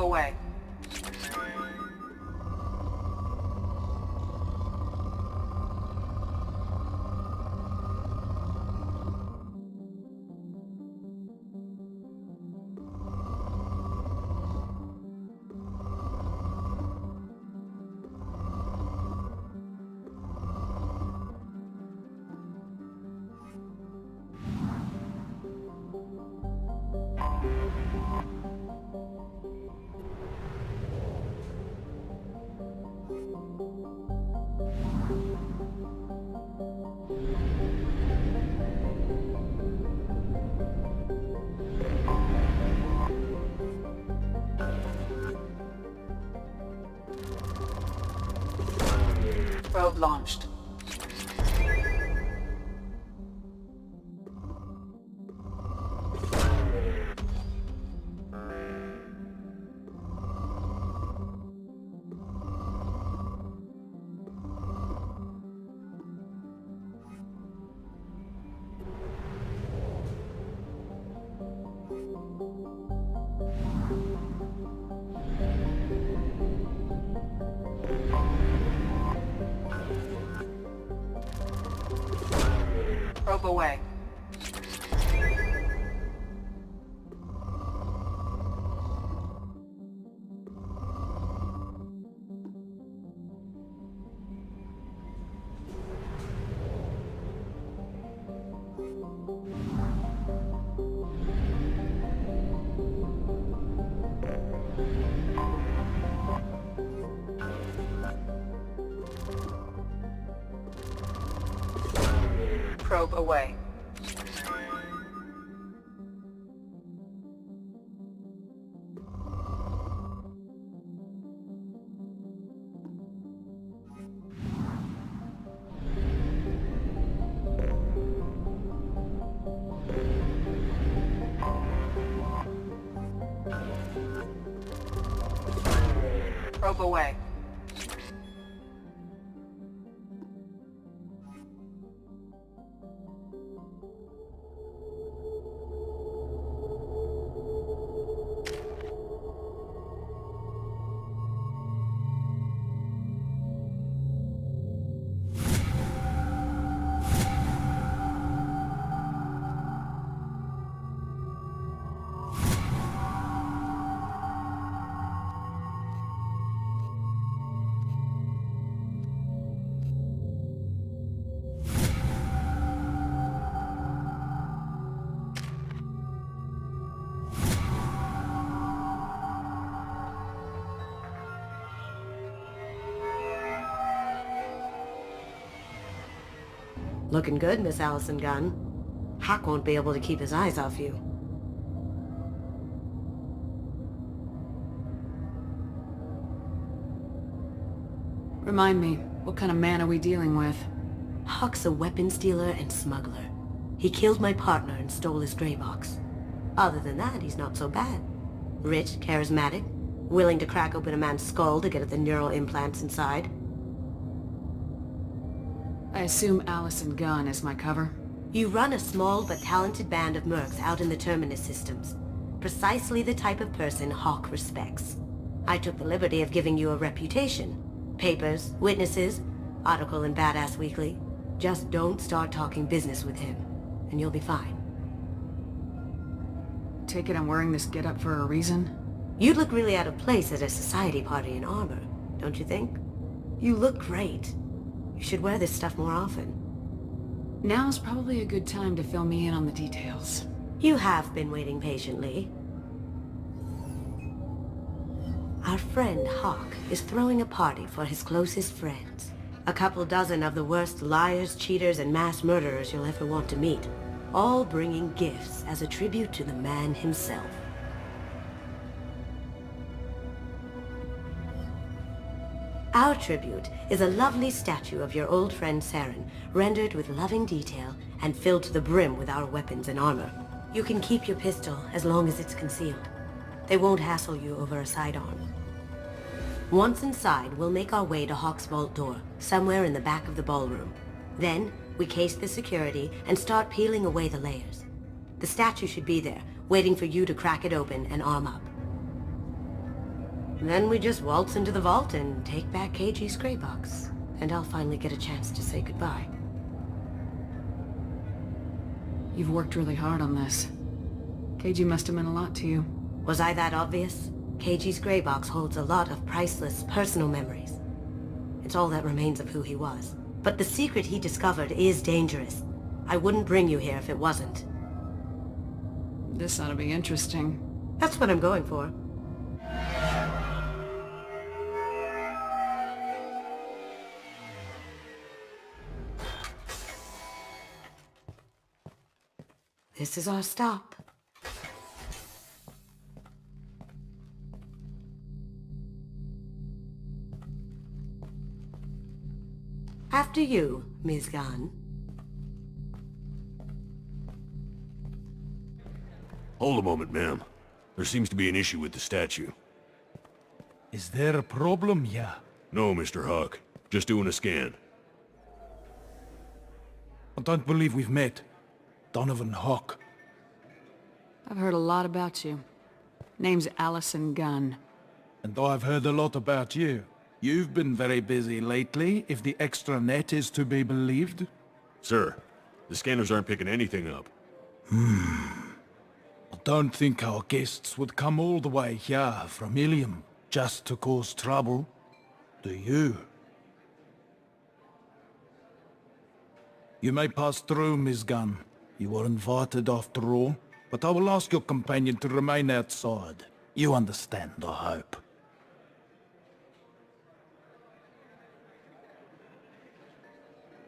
away. Probe launched. Probe away. Probe away. Probe away. Looking good, Miss Allison Gunn. Hawk won't be able to keep his eyes off you. Remind me, what kind of man are we dealing with? Hawk's a weapons dealer and smuggler. He killed my partner and stole his gray box. Other than that, he's not so bad. Rich, charismatic, willing to crack open a man's skull to get at the neural implants inside. I assume Allison Gunn is my cover? You run a small but talented band of mercs out in the Terminus systems. Precisely the type of person Hawk respects. I took the liberty of giving you a reputation. Papers, witnesses, article in Badass Weekly. Just don't start talking business with him, and you'll be fine. Take it I'm wearing this getup for a reason? You'd look really out of place at a society party in armor, don't you think? You look great. You should wear this stuff more often. Now's probably a good time to fill me in on the details. You have been waiting patiently. Our friend Hawk is throwing a party for his closest friends. A couple dozen of the worst liars, cheaters, and mass murderers you'll ever want to meet. All bringing gifts as a tribute to the man himself. Our tribute is a lovely statue of your old friend Saren, rendered with loving detail and filled to the brim with our weapons and armor. You can keep your pistol as long as it's concealed. They won't hassle you over a sidearm. Once inside, we'll make our way to Hawk's vault door, somewhere in the back of the ballroom. Then, we case the security and start peeling away the layers. The statue should be there, waiting for you to crack it open and arm up. Then we just waltz into the vault and take back KG's gray box. And I'll finally get a chance to say goodbye. You've worked really hard on this. KG must have meant a lot to you. Was I that obvious? KG's gray box holds a lot of priceless personal memories. It's all that remains of who he was. But the secret he discovered is dangerous. I wouldn't bring you here if it wasn't. This ought to be interesting. That's what I'm going for. This is our stop. After you, Ms. Gunn. Hold a moment, ma'am. There seems to be an issue with the statue. Is there a problem here? No, Mr. Huck. Just doing a scan. I don't believe we've met. Donovan Huck. I've heard a lot about you. Name's Allison Gunn. And I've heard a lot about you. You've been very busy lately, if the extra net is to be believed. Sir, the scanners aren't picking anything up. I don't think our guests would come all the way here from Ilium just to cause trouble. Do you? You may pass through, Ms. Gunn. You were invited after all, but I will ask your companion to remain outside. You understand, I hope.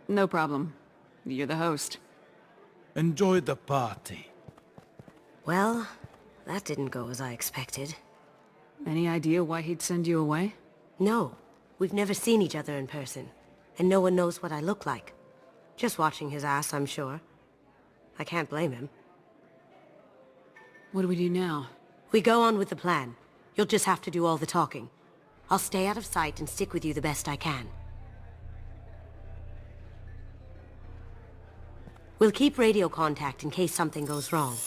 No problem. You're the host. Enjoy the party. Well, that didn't go as I expected. Any idea why he'd send you away? No, we've never seen each other in person, and no one knows what I look like. Just watching his ass, I'm sure. I can't blame him. What do we do now? We go on with the plan. You'll just have to do all the talking. I'll stay out of sight and stick with you the best I can. We'll keep radio contact in case something goes wrong.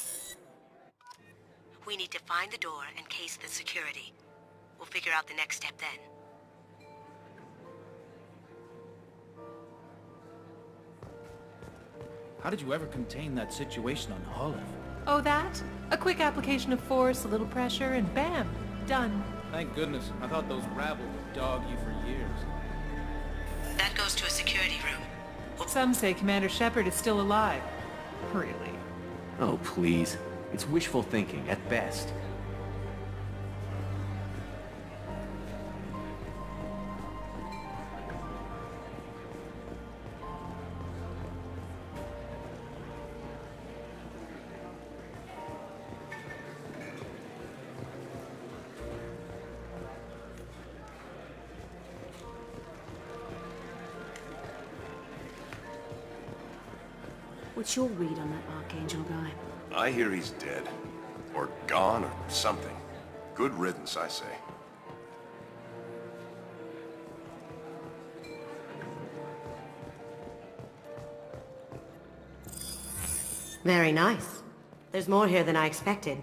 We need to find the door and case the security. We'll figure out the next step then. How did you ever contain that situation on Olive? Oh, that? A quick application of force, a little pressure, and bam! Done. Thank goodness. I thought those rabble would dog you for years. That goes to a security room. Some say Commander Shepard is still alive. Really? Oh, please. It's wishful thinking, at best. What's your read on that Archangel guy? I hear he's dead. Or gone, or something. Good riddance, I say. Very nice. There's more here than I expected.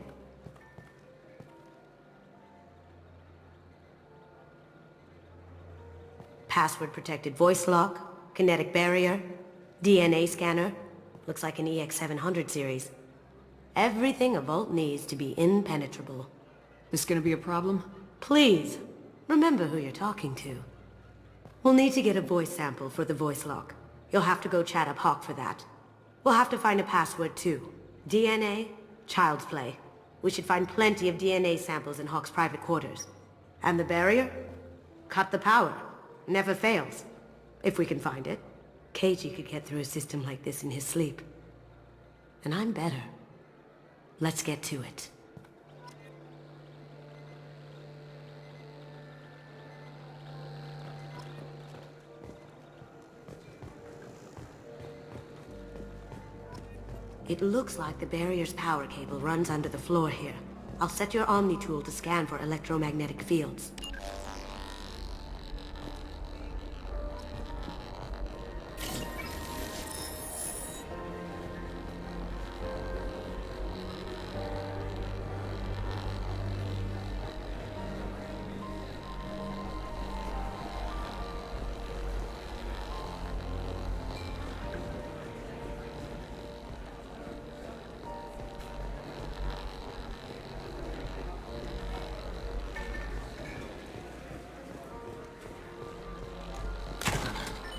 Password-protected voice lock, kinetic barrier, DNA scanner. Looks like an EX-700 series. Everything a vault needs to be impenetrable. This gonna be a problem? Please, remember who you're talking to. We'll need to get a voice sample for the voice lock. You'll have to go chat up Hawk for that. We'll have to find a password too. DNA, child's play. We should find plenty of DNA samples in Hawk's private quarters. And the barrier? Cut the power. Never fails. If we can find it. KG could get through a system like this in his sleep. And I'm better. Let's get to it. It looks like the barrier's power cable runs under the floor here. I'll set your Omni tool to scan for electromagnetic fields.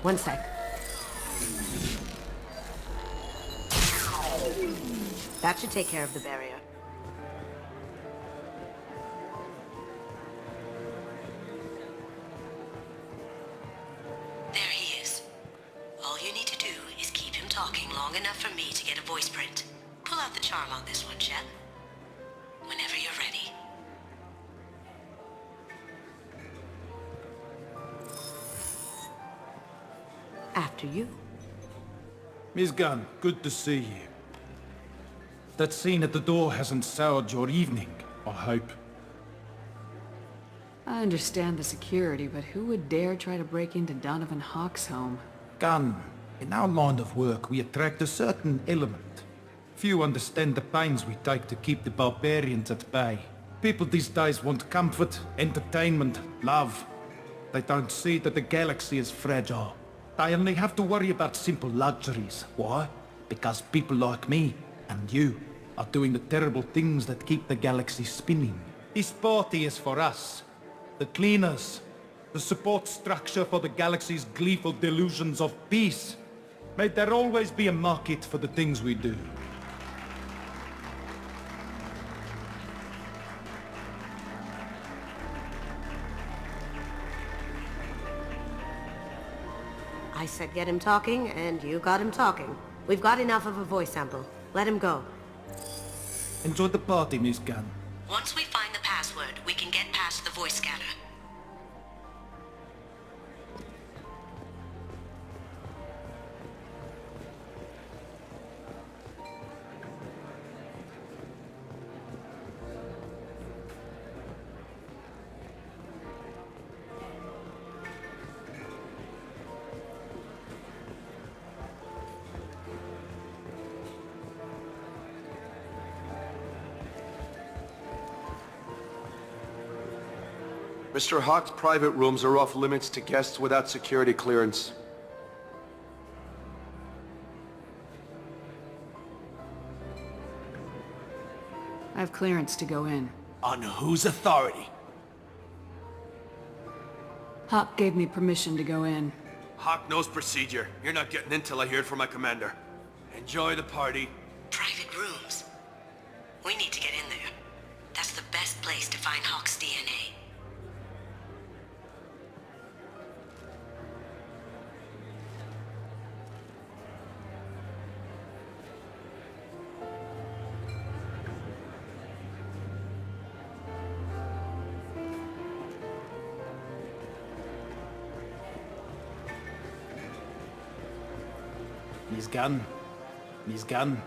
One sec. That should take care of the barrier. There he is. All you need to do is keep him talking long enough for me to get a voice print. Pull out the charm on this one, Shep. Whenever you're ready. After you. Miss Gunn, good to see you. That scene at the door hasn't soured your evening, I hope. I understand the security, but who would dare try to break into Donovan Hawk's home? Gunn, in our line of work, we attract a certain element. Few understand the pains we take to keep the barbarians at bay. People these days want comfort, entertainment, love. They don't see that the galaxy is fragile. They only have to worry about simple luxuries. Why? Because people like me and you are doing the terrible things that keep the galaxy spinning. This party is for us, the cleaners, the support structure for the galaxy's gleeful delusions of peace. May there always be a market for the things we do. I said get him talking, and you got him talking. We've got enough of a voice sample. Let him go. Enjoy the party, Miss Gunn. Once we find the password, we can get past the voice scanner. Mr. Hawk's private rooms are off limits to guests without security clearance. I have clearance to go in. On whose authority? Hawk gave me permission to go in. Hawk knows procedure. You're not getting in till I hear it from my commander. Enjoy the party. Private rooms. We need to get in there. That's the best place to find Hawk's DNA. Miss Gunn. Miss Gunn.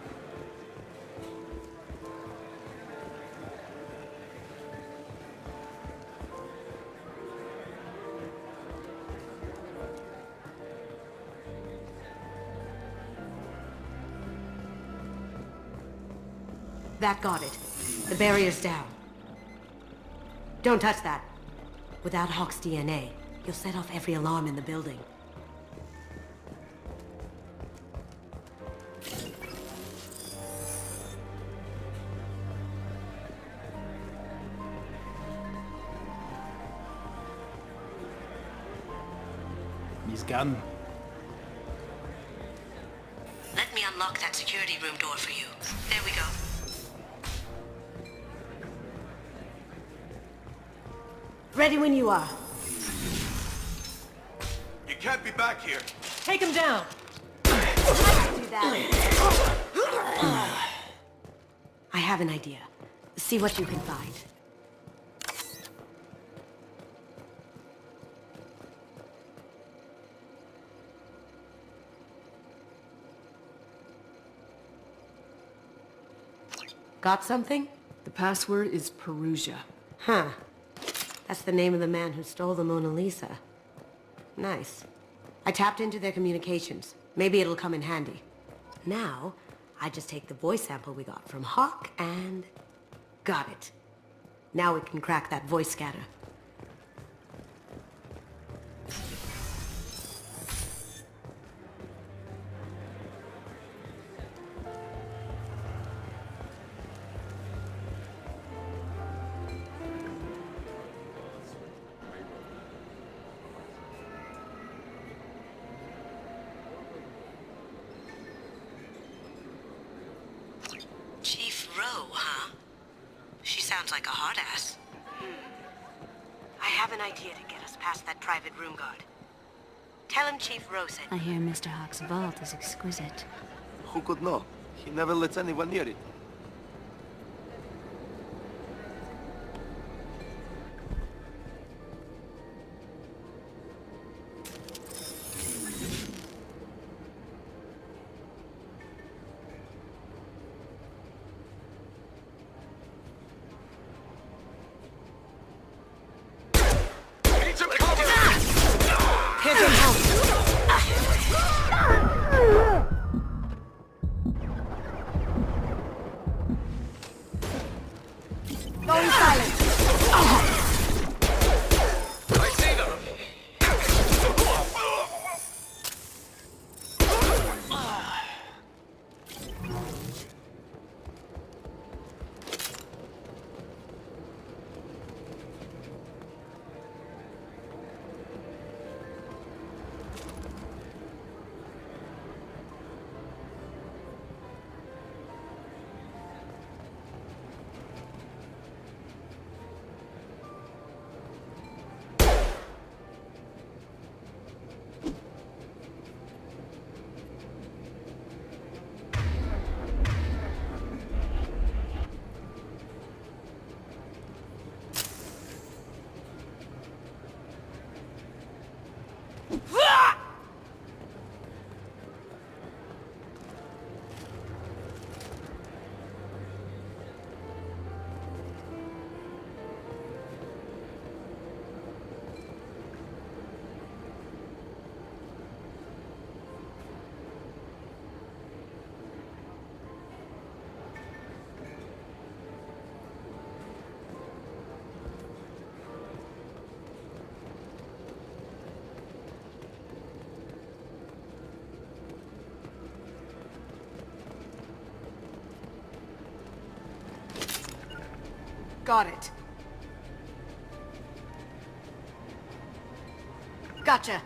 That got it. The barrier's down. Don't touch that. Without Hawk's DNA, you'll set off every alarm in the building. Miss Gunn. Let me unlock that security room door for you. There we go. Ready when you are. You can't be back here. Take him down! I can do that. I have an idea. See what you can find. Got something? The password is Perugia. Huh. That's the name of the man who stole the Mona Lisa. Nice. I tapped into their communications. Maybe it'll come in handy. Now, I just take the voice sample we got from Hawk and... got it. Now we can crack that voice scanner. sounds like a hard ass. I have an idea to get us past that private room guard. Tell him Chief Rowe said... I hear Mr. Hawk's vault is exquisite. Who could know? He never lets anyone near it. Got it. Gotcha.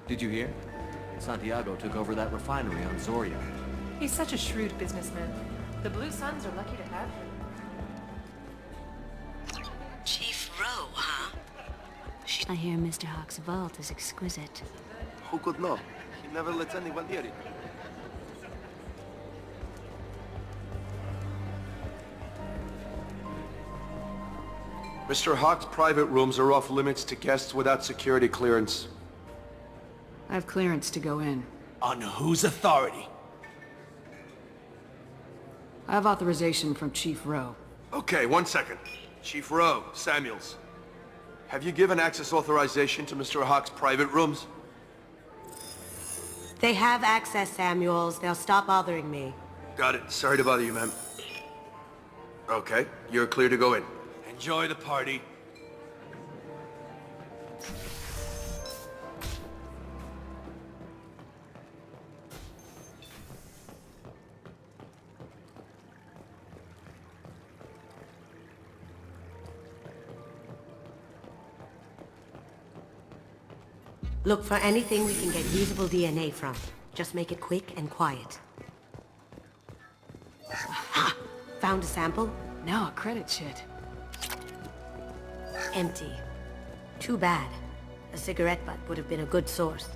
Did you hear? Santiago took over that refinery on Zoria. He's such a shrewd businessman. The Blue Suns are lucky to have him. Chief Rowe, huh? I hear Mr. Hawk's vault is exquisite. Who could know? He never lets anyone near it. Mr. Hawk's private rooms are off limits to guests without security clearance. I have clearance to go in. On whose authority? I have authorization from Chief Rowe. Okay, 1 second. Chief Rowe, Samuels. Have you given access authorization to Mr. Hawk's private rooms? They have access, Samuels. They'll stop bothering me. Got it. Sorry to bother you, ma'am. Okay, you're clear to go in. Enjoy the party. Look for anything we can get usable DNA from. Just make it quick and quiet. Ha! Found a sample? Now a credit shit. Empty. Too bad. A cigarette butt would have been a good source.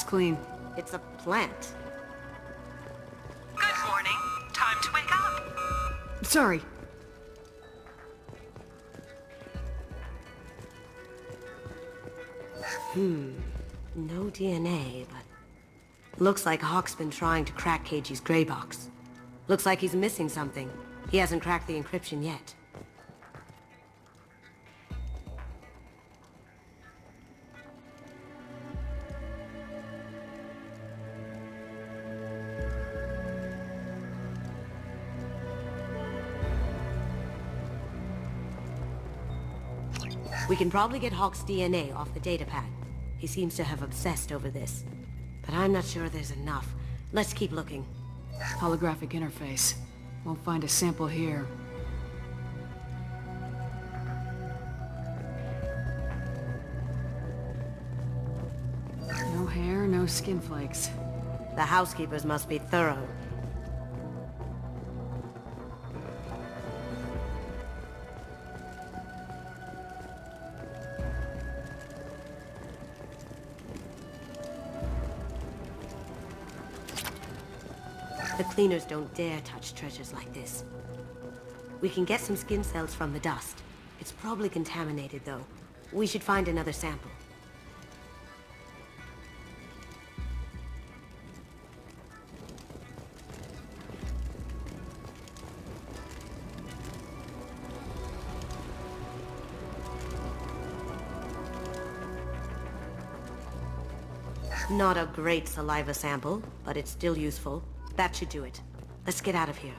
clean. It's a plant. Good morning. Time to wake up. Sorry. No DNA, but... Looks like Hawk's been trying to crack KG's gray box. Looks like he's missing something. He hasn't cracked the encryption yet. We can probably get Hawk's DNA off the datapad. He seems to have obsessed over this. But I'm not sure there's enough. Let's keep looking. Holographic interface. Won't find a sample here. No hair, no skin flakes. The housekeepers must be thorough. The cleaners don't dare touch treasures like this. We can get some skin cells from the dust. It's probably contaminated, though. We should find another sample. Not a great saliva sample, but it's still useful. That should do it. Let's get out of here.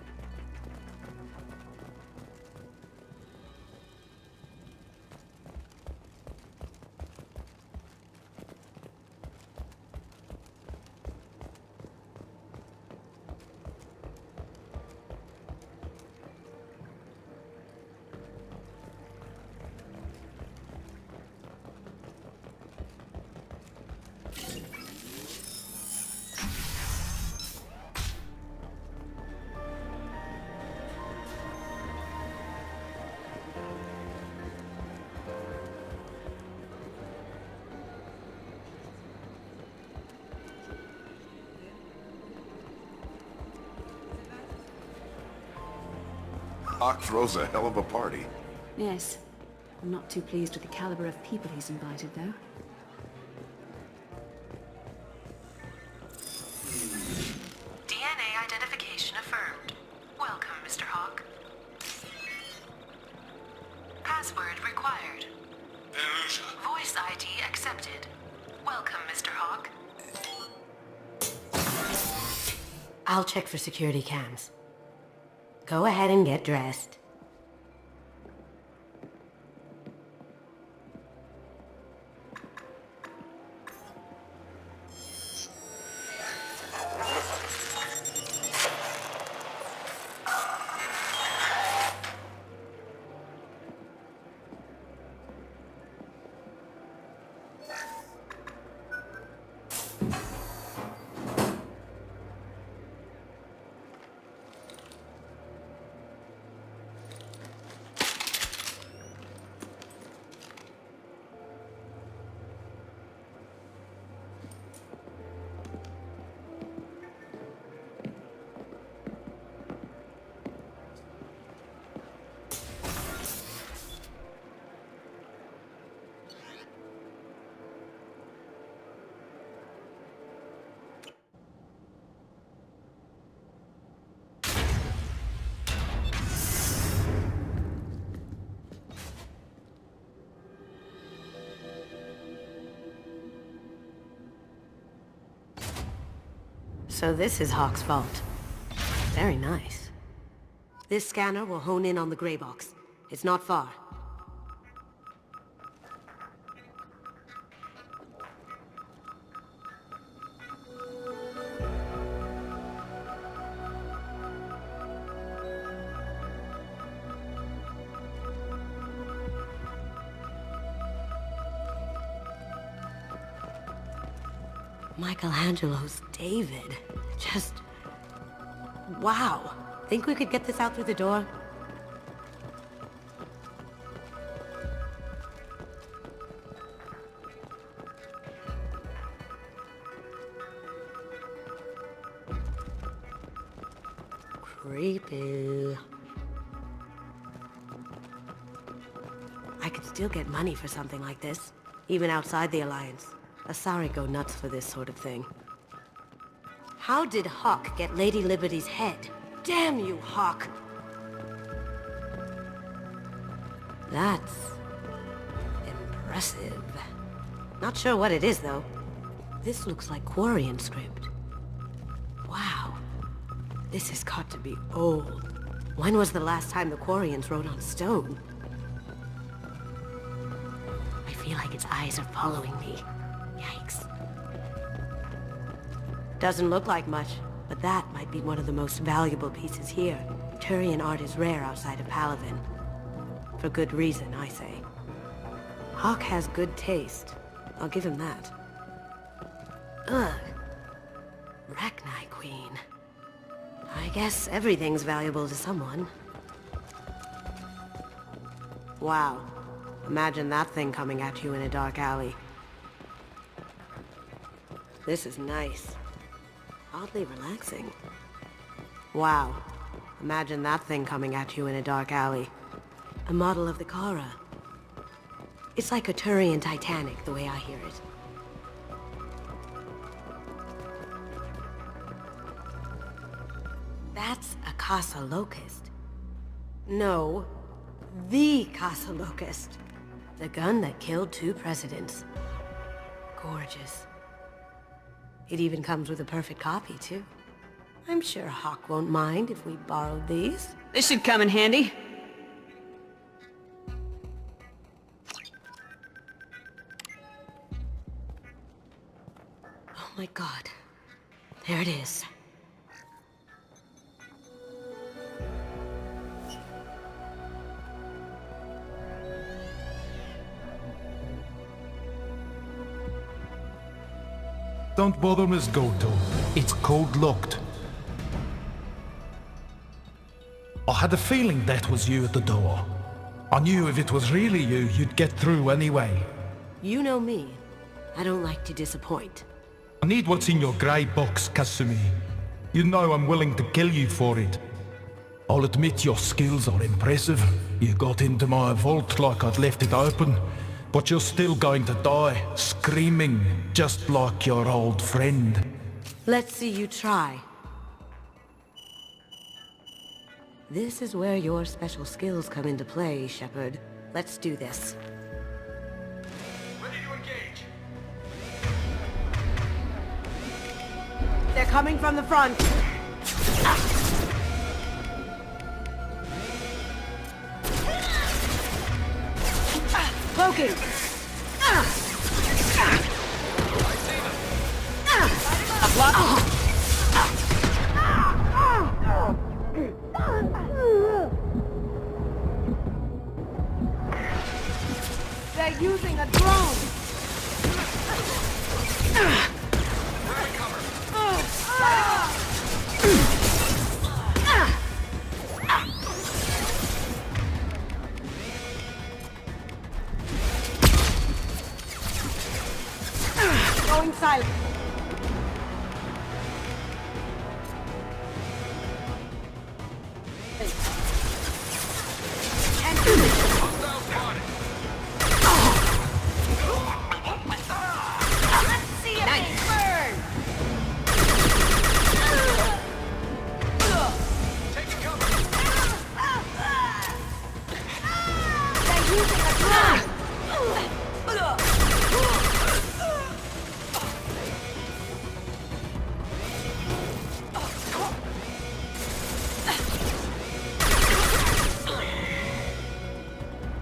Hawk throws a hell of a party. Yes. I'm not too pleased with the caliber of people he's invited, though. DNA identification affirmed. Welcome, Mr. Hawk. Password required. Voice ID accepted. Welcome, Mr. Hawk. I'll check for security cams. Go ahead and get dressed. So this is Hawk's vault. Very nice. This scanner will hone in on the gray box. It's not far. Michelangelo's David. Just... wow. Think we could get this out through the door? Creepy. I could still get money for something like this, even outside the Alliance. Asari go nuts for this sort of thing. How did Hawk get Lady Liberty's head? Damn you, Hawk! That's impressive. Not sure what it is, though. This looks like Quarian script. Wow. This has got to be old. When was the last time the Quarians wrote on stone? I feel like its eyes are following me. Yikes. Doesn't look like much, but that might be one of the most valuable pieces here. Turian art is rare outside of Palaven. For good reason, I say. Hawk has good taste. I'll give him that. Ugh. Rachni Queen. I guess everything's valuable to someone. Wow. Imagine that thing coming at you in a dark alley. This is nice. Oddly relaxing. Wow. Imagine that thing coming at you in a dark alley. A model of the Kara. It's like a Turian Titanic, the way I hear it. That's a Casa Locust. No, the Casa Locust. The gun that killed 2 presidents. Gorgeous. It even comes with a perfect copy, too. I'm sure Hawk won't mind if we borrowed these. This should come in handy. Oh my god. There it is. Don't bother, Miss Goto. It's code-locked. I had a feeling that was you at the door. I knew if it was really you, you'd get through anyway. You know me. I don't like to disappoint. I need what's in your grey box, Kasumi. You know I'm willing to kill you for it. I'll admit your skills are impressive. You got into my vault like I'd left it open. But you're still going to die, screaming, just like your old friend. Let's see you try. This is where your special skills come into play, Shepard. Let's do this. Ready to engage. They're coming from the front. Cloaking! They're using a drone! Going silent.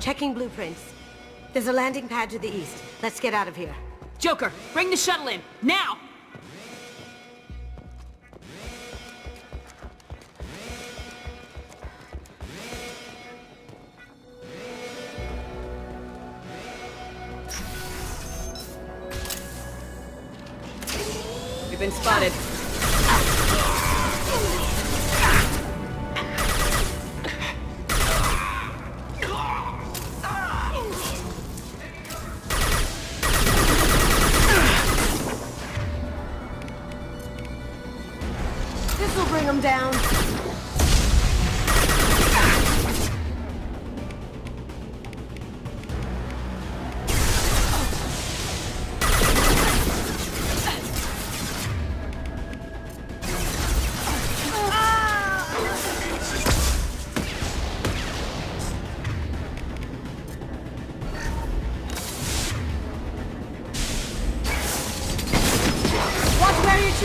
Checking blueprints. There's a landing pad to the east. Let's get out of here. Joker, bring the shuttle in, now! We've been spotted. This'll bring them down.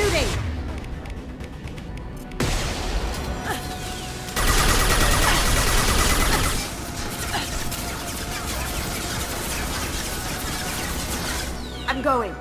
shooting! I'm going.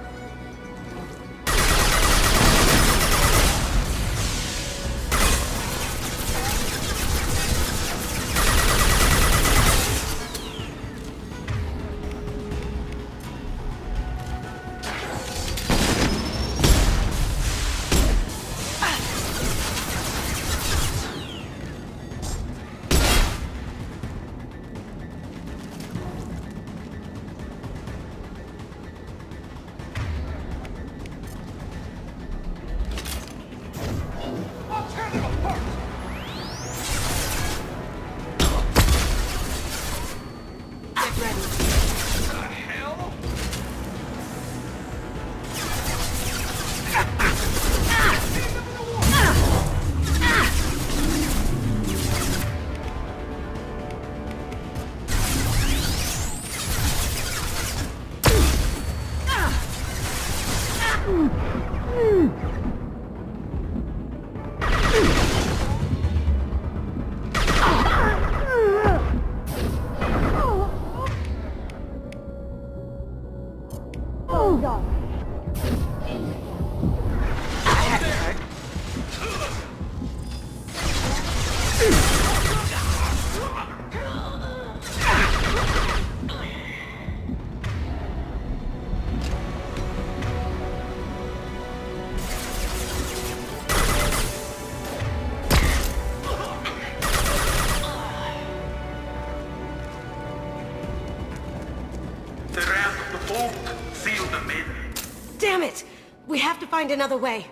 Damn it! We have to find another way.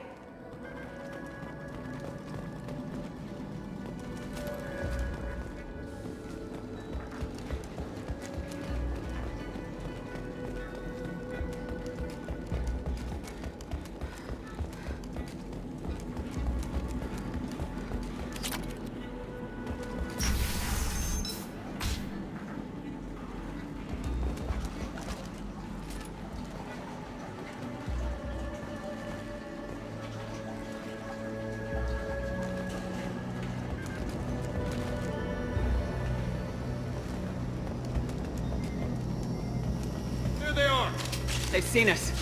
They've seen us.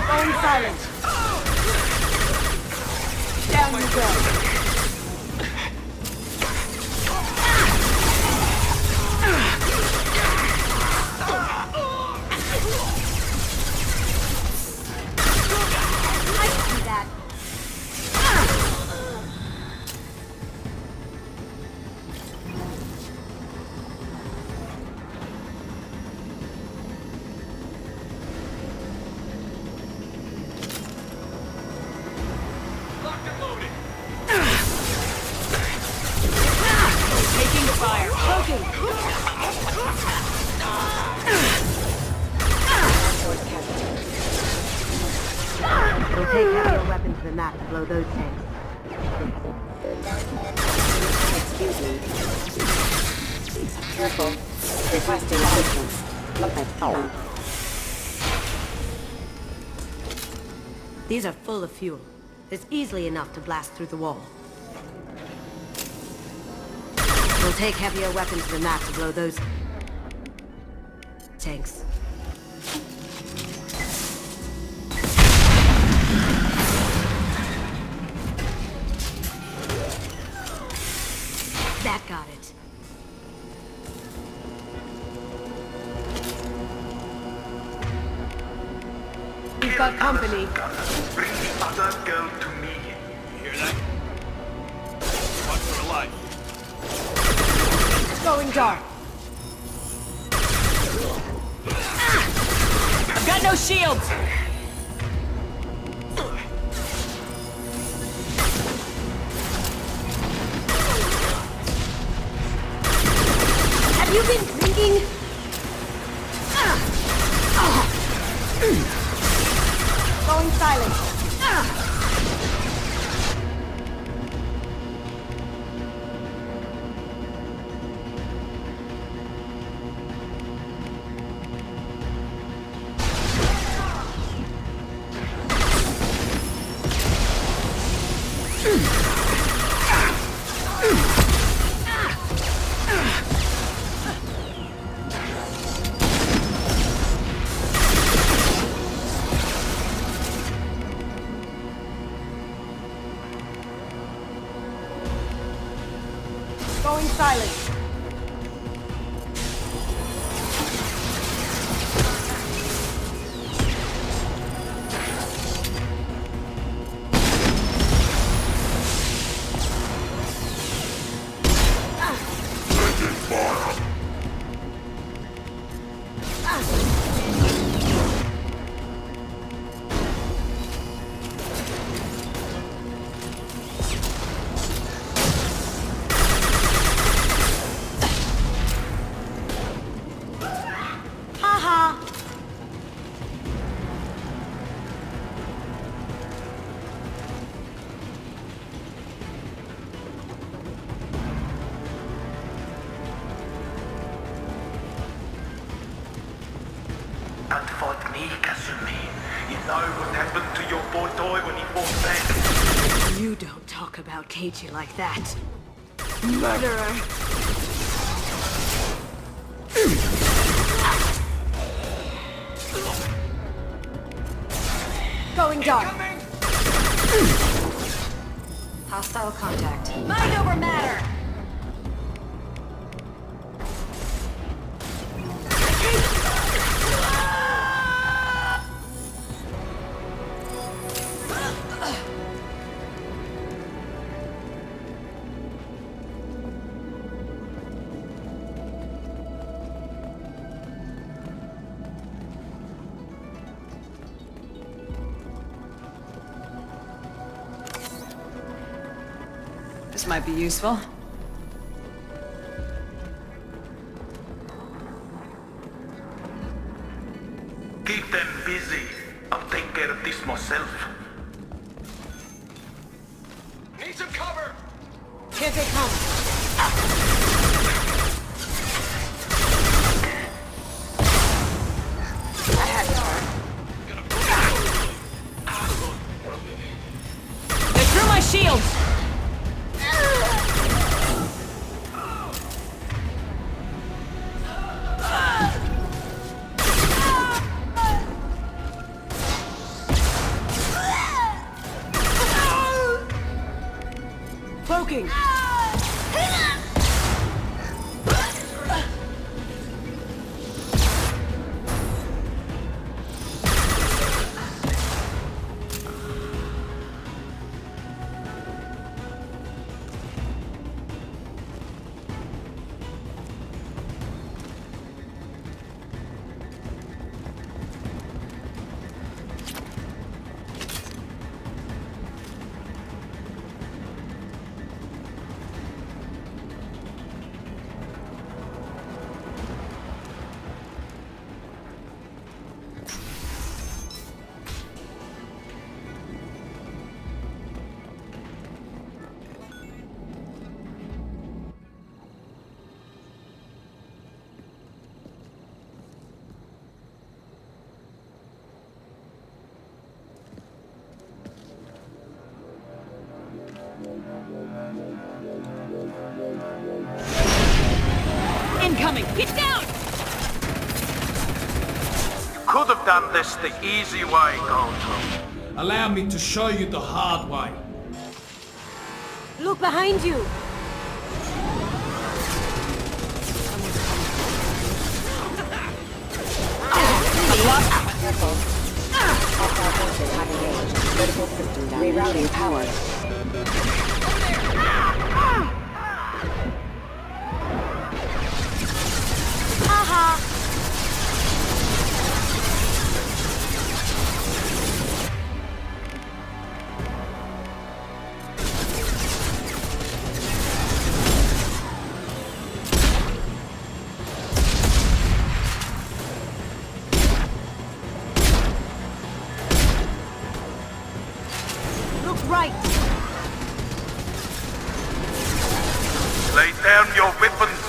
Going silent. Down you go. I can do that. It'll take heavier weapons than that to blow those tanks. Excuse me. Careful. Requesting assistance. These are full of fuel. It's easily enough to blast through the wall. It'll take heavier weapons than that to blow those tanks. That got it. We've got company. Bring the other girl to me. You hear that? Watch for life. It's going dark. I've got no shields! Have you been drinking? Going silent. silence! And fought me, Kasumi. You know what happened to your poor toy when he fought back? You don't talk about Keiichi like that. Murderer! Going dark. Hostile contact. Mind over matter! This might be useful. Keep them busy. I'll take care of this myself. Need some cover! Here they come. I had to turn. They threw my shields! Cloaking! Incoming! Get down! Could have done this the easy way, Goldblum. Allow me to show you the hard way. Look behind you! Rerouting power. Lay down your weapons.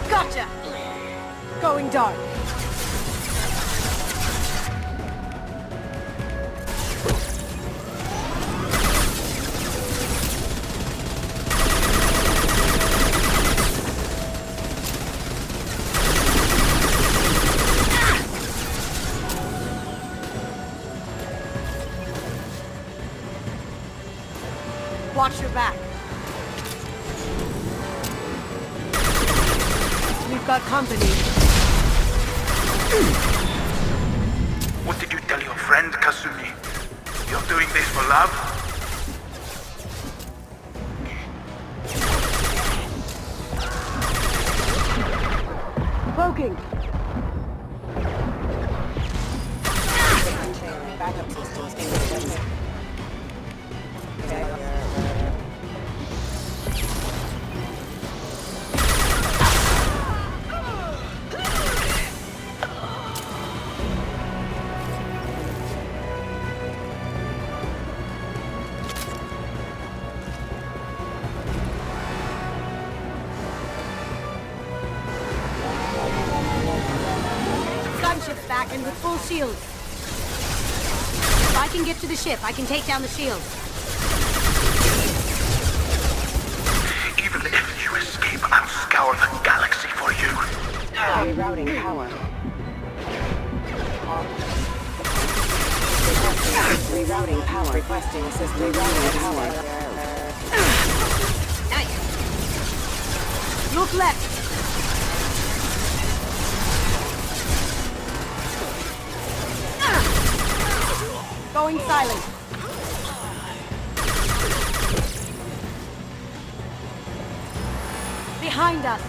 Gotcha! Going dark. Watch your back. We've got company. What did you tell your friend, Kasumi? You're doing this for love? Poking. Backup systems installed. Gunship's back and with full shields. If I can get to the ship, I can take down the shield. Even if you escape, I'll scour the galaxy for you. Rerouting power. Rerouting power. Requesting assistance. Rerouting power. Nice. Look left. Going silent. Behind us.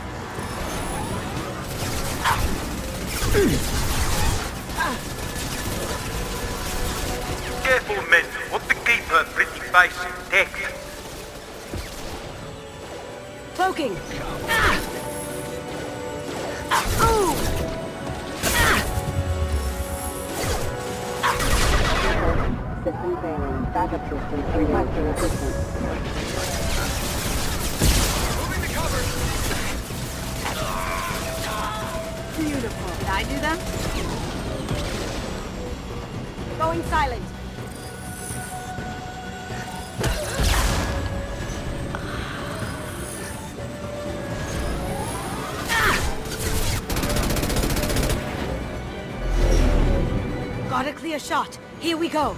Careful, men. What the keep her pretty face intact. Poking. System failing. Backup systems requesting assistance. Beautiful. Did I do them? Going silent. Got a clear shot. Here we go.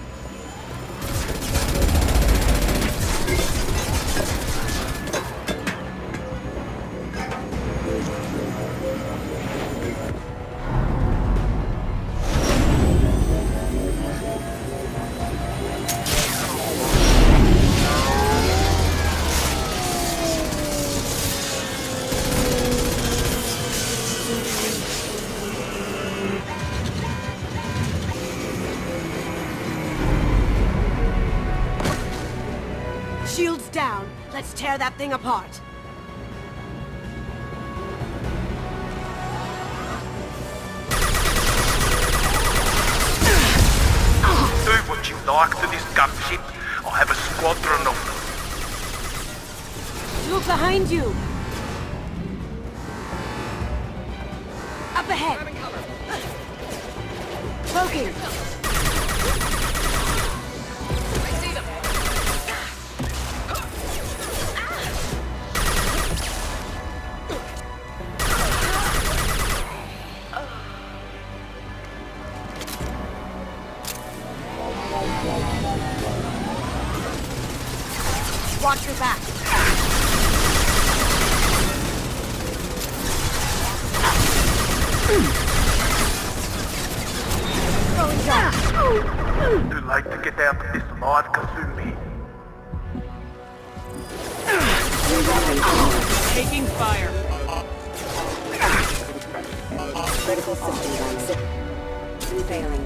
Shields down. Let's tear that thing apart. Do what you like to this gunship. I'll have a squadron of them. Look behind you. Up ahead. Poking. Watch your back. Going down. Too late to get out of this alive, Kasumi. Taking fire. Critical systems failing.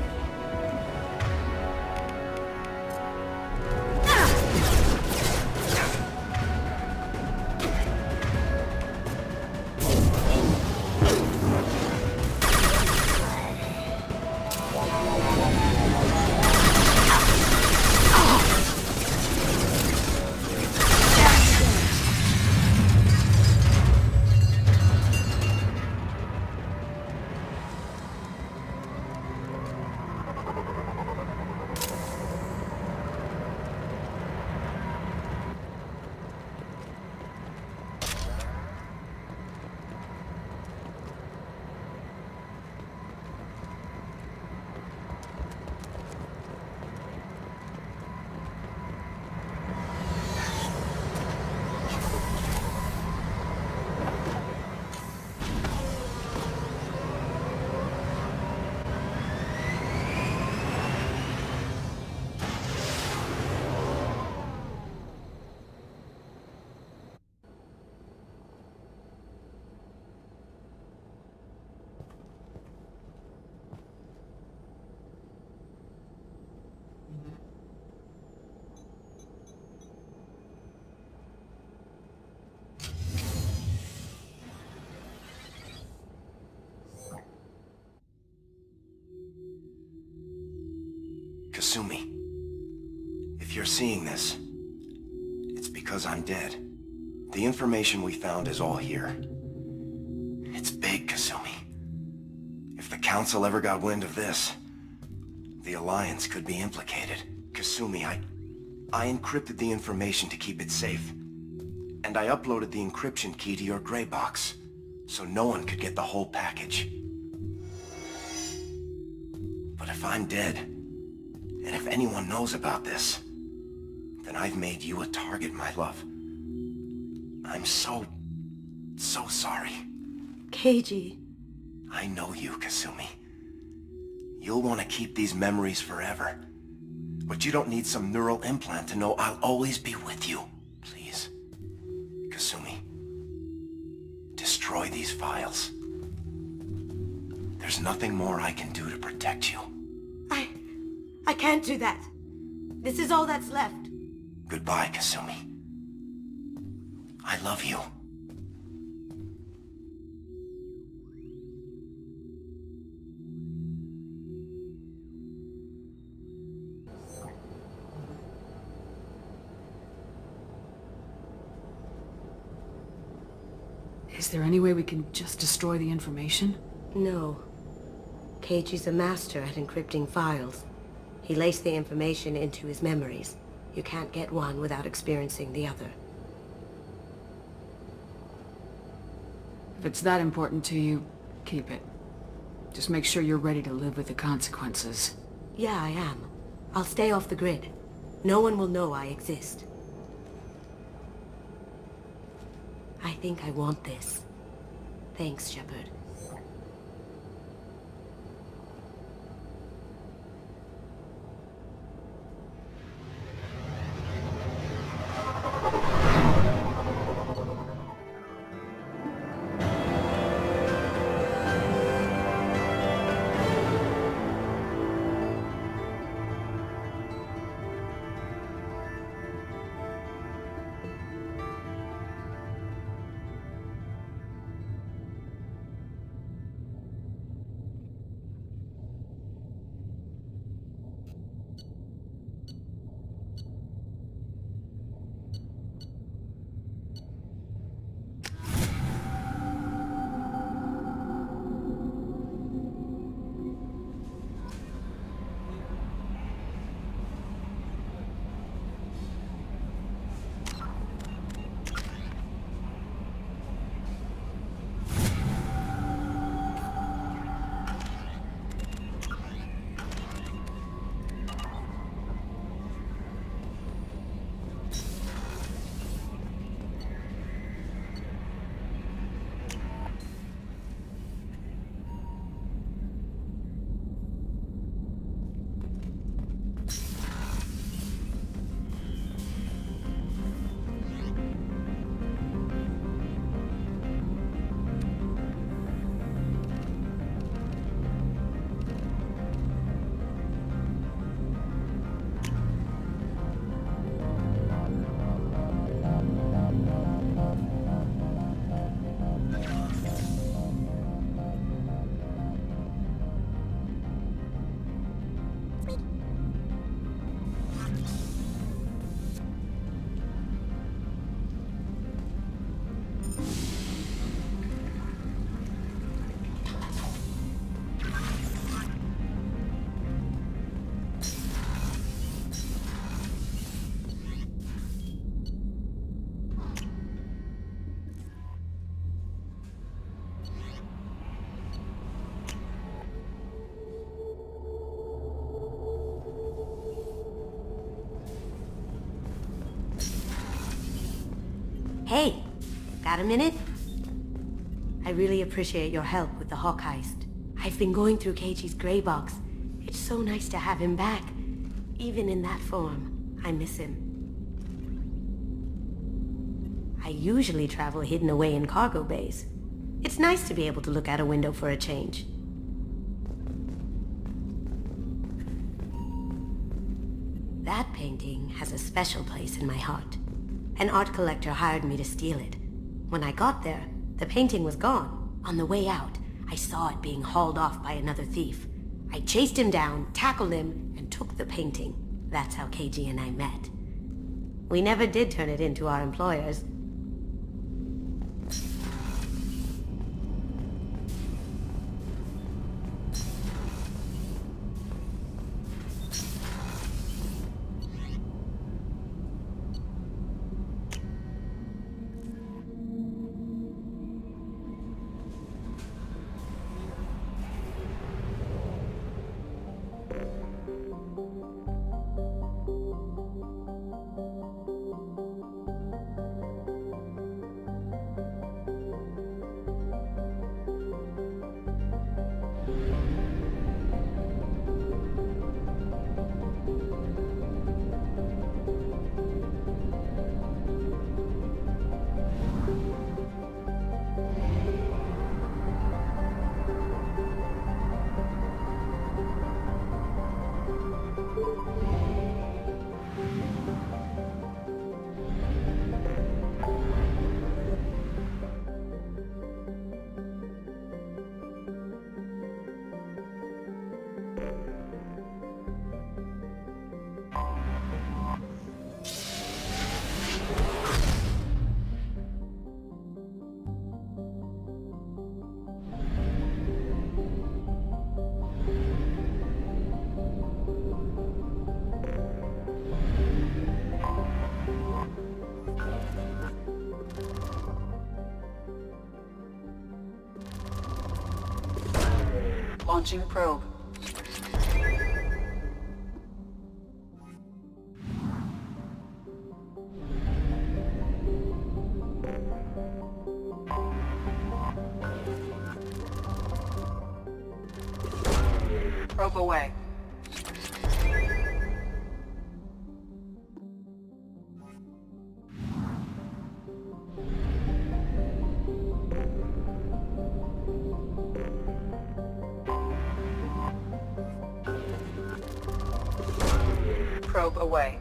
Kasumi, if you're seeing this, it's because I'm dead. The information we found is all here. It's big, Kasumi. If the Council ever got wind of this, the Alliance could be implicated. Kasumi, I encrypted the information to keep it safe. And I uploaded the encryption key to your gray box, so no one could get the whole package. But if I'm dead, and if anyone knows about this, then I've made you a target, my love. I'm so sorry. Keiji. I know you, Kasumi. You'll want to keep these memories forever. But you don't need some neural implant to know I'll always be with you. Please, Kasumi, destroy these files. There's nothing more I can do to protect you. I can't do that. This is all that's left. Goodbye, Kasumi. I love you. Is there any way we can just destroy the information? No. Keiji's a master at encrypting files. He laced the information into his memories. You can't get one without experiencing the other. If it's that important to you, keep it. Just make sure you're ready to live with the consequences. Yeah, I am. I'll stay off the grid. No one will know I exist. I think I want this. Thanks, Shepard. Hey, got a minute? I really appreciate your help with the Hawk heist. I've been going through Keiji's gray box. It's so nice to have him back. Even in that form, I miss him. I usually travel hidden away in cargo bays. It's nice to be able to look out a window for a change. That painting has a special place in my heart. An art collector hired me to steal it. When I got there, the painting was gone. On the way out, I saw it being hauled off by another thief. I chased him down, tackled him, and took the painting. That's how KG and I met. We never did turn it in to our employers. Launching probe. Probe away. Probe away.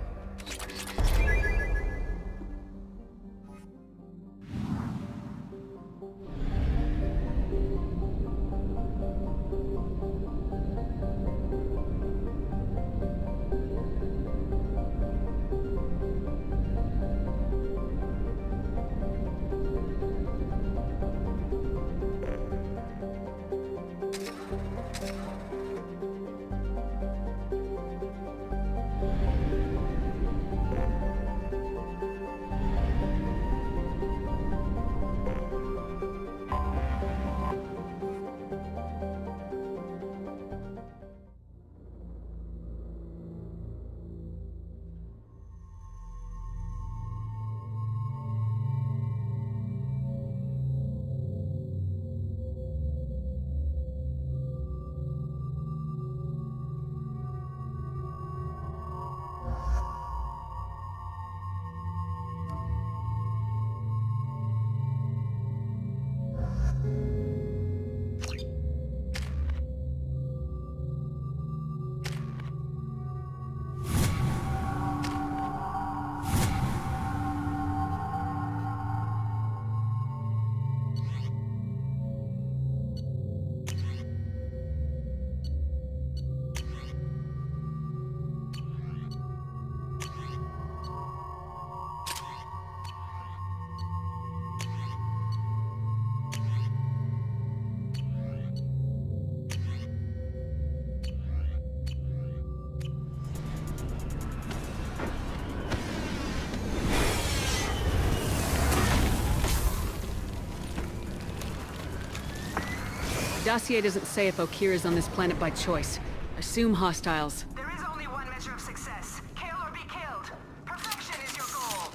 Dossier doesn't say if Okeer is on this planet by choice. Assume hostiles. There is only one measure of success. Kill or be killed. Perfection is your goal.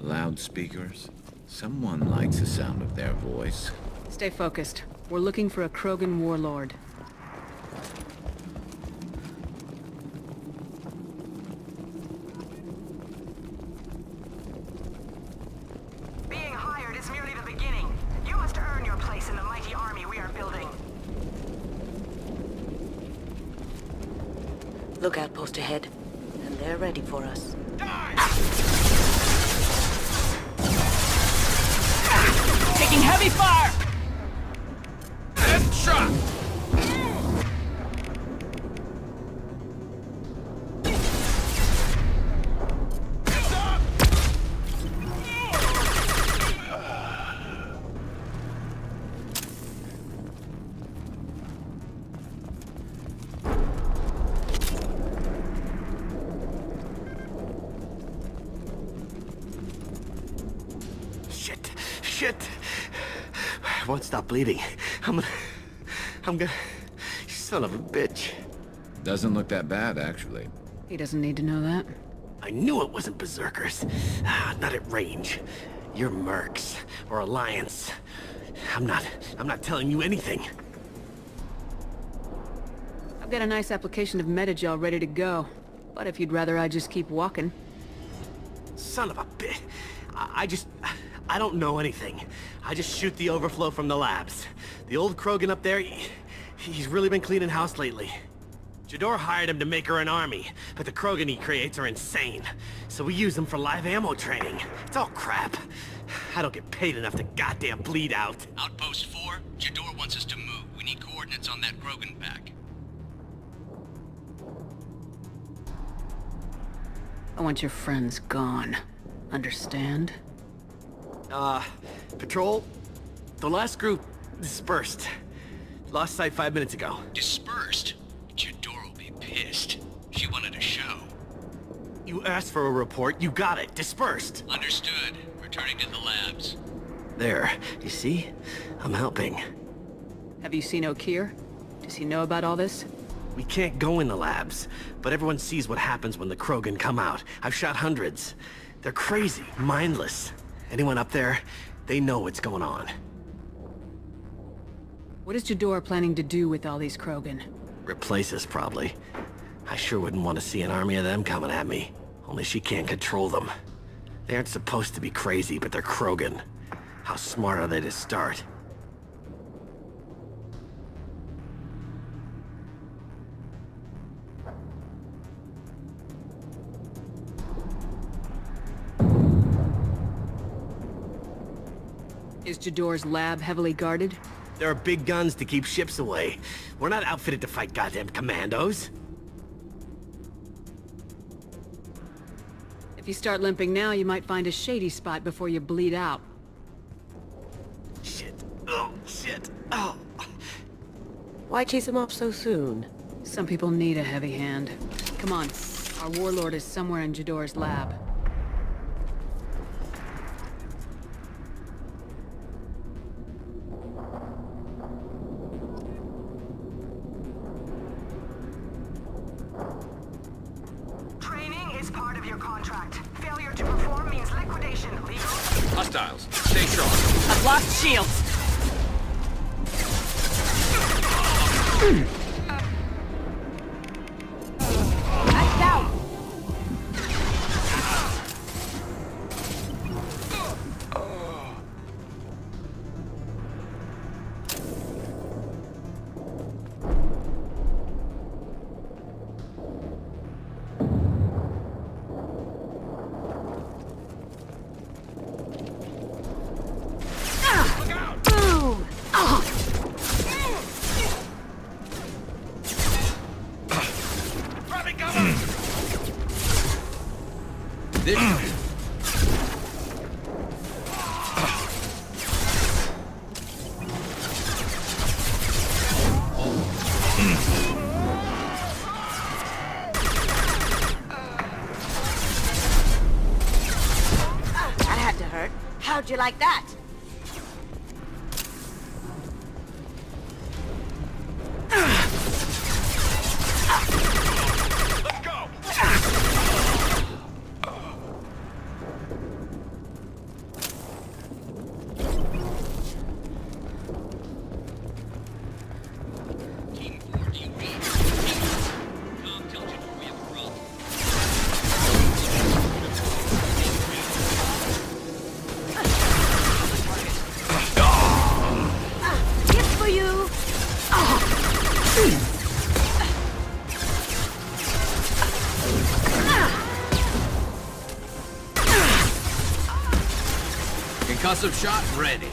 Loudspeakers? Someone likes the sound of their voice. Stay focused. We're looking for a Krogan warlord. Being hired is merely the beginning. You must earn your place in the mighty army we are building. Lookout post ahead, and they're ready for us. Taking heavy fire! Headshot! shit. I won't stop bleeding. I'm gonna... Son of a bitch. Doesn't look that bad, actually. He doesn't need to know that. I knew it wasn't Berserkers. Not at range. You're Mercs, or Alliance. I'm not telling you anything. I've got a nice application of Metagel ready to go. But if you'd rather I just keep walking... Son of a bitch. I don't know anything. I just shoot the overflow from the labs. The old Krogan up there, he's really been cleaning house lately. Jador hired him to make her an army, but the Krogan he creates are insane. So we use them for live ammo training. It's all crap. I don't get paid enough to goddamn bleed out. Outpost 4, Jador wants us to move. We need coordinates on that Krogan pack. I want your friends gone. Understand? Patrol? The last group dispersed. Lost sight 5 minutes ago. Dispersed? Jador will be pissed. She wanted a show. You asked for a report, you got it. Dispersed. Understood. Returning to the labs. There. You see? I'm helping. Have you seen Okeer? Does he know about all this? We can't go in the labs, but everyone sees what happens when the Krogan come out. I've shot hundreds. They're crazy, mindless. Anyone up there, they know what's going on. What is Jador planning to do with all these Krogan? Replace us, probably. I sure wouldn't want to see an army of them coming at me. Only she can't control them. They aren't supposed to be crazy, but they're Krogan. How smart are they to start? Is Jador's lab heavily guarded? There are big guns to keep ships away. We're not outfitted to fight goddamn commandos. If you start limping now, you might find a shady spot before you bleed out. Shit. Oh, shit. Oh. Why chase him off so soon? Some people need a heavy hand. Come on. Our warlord is somewhere in Jador's lab. Hostiles, stay sharp. I've lost shields. That's down. That had to hurt. How'd you like that? Concussive shot ready.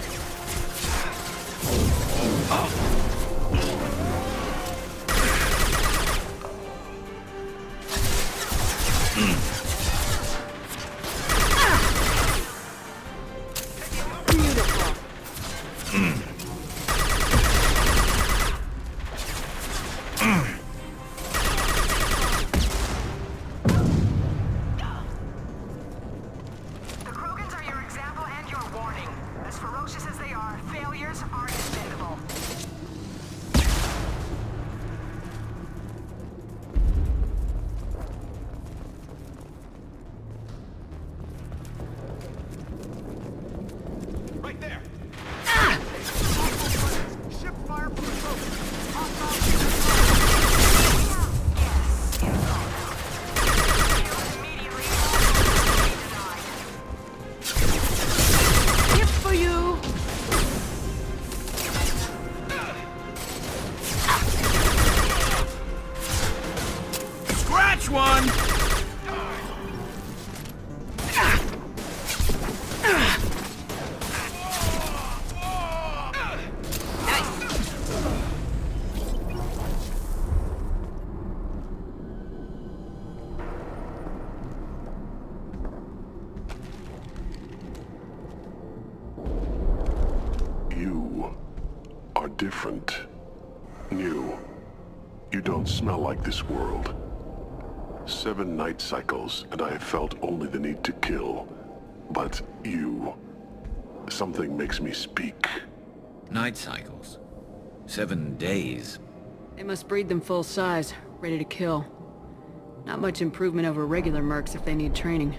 The Krogans are your example and your warning. As for are different. New. You don't smell like this world. 7 night cycles, and I have felt only the need to kill. But you... something makes me speak. Night cycles. 7 days. They must breed them full size, ready to kill. Not much improvement over regular mercs if they need training.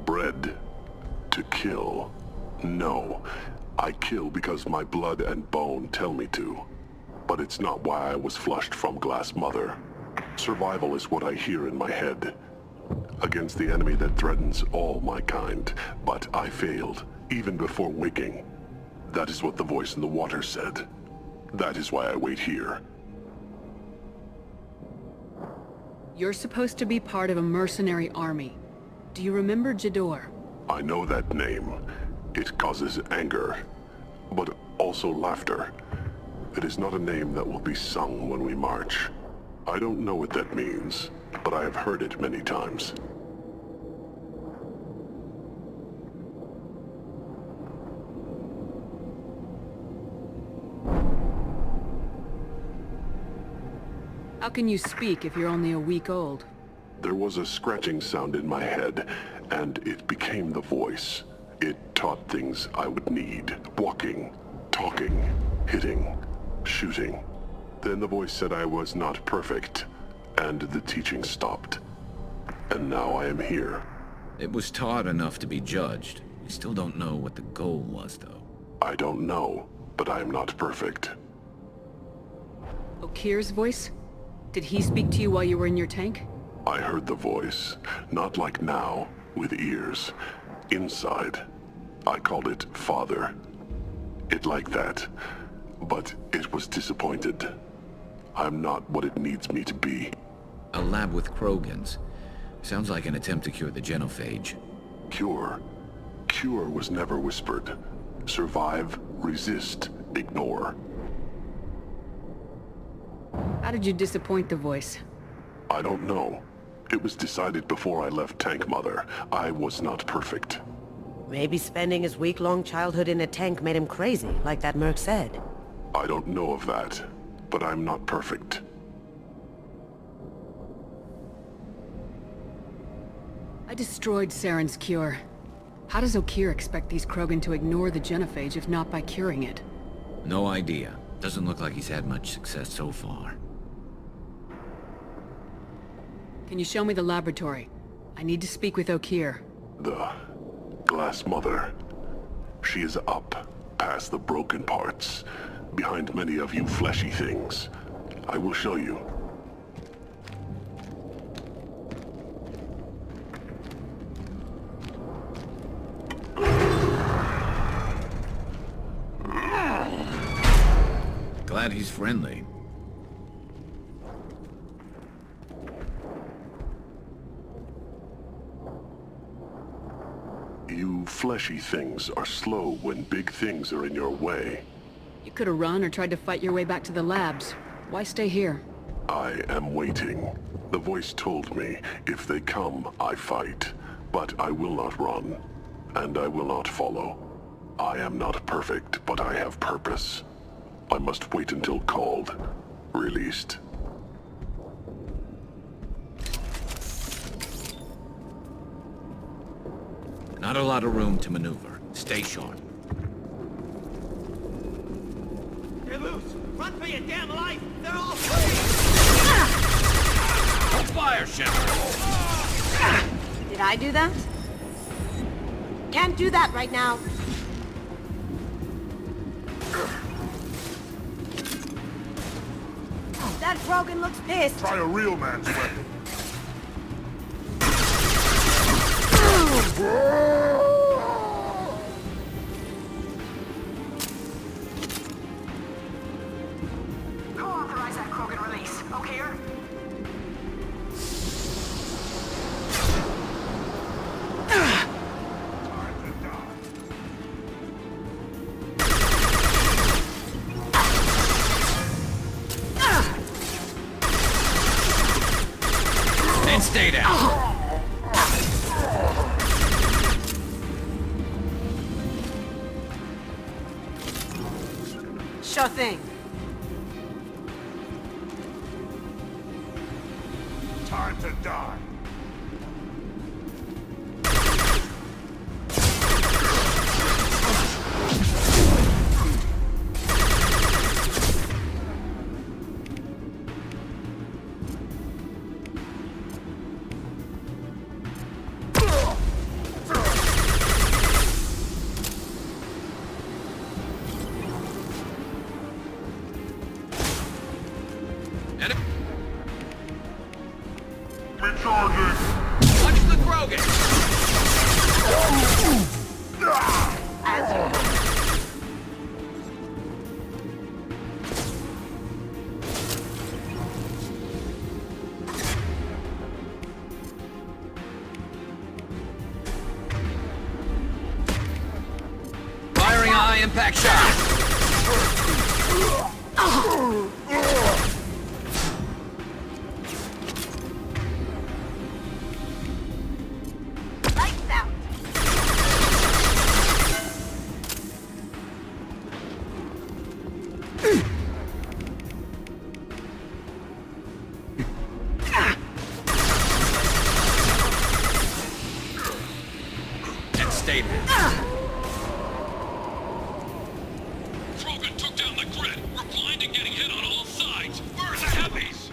Bred to kill. No. I kill because my blood and bone tell me to. But it's not why I was flushed from Glass Mother. Survival is what I hear in my head. Against the enemy that threatens all my kind. But I failed, even before waking. That is what the voice in the water said. That is why I wait here. You're supposed to be part of a mercenary army. Do you remember Jador? I know that name. It causes anger, but also laughter. It is not a name that will be sung when we march. I don't know what that means, but I have heard it many times. How can you speak if you're only a week old? There was a scratching sound in my head, and it became the voice. It taught things I would need. Walking, talking, hitting, shooting. Then the voice said I was not perfect, and the teaching stopped. And now I am here. It was taught enough to be judged. We still don't know what the goal was, though. I don't know, but I am not perfect. Okir's voice? Did he speak to you while you were in your tank? I heard the voice, not like now, with ears. Inside. I called it Father. It like that. But it was disappointed. I'm not what it needs me to be. A lab with Krogans. Sounds like an attempt to cure the genophage. Cure? Cure was never whispered. Survive, resist, ignore. How did you disappoint the voice? I don't know. It was decided before I left Tank Mother. I was not perfect. Maybe spending his week-long childhood in a tank made him crazy, like that merc said. I don't know of that, but I'm not perfect. I destroyed Saren's cure. How does Okir expect these Krogan to ignore the genophage if not by curing it? No idea. Doesn't look like he's had much success so far. Can you show me the laboratory? I need to speak with Okir. The Glass Mother. She is up, past the broken parts, behind many of you fleshy things. I will show you. Glad he's friendly. You fleshy things are slow when big things are in your way. You could have run or tried to fight your way back to the labs. Why stay here? I am waiting. The voice told me, if they come, I fight. But I will not run. And I will not follow. I am not perfect, but I have purpose. I must wait until called. Released. Not a lot of room to maneuver. Stay sharp. They're loose! Run for your damn life! They're all Don't fire, Shepard! Did I do that? Can't do that right now. That Krogan looks pissed. Try a real man's weapon. Who authorized that Krogan release? Okir? Then stay down. Sure thing. die. Watch the Krogan! Firing a high-impact shot! Krogan took down the grid. We're blind and getting hit on all sides. Where's the heavies?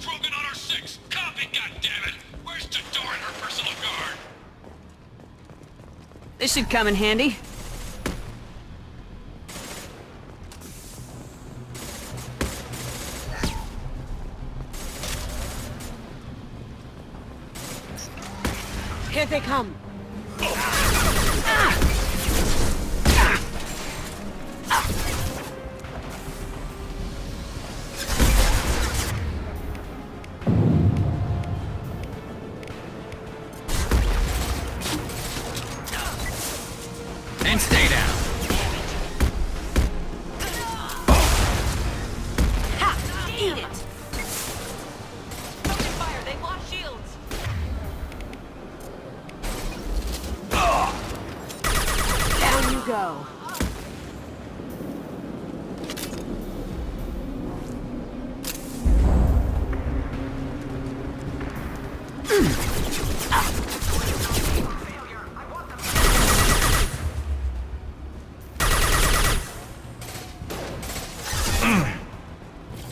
Krogan on our 6. Copy, goddammit! Where's Tador and her personal guard? This should come in handy. Here they come. And stay down. Ha! Eat it! Open fire, they've lost shields. Down you go.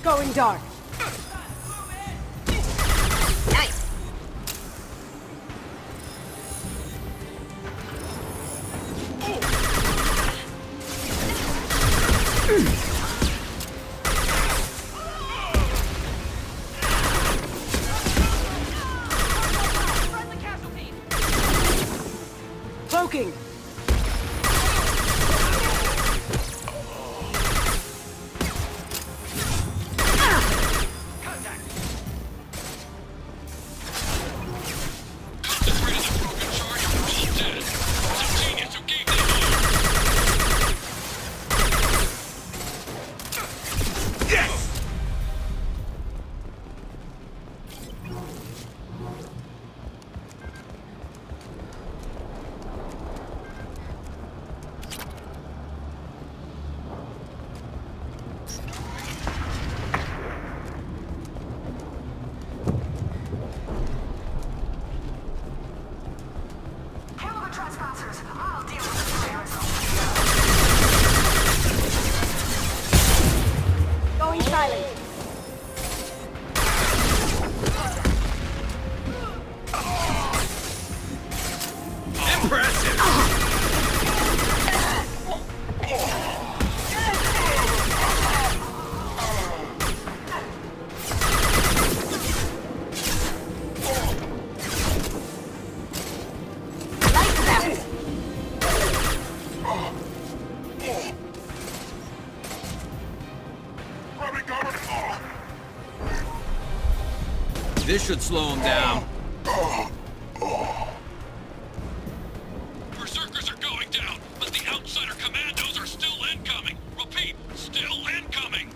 Going dark. Nice. Cloaking. this should slow him down. Berserkers are going down, but the outsider commandos are still incoming. Repeat, still incoming.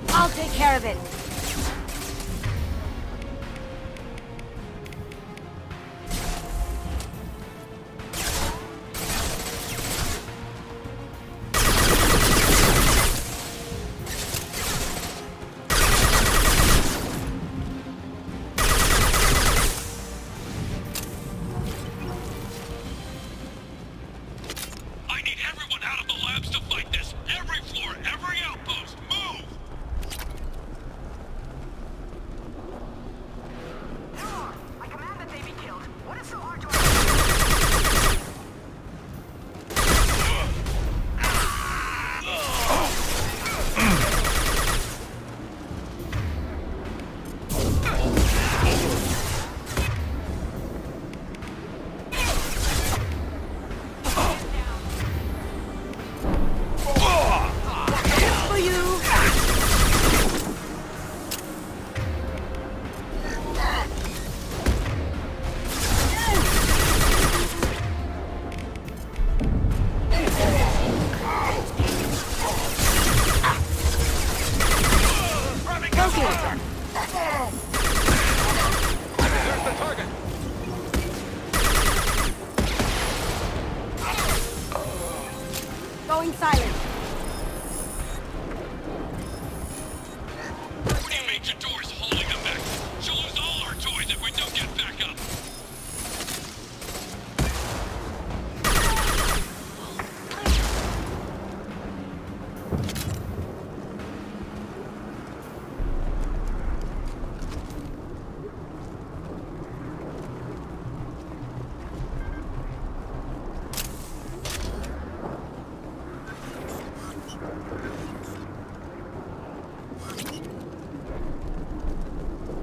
I'll take care of it. I need everyone out of the labs to fight this. Every floor, every outpost, move! I command that they be killed. What is so hard to For you. Going silent. What do you mean Jador's holding them back? She'll lose all our toys if we don't get back up.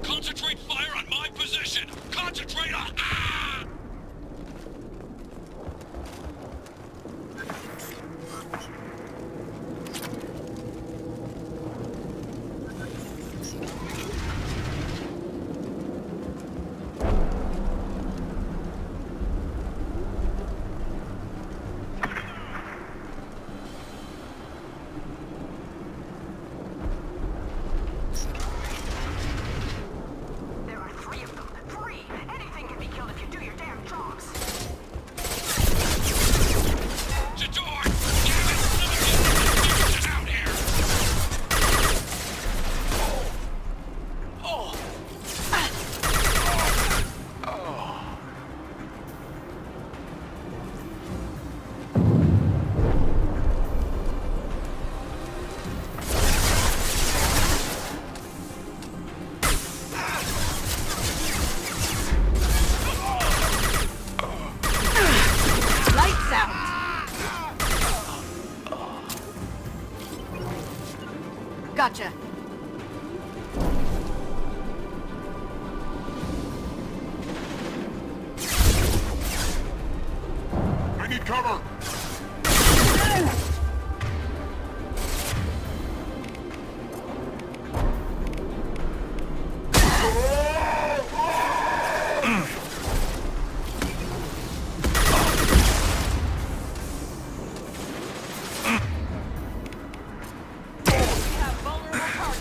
Concentrate fire on my position! Concentrate on... Ah! There are 3 of them. 3! Anything can be killed if you do your damn jobs. Jador! Damn it! Someone get out here! Lights out. Gotcha. I need cover! We have vulnerable targets.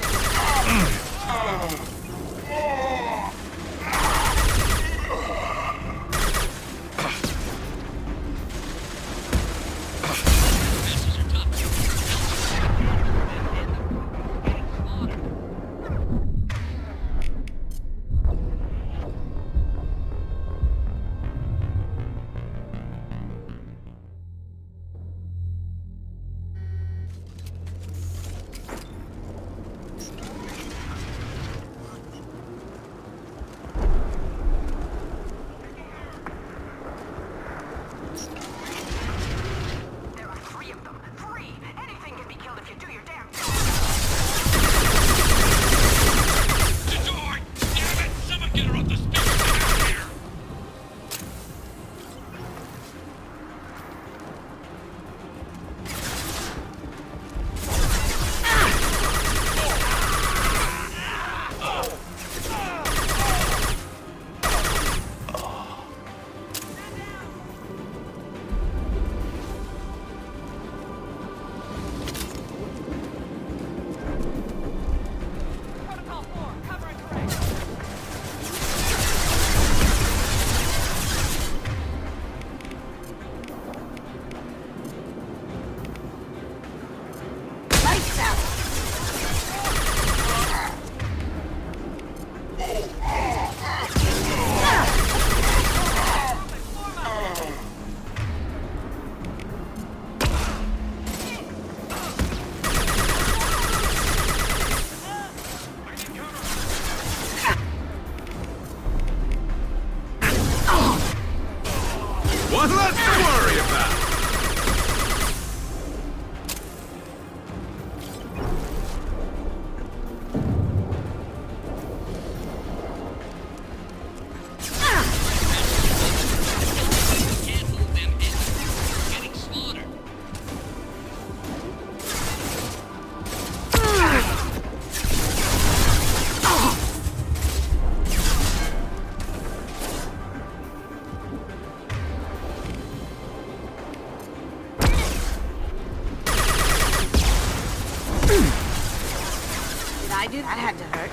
I do. That had to hurt.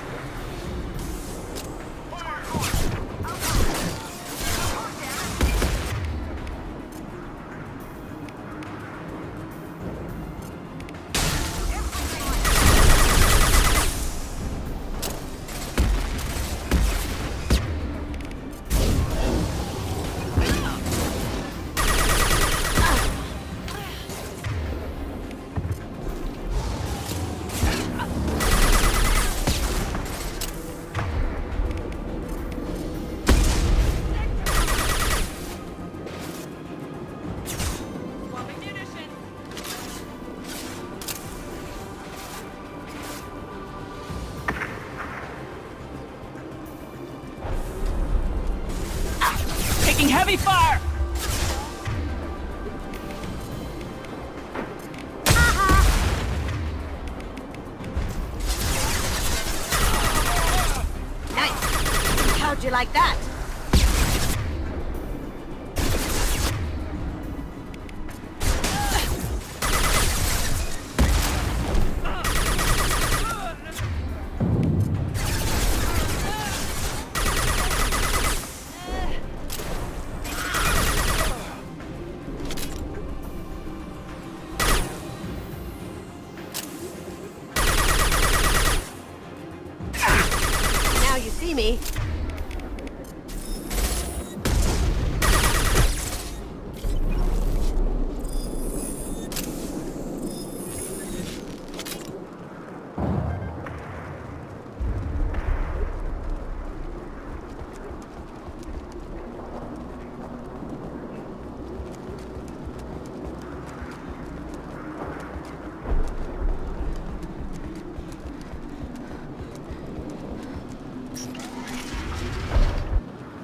Heavy fire! Nice! How'd you like that? Me.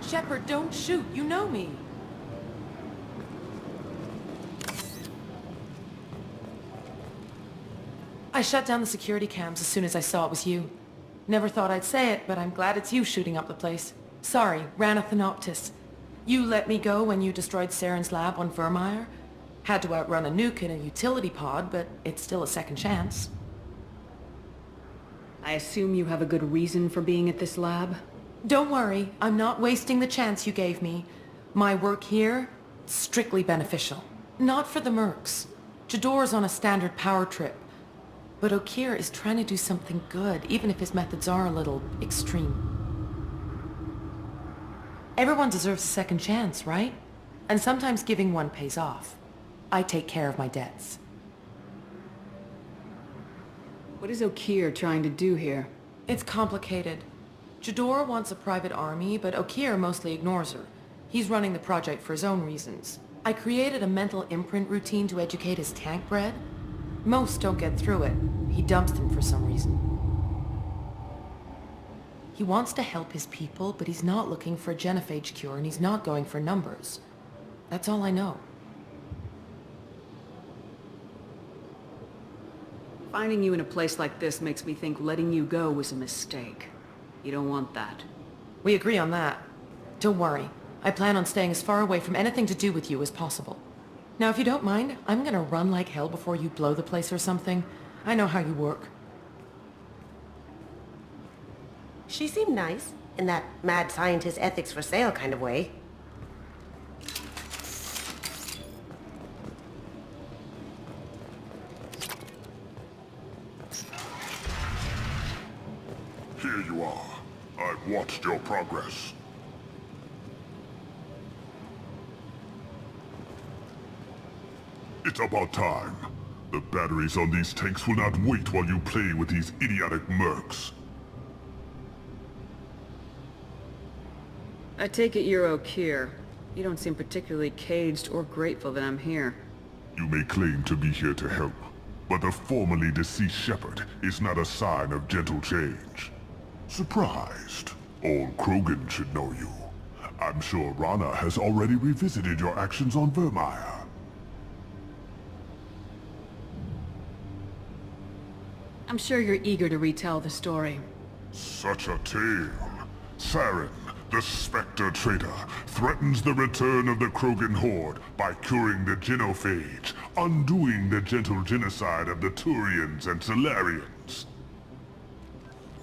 Shepard, don't shoot. You know me. I shut down the security cams as soon as I saw it was you. Never thought I'd say it, but I'm glad it's you shooting up the place. Sorry, Ranith Thanoptis. You let me go when you destroyed Saren's lab on Vermeer. Had to outrun a nuke in a utility pod, but it's still a second chance. I assume you have a good reason for being at this lab? Don't worry, I'm not wasting the chance you gave me. My work here, strictly beneficial. Not for the mercs. Jador's on a standard power trip. But Okeer is trying to do something good, even if his methods are a little extreme. Everyone deserves a second chance, right? And sometimes giving one pays off. I take care of my debts. What is Okeer trying to do here? It's complicated. Jador wants a private army, but Okeer mostly ignores her. He's running the project for his own reasons. I created a mental imprint routine to educate his tank bred. Most don't get through it. He dumps them for some reason. He wants to help his people, but he's not looking for a genophage cure, and he's not going for numbers. That's all I know. Finding you in a place like this makes me think letting you go was a mistake. You don't want that. We agree on that. Don't worry. I plan on staying as far away from anything to do with you as possible. Now, if you don't mind, I'm gonna run like hell before you blow the place or something. I know how you work. She seemed nice, in that mad scientist ethics for sale kind of way. Here you are. I've watched your progress. It's about time. The batteries on these tanks will not wait while you play with these idiotic mercs. I take it you're Okeer. You don't seem particularly caged or grateful that I'm here. You may claim to be here to help, but the formerly deceased Shepard is not a sign of gentle change. Surprised? Old Krogan should know you. I'm sure Rana has already revisited your actions on Vermeer. I'm sure you're eager to retell the story. Such a tale. Saren, the Spectre traitor, threatens the return of the Krogan horde by curing the genophage, undoing the gentle genocide of the Turians and Solarians.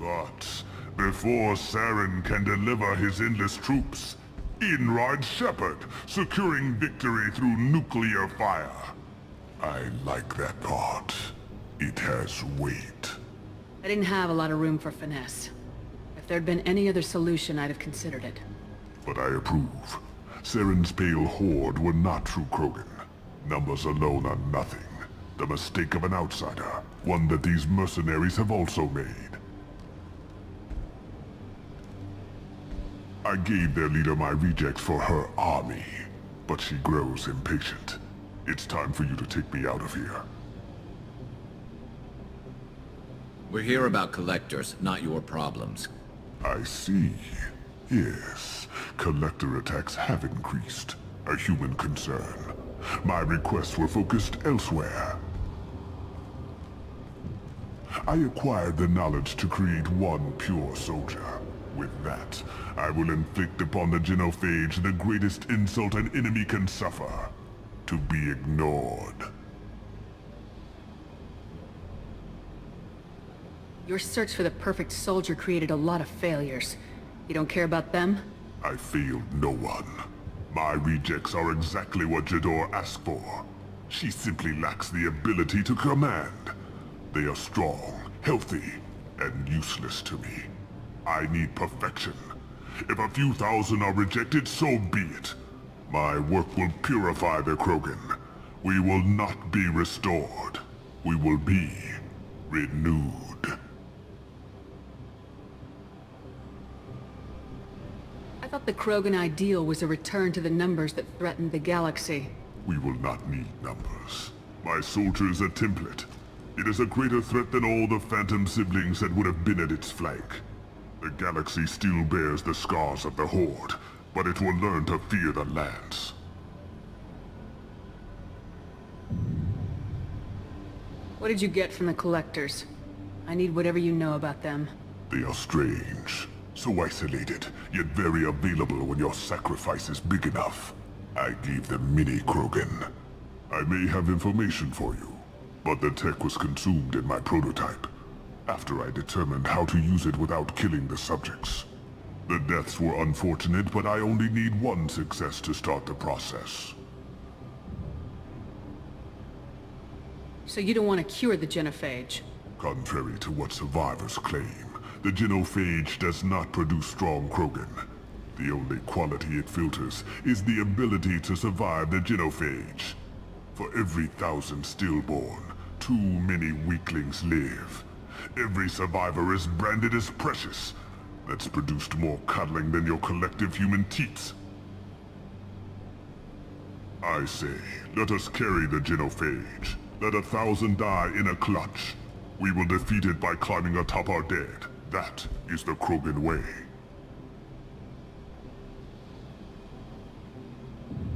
But before Saren can deliver his endless troops, in rides Shepard, securing victory through nuclear fire. I like that part. It has weight. I didn't have a lot of room for finesse. If there'd been any other solution, I'd have considered it. But I approve. Saren's pale horde were not true Krogan. Numbers alone are nothing. The mistake of an outsider, one that these mercenaries have also made. I gave their leader my rejects for her army, but she grows impatient. It's time for you to take me out of here. We're here about collectors, not your problems. I see. Yes, collector attacks have increased. A human concern. My requests were focused elsewhere. I acquired the knowledge to create one pure soldier. With that, I will inflict upon the Genophage the greatest insult an enemy can suffer. To be ignored. Your search for the perfect soldier created a lot of failures. You don't care about them? I failed no one. My rejects are exactly what Jedore asked for. She simply lacks the ability to command. They are strong, healthy, and useless to me. I need perfection. If a few thousand are rejected, so be it. My work will purify the Krogan. We will not be restored. We will be renewed. I thought the Krogan ideal was a return to the numbers that threatened the galaxy. We will not need numbers. My soldier is a template. It is a greater threat than all the Phantom siblings that would have been at its flank. The galaxy still bears the scars of the Horde, but it will learn to fear the Lance. What did you get from the Collectors? I need whatever you know about them. They are strange. So isolated, yet very available when your sacrifice is big enough. I gave them mini Krogan. I may have information for you, but the tech was consumed in my prototype, after I determined how to use it without killing the subjects. The deaths were unfortunate, but I only need one success to start the process. So you don't want to cure the Genophage? Contrary to what survivors claim, the Genophage does not produce strong Krogan. The only quality it filters is the ability to survive the Genophage. For every 1,000 stillborn, too many weaklings live. Every survivor is branded as precious. That's produced more cuddling than your collective human teats. I say, let us carry the Genophage. Let 1,000 die in a clutch. We will defeat it by climbing atop our dead. That is the Krogan way.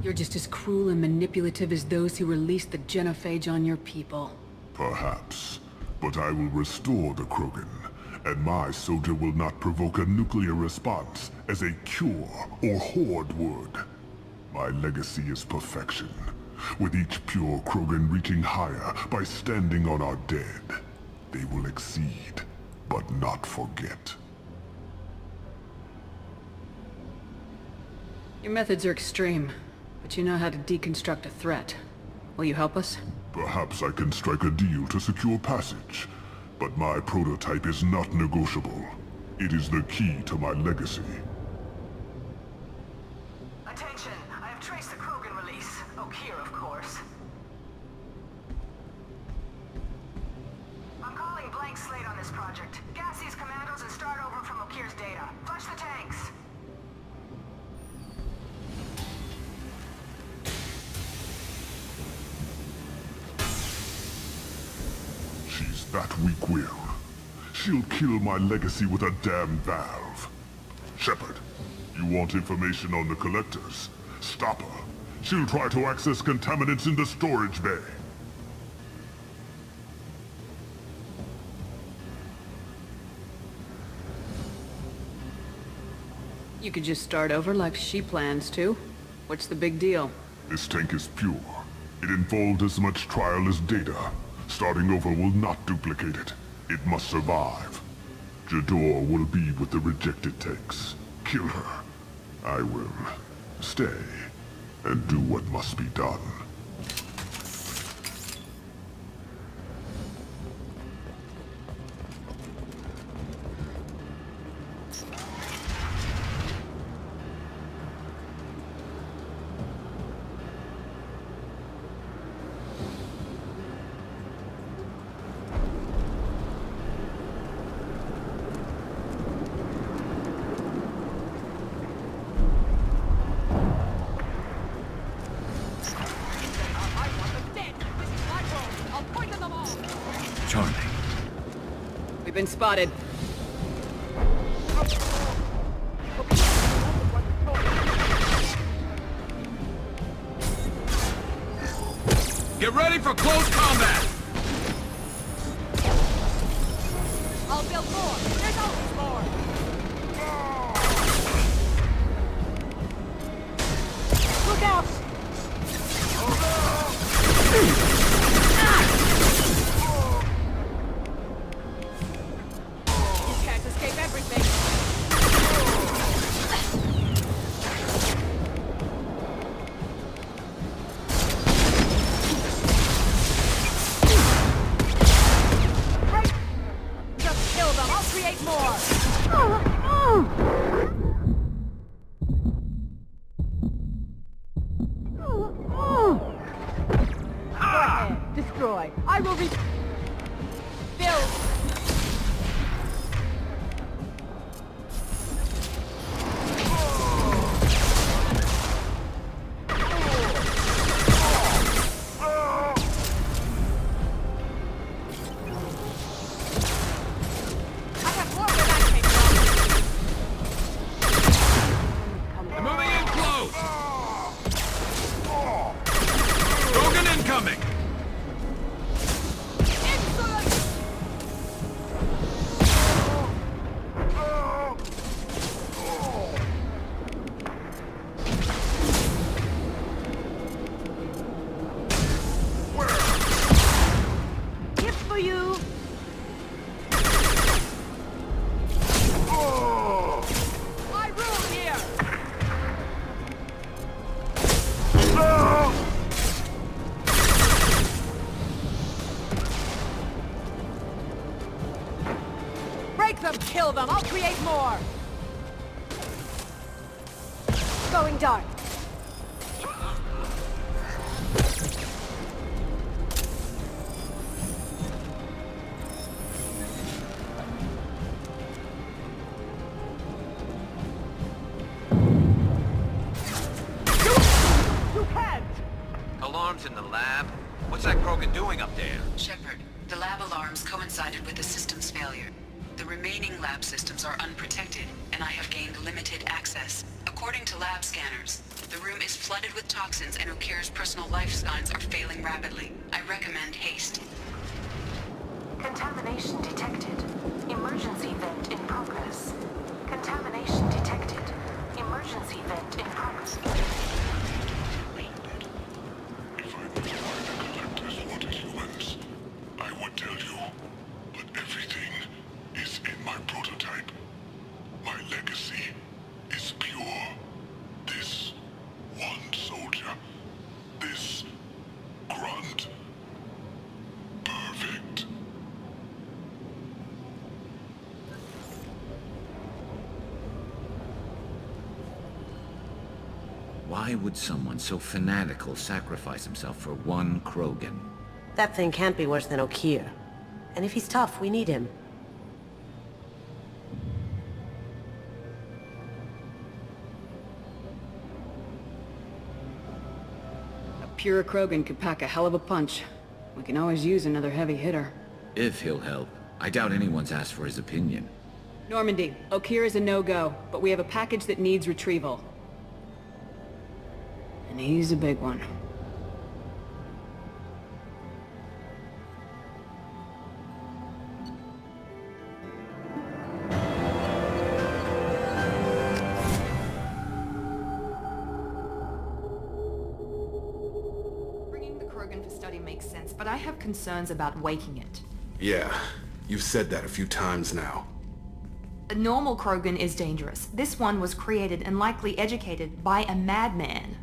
You're just as cruel and manipulative as those who released the Genophage on your people. Perhaps. But I will restore the Krogan, and my soldier will not provoke a nuclear response as a cure or Horde would. My legacy is perfection, with each pure Krogan reaching higher by standing on our dead. They will exceed, but not forget. Your methods are extreme, but you know how to deconstruct a threat. Will you help us? Perhaps I can strike a deal to secure passage, but my prototype is not negotiable. It is the key to my legacy. Attention! I have traced the Krogan release. Okeer, of course. I'm calling blank slate on this project. Gas these commandos and start over from Okeer's data. Flush the tanks! She's that weak-willed. She'll kill my legacy with a damn valve. Shepard, you want information on the Collectors? Stop her. She'll try to access contaminants in the storage bay. You could just start over like she plans to. What's the big deal? This tank is pure. It involved as much trial as data. Starting over will not duplicate it. It must survive. Jador will be with the rejected techs. Kill her. I will stay and do what must be done. Charming. We've been spotted. Get ready for close combat! I'll build more. There's always more. Look out! You can't escape everything. Right. Just kill them. I'll create more. Go ahead. Destroy. I will build. I have more where that came from. They're moving in close! Krogan incoming! Gift for you. I rule here. Break them, kill them. I'll create more. Going dark. You can't. Alarms in the lab? What's that Krogan doing up there? Shepard, the lab alarms coincided with the system's failure. The remaining lab systems are unprotected, and I have gained limited access. According to lab scanners, the room is flooded with toxins and Okir's personal life signs are failing rapidly. I recommend haste. Contamination detected. Emergency vent in progress. Contamination detected. Emergency vent in progress. I would tell you, but everything is in my prototype. My legacy is pure. This one soldier, this grunt, perfect. Why would someone so fanatical sacrifice himself for one Krogan? That thing can't be worse than Okir. And if he's tough, we need him. A pure Krogan could pack a hell of a punch. We can always use another heavy hitter. If he'll help. I doubt anyone's asked for his opinion. Normandy, Okir is a no-go, but we have a package that needs retrieval. And he's a big one. Bringing the Krogan for study makes sense, but I have concerns about waking it. Yeah, you've said that a few times now. A normal Krogan is dangerous. This one was created and likely educated by a madman.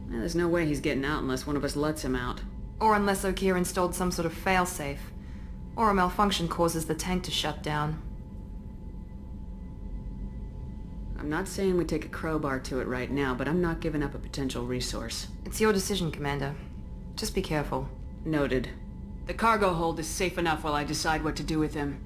There's no way he's getting out unless one of us lets him out. Or unless Okeer installed some sort of failsafe. Or a malfunction causes the tank to shut down. I'm not saying we take a crowbar to it right now, but I'm not giving up a potential resource. It's your decision, Commander. Just be careful. Noted. The cargo hold is safe enough while I decide what to do with him.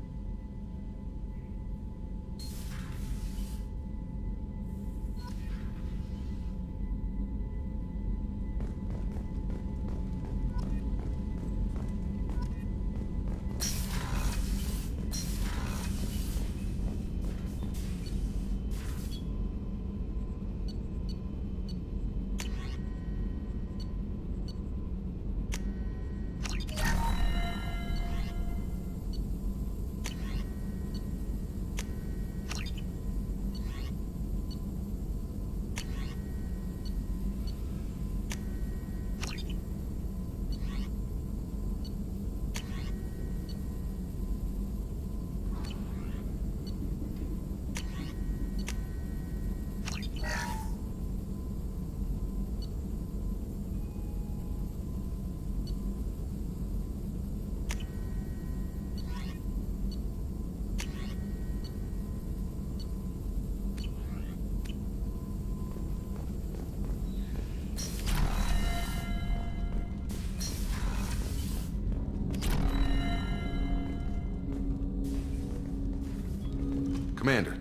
Commander,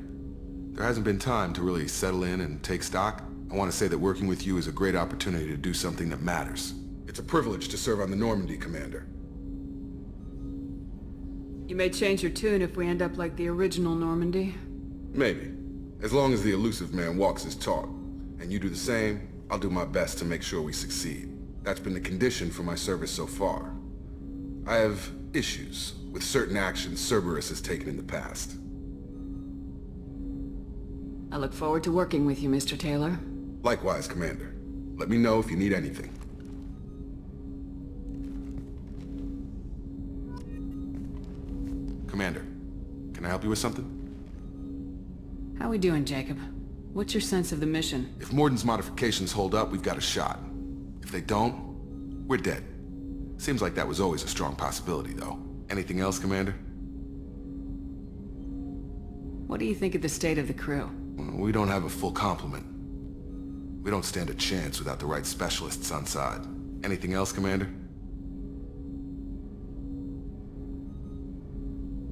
there hasn't been time to really settle in and take stock. I want to say that working with you is a great opportunity to do something that matters. It's a privilege to serve on the Normandy, Commander. You may change your tune if we end up like the original Normandy. Maybe. As long as the elusive man walks his talk, and you do the same, I'll do my best to make sure we succeed. That's been the condition for my service so far. I have issues with certain actions Cerberus has taken in the past. I look forward to working with you, Mr. Taylor. Likewise, Commander. Let me know if you need anything. Commander, can I help you with something? How we doing, Jacob? What's your sense of the mission? If Morden's modifications hold up, we've got a shot. If they don't, we're dead. Seems like that was always a strong possibility, though. Anything else, Commander? What do you think of the state of the crew? We don't have a full complement. We don't stand a chance without the right specialists on side. Anything else, Commander?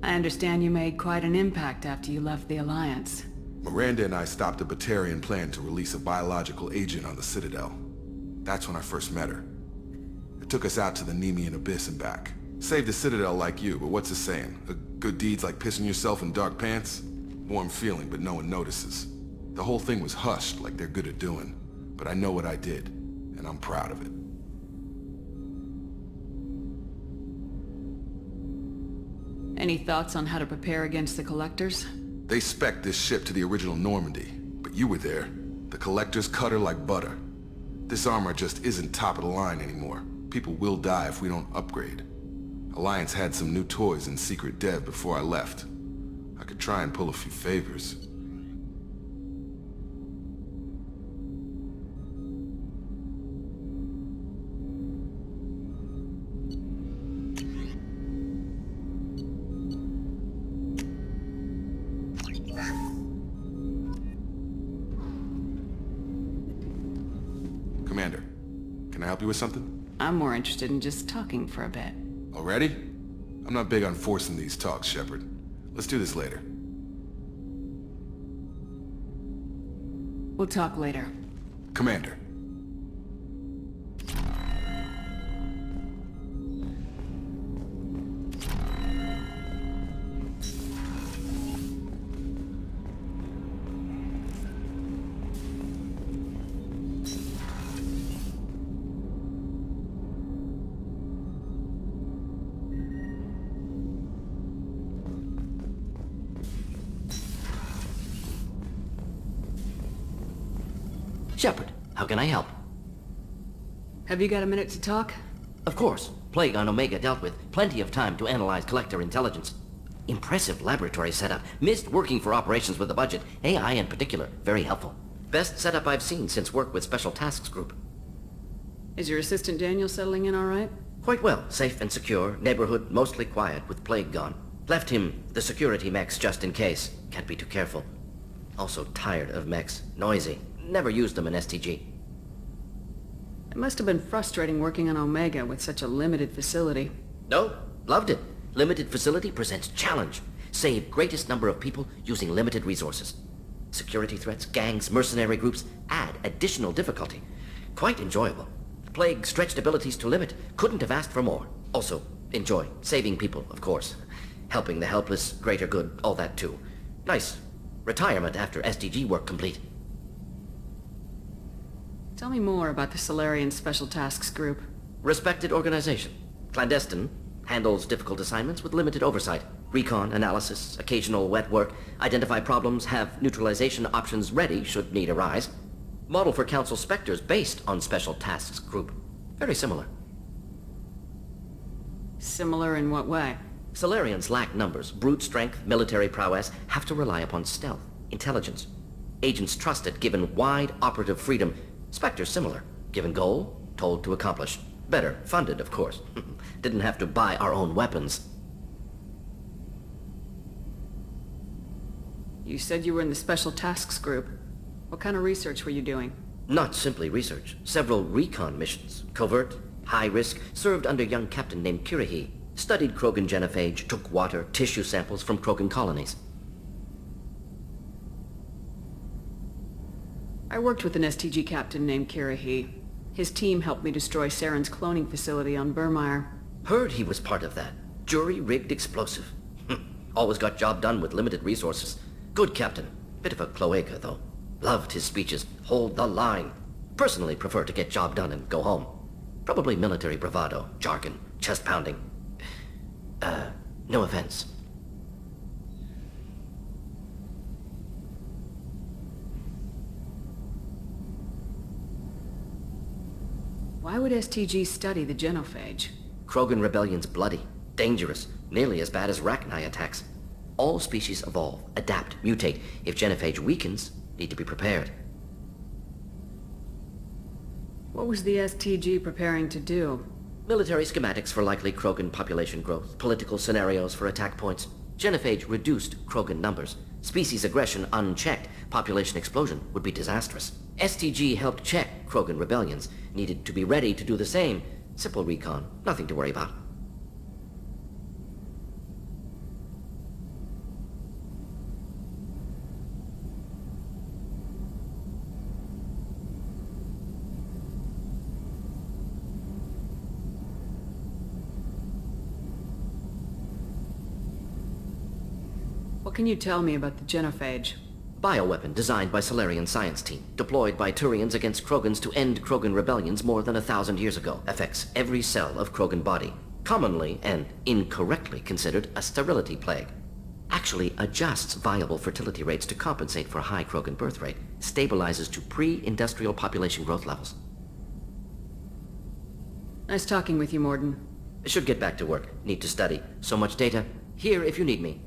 I understand you made quite an impact after you left the Alliance. Miranda and I stopped a Batarian plan to release a biological agent on the Citadel. That's when I first met her. It took us out to the Nemean Abyss and back. Saved the Citadel like you, but what's the saying? A good deed's like pissing yourself in dark pants? Warm feeling, but no one notices. The whole thing was hushed, like they're good at doing. But I know what I did, and I'm proud of it. Any thoughts on how to prepare against the Collectors? They spec'd this ship to the original Normandy, but you were there. The Collectors cut her like butter. This armor just isn't top of the line anymore. People will die if we don't upgrade. Alliance had some new toys in secret dev before I left. I could try and pull a few favors. Commander, can I help you with something? I'm more interested in just talking for a bit. Already? I'm not big on forcing these talks, Shepard. Let's do this later. We'll talk later. Commander. Shepard, how can I help? Have you got a minute to talk? Of course. Plague on Omega dealt with. Plenty of time to analyze Collector intelligence. Impressive laboratory setup. Missed working for operations with a budget. AI in particular, very helpful. Best setup I've seen since work with Special Tasks Group. Is your assistant Daniel settling in all right? Quite well. Safe and secure. Neighborhood mostly quiet with Plague gone. Left him the security mechs just in case. Can't be too careful. Also tired of mechs. Noisy. Never used them in STG. It must have been frustrating working on Omega with such a limited facility. No, loved it. Limited facility presents challenge. Save greatest number of people using limited resources. Security threats, gangs, mercenary groups add additional difficulty. Quite enjoyable. Plague stretched abilities to limit. Couldn't have asked for more. Also, enjoy. Saving people, of course. Helping the helpless, greater good, all that too. Nice. Retirement after SDG work complete. Tell me more about the Salarian Special Tasks Group. Respected organization. Clandestine. Handles difficult assignments with limited oversight. Recon, analysis, occasional wet work. Identify problems, have neutralization options ready should need arise. Model for Council Spectres based on Special Tasks Group. Very similar. Similar in what way? Salarians lack numbers, brute strength, military prowess, have to rely upon stealth, intelligence. Agents trusted, given wide operative freedom. Spectres similar, given goal, told to accomplish. Better, funded, of course. Didn't have to buy our own weapons. You said you were in the Special Tasks Group. What kind of research were you doing? Not simply research. Several recon missions. Covert, high risk, served under a young captain named Kirahi. Studied Krogan genophage, took water, tissue samples from Krogan colonies. I worked with an STG captain named Kirahi. His team helped me destroy Saren's cloning facility on Burmire. Heard he was part of that. Jury-rigged explosive. Always got job done with limited resources. Good captain. Bit of a cloaca, though. Loved his speeches. Hold the line. Personally prefer to get job done and go home. Probably military bravado, jargon, chest pounding. No offense. Why would STG study the genophage? Krogan rebellion's bloody, dangerous, nearly as bad as Rachni attacks. All species evolve, adapt, mutate. If genophage weakens, need to be prepared. What was the STG preparing to do? Military schematics for likely Krogan population growth, political scenarios for attack points. Genophage reduced Krogan numbers. Species aggression unchecked, population explosion would be disastrous. STG helped check Krogan rebellions, needed to be ready to do the same. Simple recon, nothing to worry about. What can you tell me about the genophage? Bioweapon designed by Salarian science team, deployed by Turians against Krogans to end Krogan rebellions more than 1,000 years ago. Affects every cell of Krogan body. Commonly and incorrectly considered a sterility plague. Actually adjusts viable fertility rates to compensate for high Krogan birth rate. Stabilizes to pre-industrial population growth levels. Nice talking with you, Mordin. Should get back to work. Need to study. So much data. Here if you need me.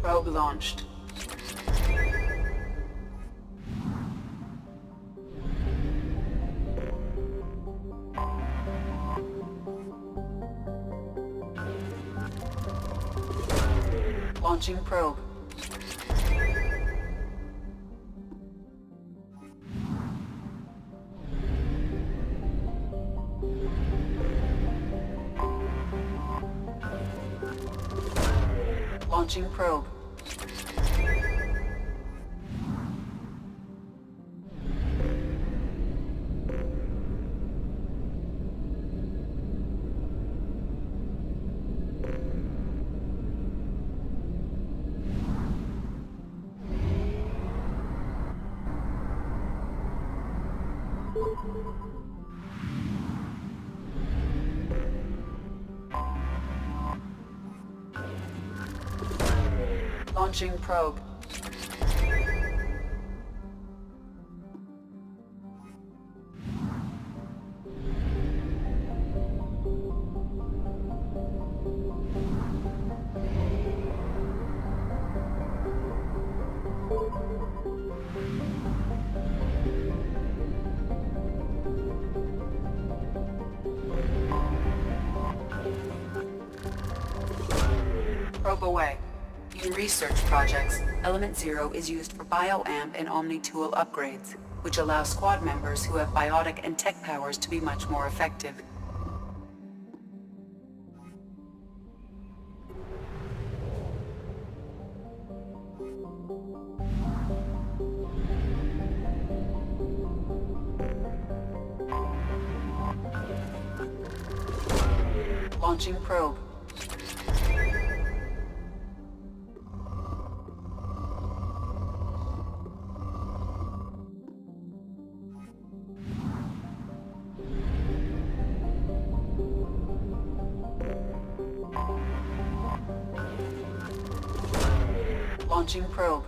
Probe launched. Launching probe. Launching probe. Launching probe. Probe away. In research projects, Element Zero is used for BioAmp and Omni-Tool upgrades, which allow squad members who have biotic and tech powers to be much more effective. Launching probe. Launching probe.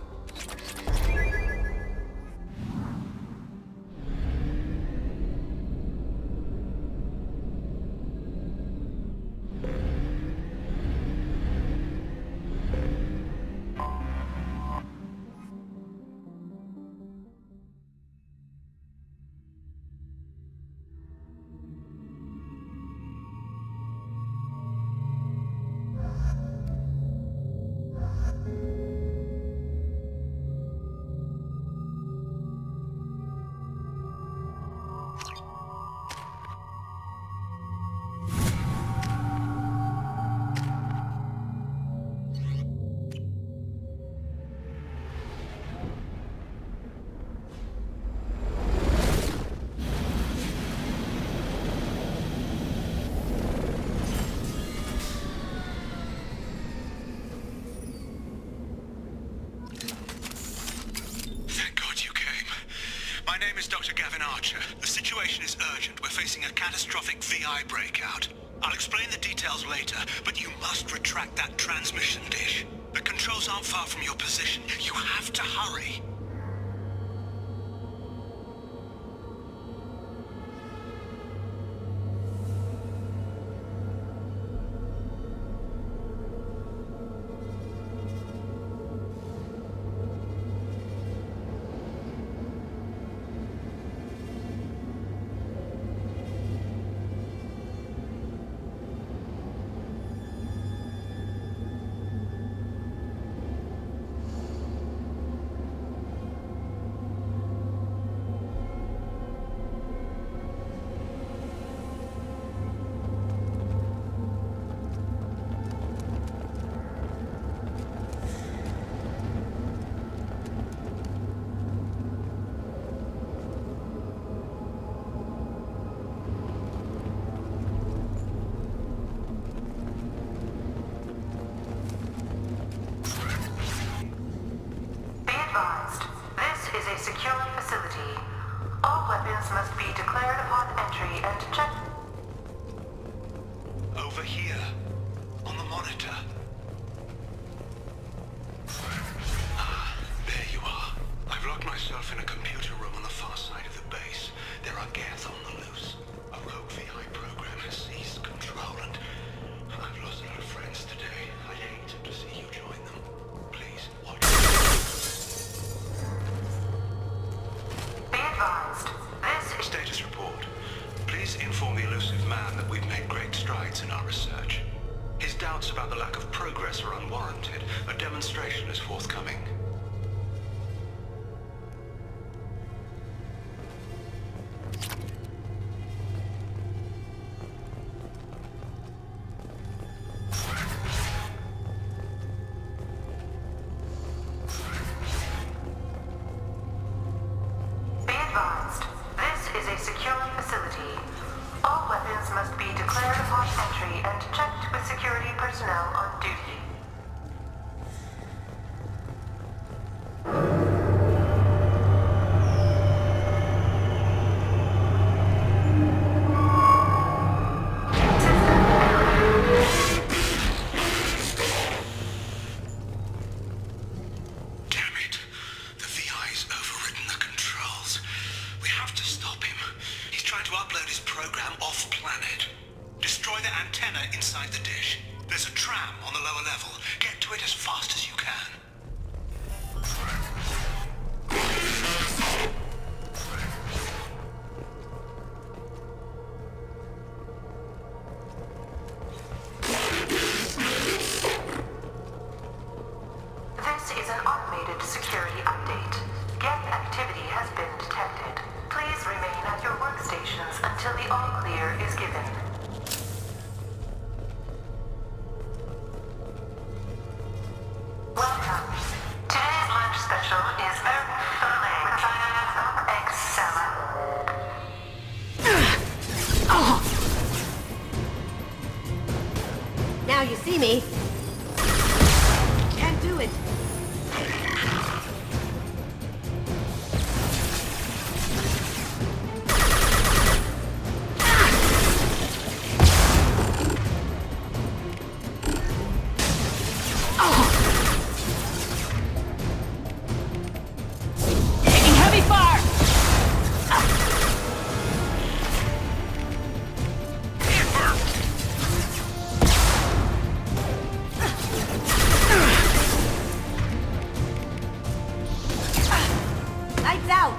Dr. Gavin Archer. The situation is urgent. We're facing a catastrophic VI breakout. I'll explain the details later, but you must retract that transmission dish. The controls aren't far from your position. You have to hurry. doubts about the lack of progress are unwarranted, a demonstration is forthcoming. Be advised, this is a secure facility. All weapons must be declared upon entry and checked with security personnel on duty. Damn it. The VI's overridden the controls. We have to stop him. He's trying to upload his program off-planet. Destroy the antenna inside the dish. There's a tram on the lower level. Get to it as fast as you can. This is an automated security update. Gang activity has been detected. Please remain at your workstations until the all-clear is given. Welcome. Today's lunch special is Earth Filet with egg salad. Now you see me. Can't do it. Taking heavy fire! Lights out.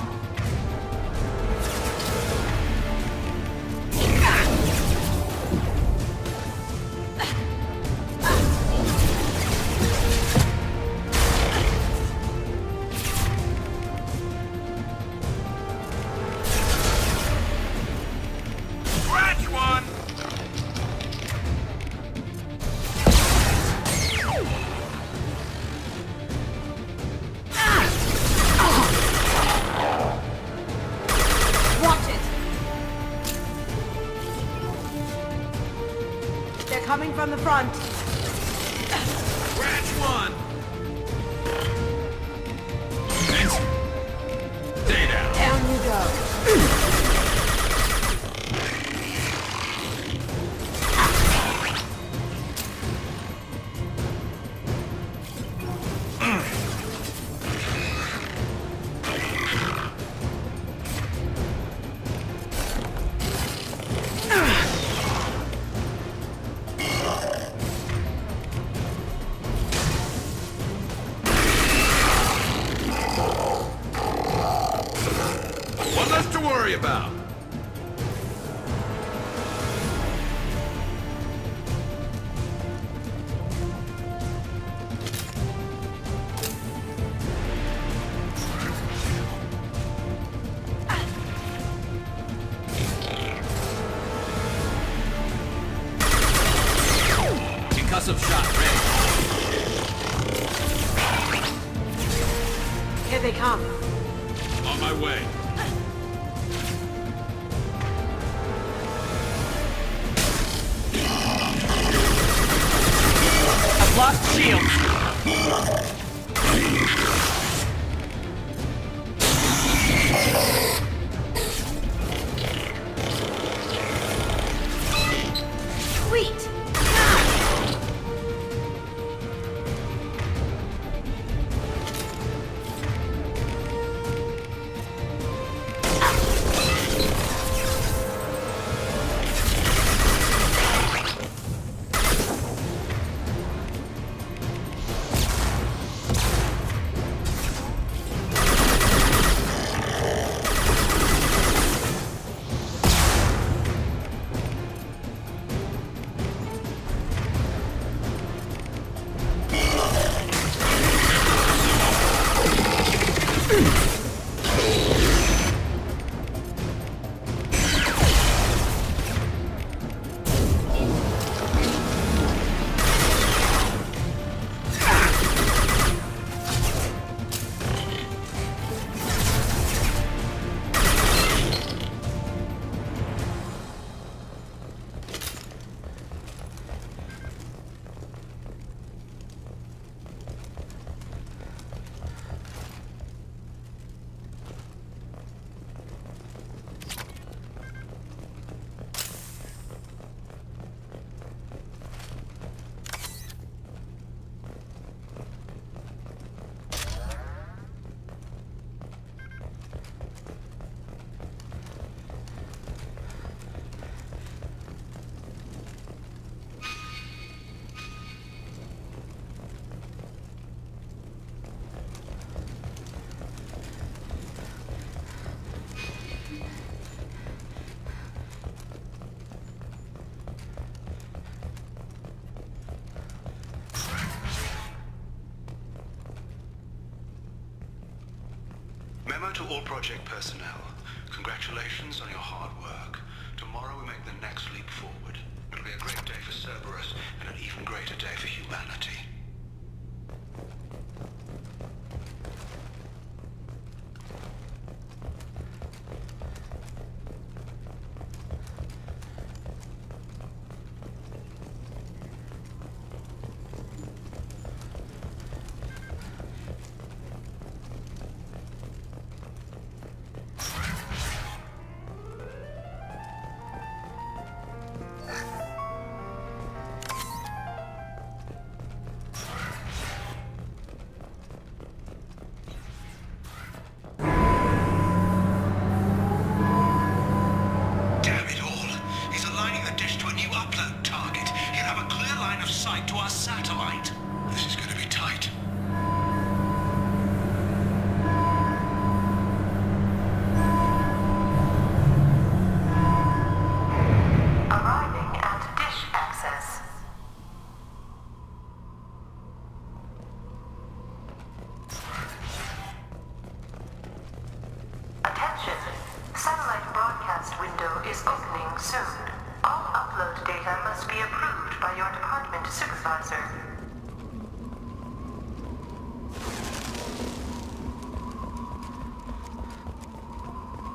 Scratch one! Watch it. They're coming from the front. Scratch one! Stay down. Down you go. One less to worry about. Concussive shot ready. Here they come. On my way. I've lost shields. Sweet. Memo to all project personnel. Congratulations on your hard work. Tomorrow we make the next leap forward. It'll be a great day for Cerberus and an even greater day for humanity.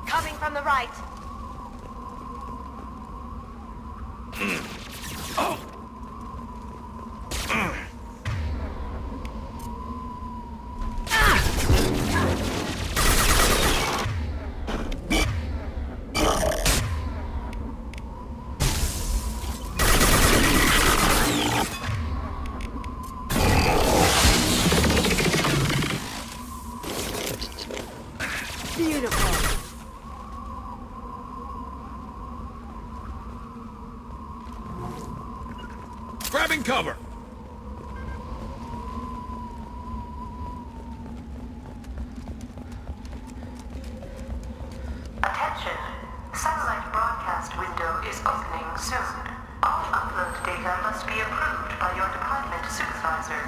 Coming from the right. Beautiful. Grabbing cover! Attention. Satellite broadcast window is opening soon. All upload data must be approved by your department supervisor.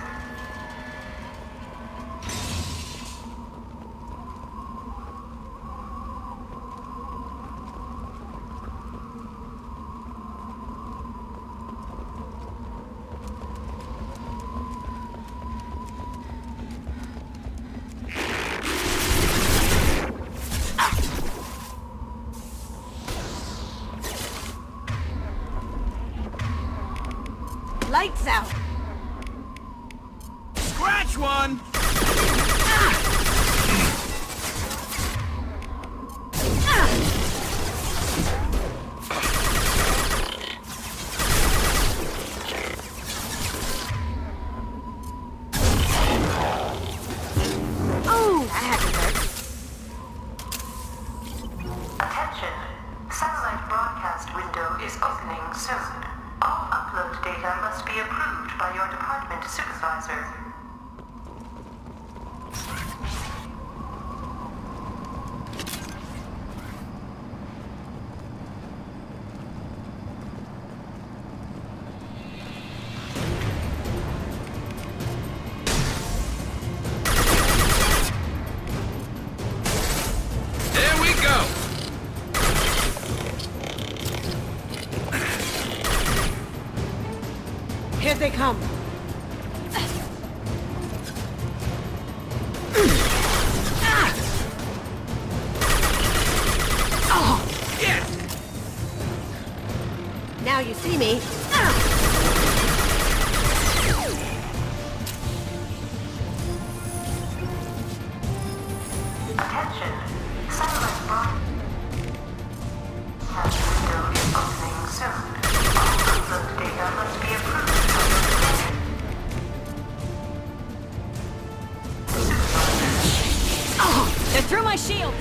Lights out. Scratch one! Oh, that had to hurt. Attention. Satellite broadcast window is opening soon. All upload data must be approved by your department supervisor. There we go! Here they come. Oh, yes! Now you see me. Attention. Satellite broadcast window is opening soon. All upload data must be approved. Oh, they're through my shield.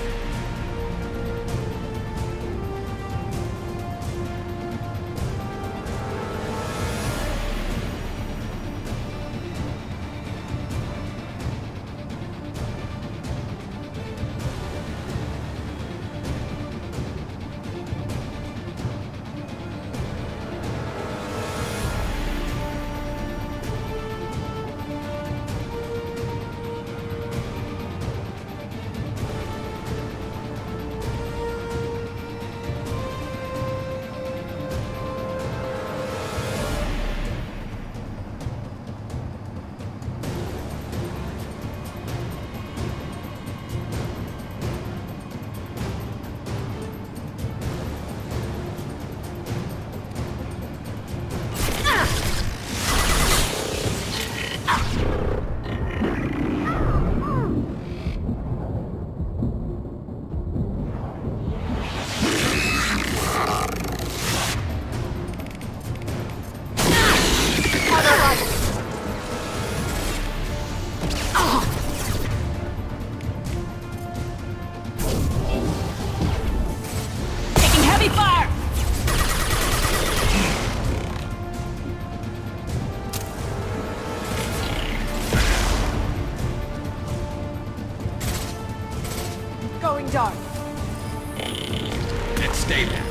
Throwing dart. And stay there.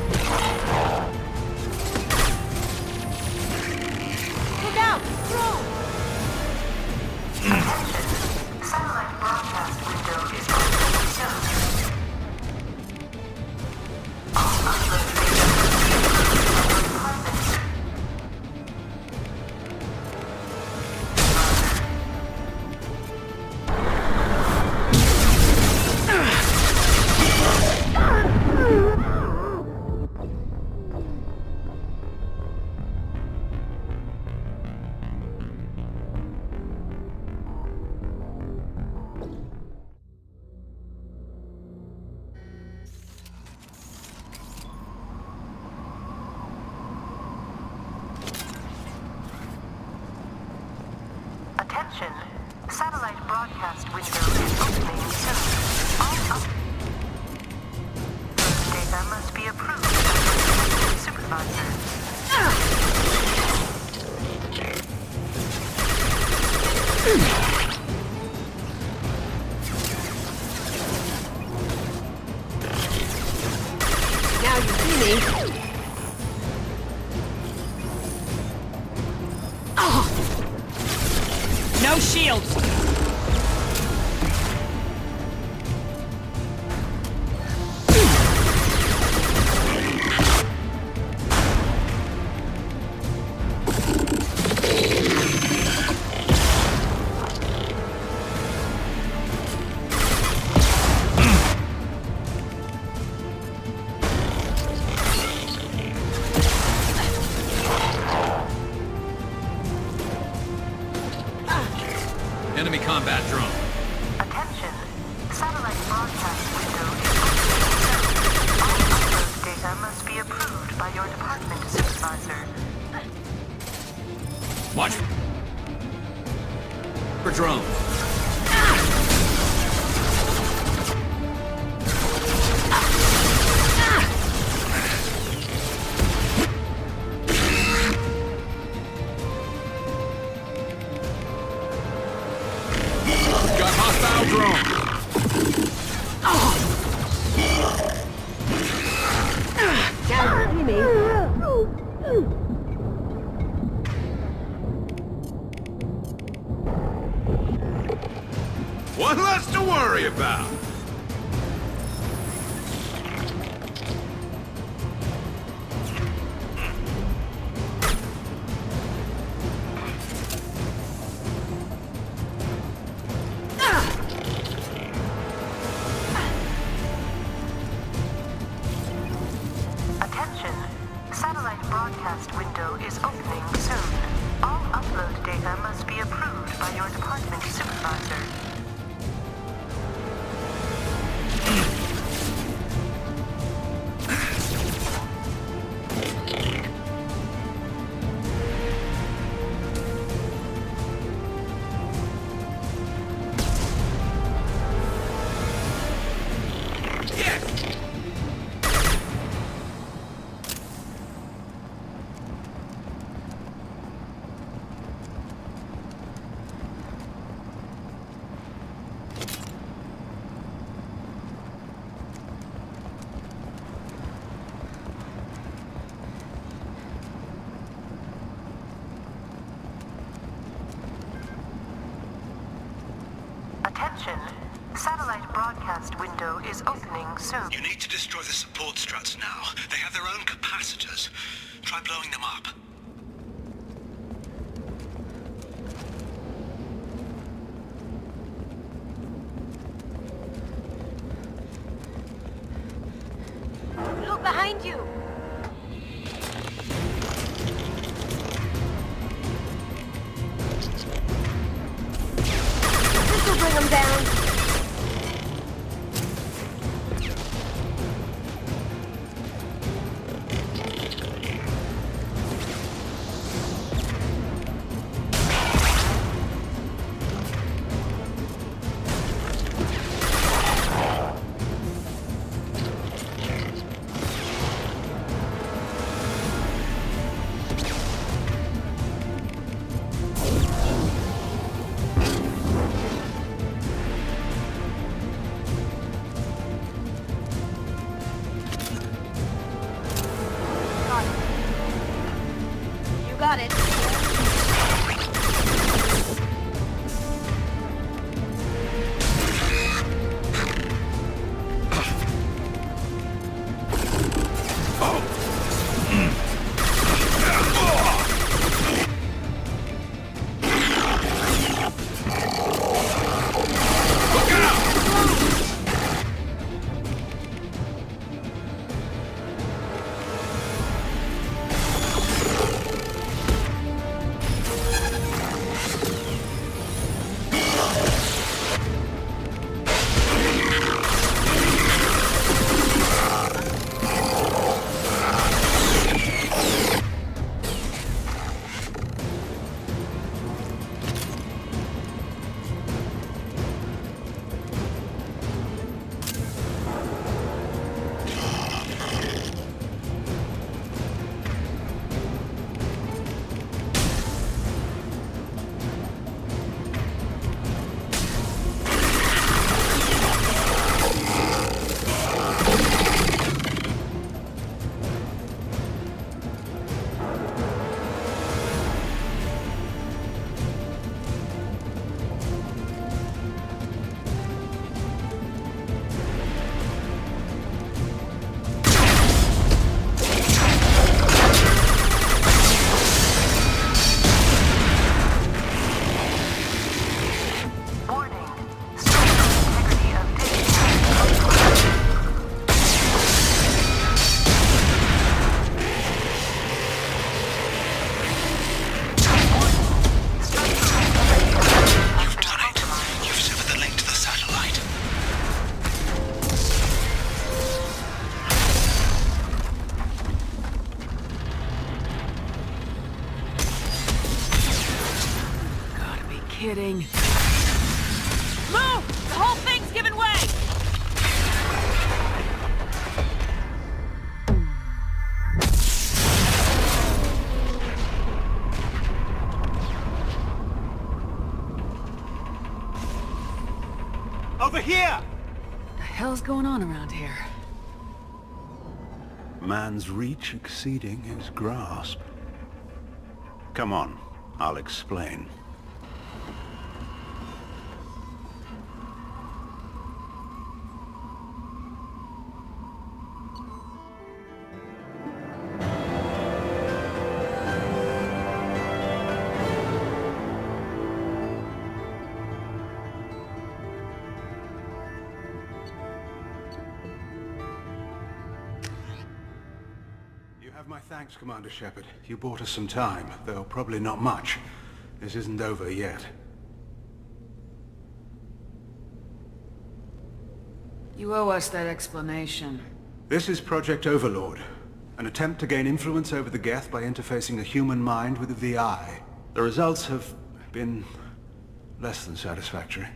Look out! Throw! Satellite broadcast window is open soon. Attention. Satellite broadcast window is opening soon. All up. Data must be approved by the supervisor. Now you see me. No shields! Enemy combat drone. Attention. Satellite broadcast window is open. All upload data must be approved by your department supervisor. Watch for drone. Got hostile drone. Now you see me. One less to worry about. Attention. Satellite broadcast window is opening soon. All upload data must be approved by your department supervisor. Attention. Satellite broadcast window is opening soon. You need to destroy the support struts now. They have their own capacitors. Try blowing them up. Look behind you. This will bring them down. kidding. Move! The whole thing's giving way! Over here! What the hell's going on around here? Man's reach exceeding his grasp. Come on, I'll explain. My thanks, Commander Shepard. You bought us some time, though probably not much. This isn't over yet. You owe us that explanation. This is Project Overlord, an attempt to gain influence over the Geth by interfacing a human mind with a VI. The results have been less than satisfactory.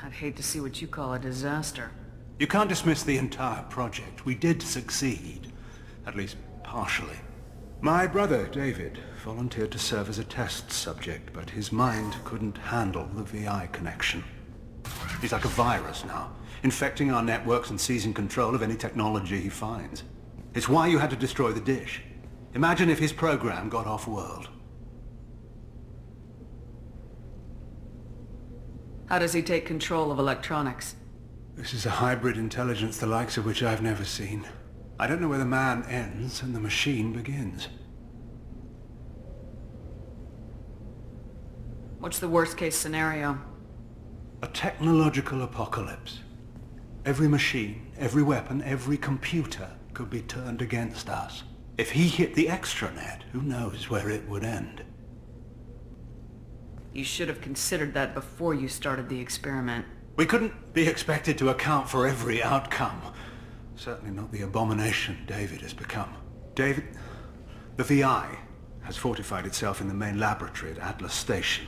I'd hate to see what you call a disaster. You can't dismiss the entire project. We did succeed. At least partially. My brother, David, volunteered to serve as a test subject, but his mind couldn't handle the VI connection. He's like a virus now, infecting our networks and seizing control of any technology he finds. It's why you had to destroy the dish. Imagine if his program got off-world. How does he take control of electronics? This is a hybrid intelligence the likes of which I've never seen. I don't know where the man ends and the machine begins. What's the worst-case scenario? A technological apocalypse. Every machine, every weapon, every computer could be turned against us. If he hit the extranet, who knows where it would end? You should have considered that before you started the experiment. We couldn't be expected to account for every outcome. Certainly not the abomination David has become. David, the VI has fortified itself in the main laboratory at Atlas Station.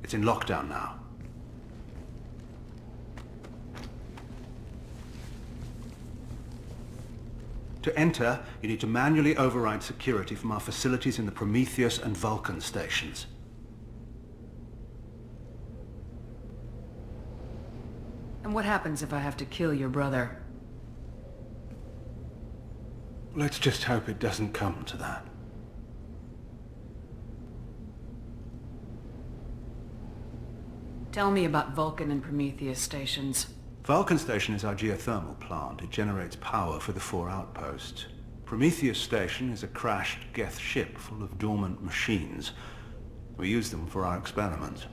It's in lockdown now. To enter, you need to manually override security from our facilities in the Prometheus and Vulcan stations. And what happens if I have to kill your brother? Let's just hope it doesn't come to that. Tell me about Vulcan and Prometheus stations. Vulcan Station is our geothermal plant. It generates power for the 4 outposts. Prometheus Station is a crashed Geth ship full of dormant machines. We use them for our experiments.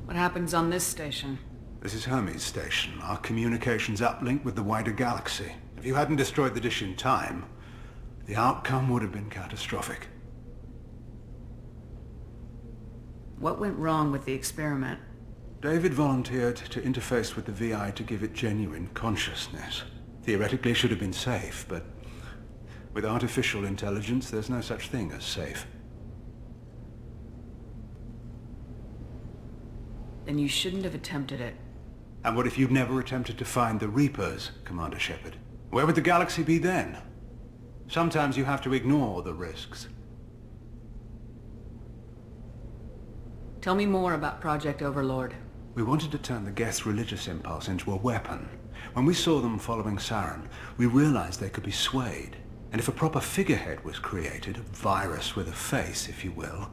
What happens on this station? This is Hermes Station, our communications uplink with the wider galaxy. If you hadn't destroyed the dish in time, the outcome would have been catastrophic. What went wrong with the experiment? David volunteered to interface with the VI to give it genuine consciousness. Theoretically, it should have been safe, but with artificial intelligence, there's no such thing as safe. Then you shouldn't have attempted it. And what if you'd never attempted to find the Reapers, Commander Shepard? Where would the galaxy be then? Sometimes you have to ignore the risks. Tell me more about Project Overlord. We wanted to turn the Geth's religious impulse into a weapon. When we saw them following Saren, we realized they could be swayed. And if a proper figurehead was created, a virus with a face, if you will,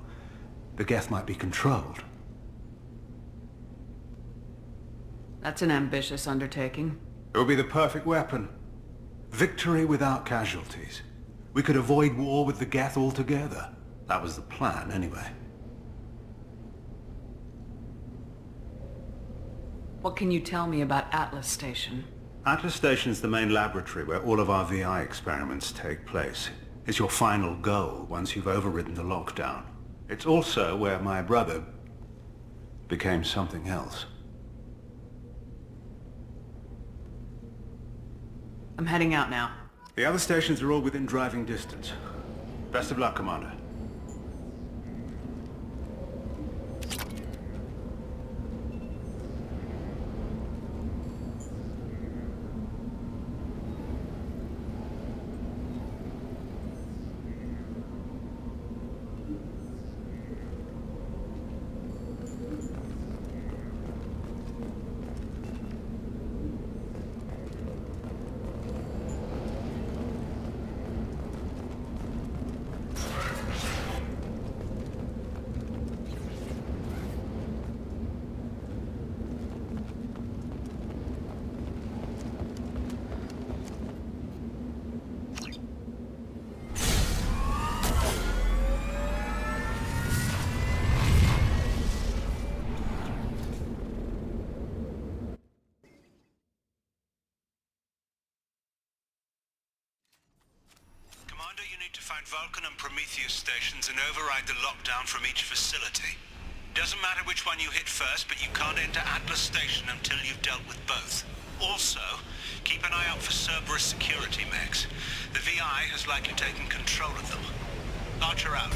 the Geth might be controlled. That's an ambitious undertaking. It would be the perfect weapon. Victory without casualties. We could avoid war with the Geth altogether. That was the plan, anyway. What can you tell me about Atlas Station? Atlas Station is the main laboratory where all of our VI experiments take place. It's your final goal once you've overridden the lockdown. It's also where my brother, became something else. I'm heading out now. The other stations are all within driving distance. Best of luck, Commander. Find Vulcan and Prometheus stations and override the lockdown from each facility. Doesn't matter which one you hit first, but you can't enter Atlas Station until you've dealt with both. Also, keep an eye out for Cerberus security mechs. The VI has likely taken control of them. Archer out.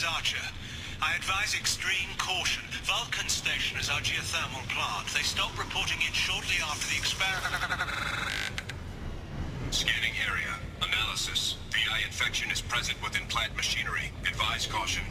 Archer. I advise extreme caution. Vulcan Station is our geothermal plant. They stopped reporting it shortly after the experiment. Scanning area. Analysis. VI infection is present within plant machinery. Advise caution.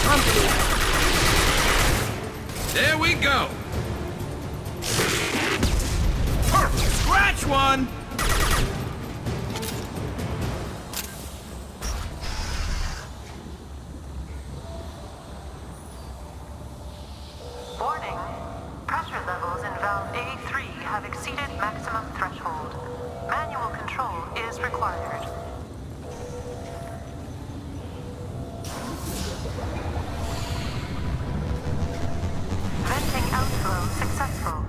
company. There we go! Perfect! Scratch one! Warning. Pressure levels in valve A3 have exceeded maximum threshold. Manual control is required. Venting outflow successful.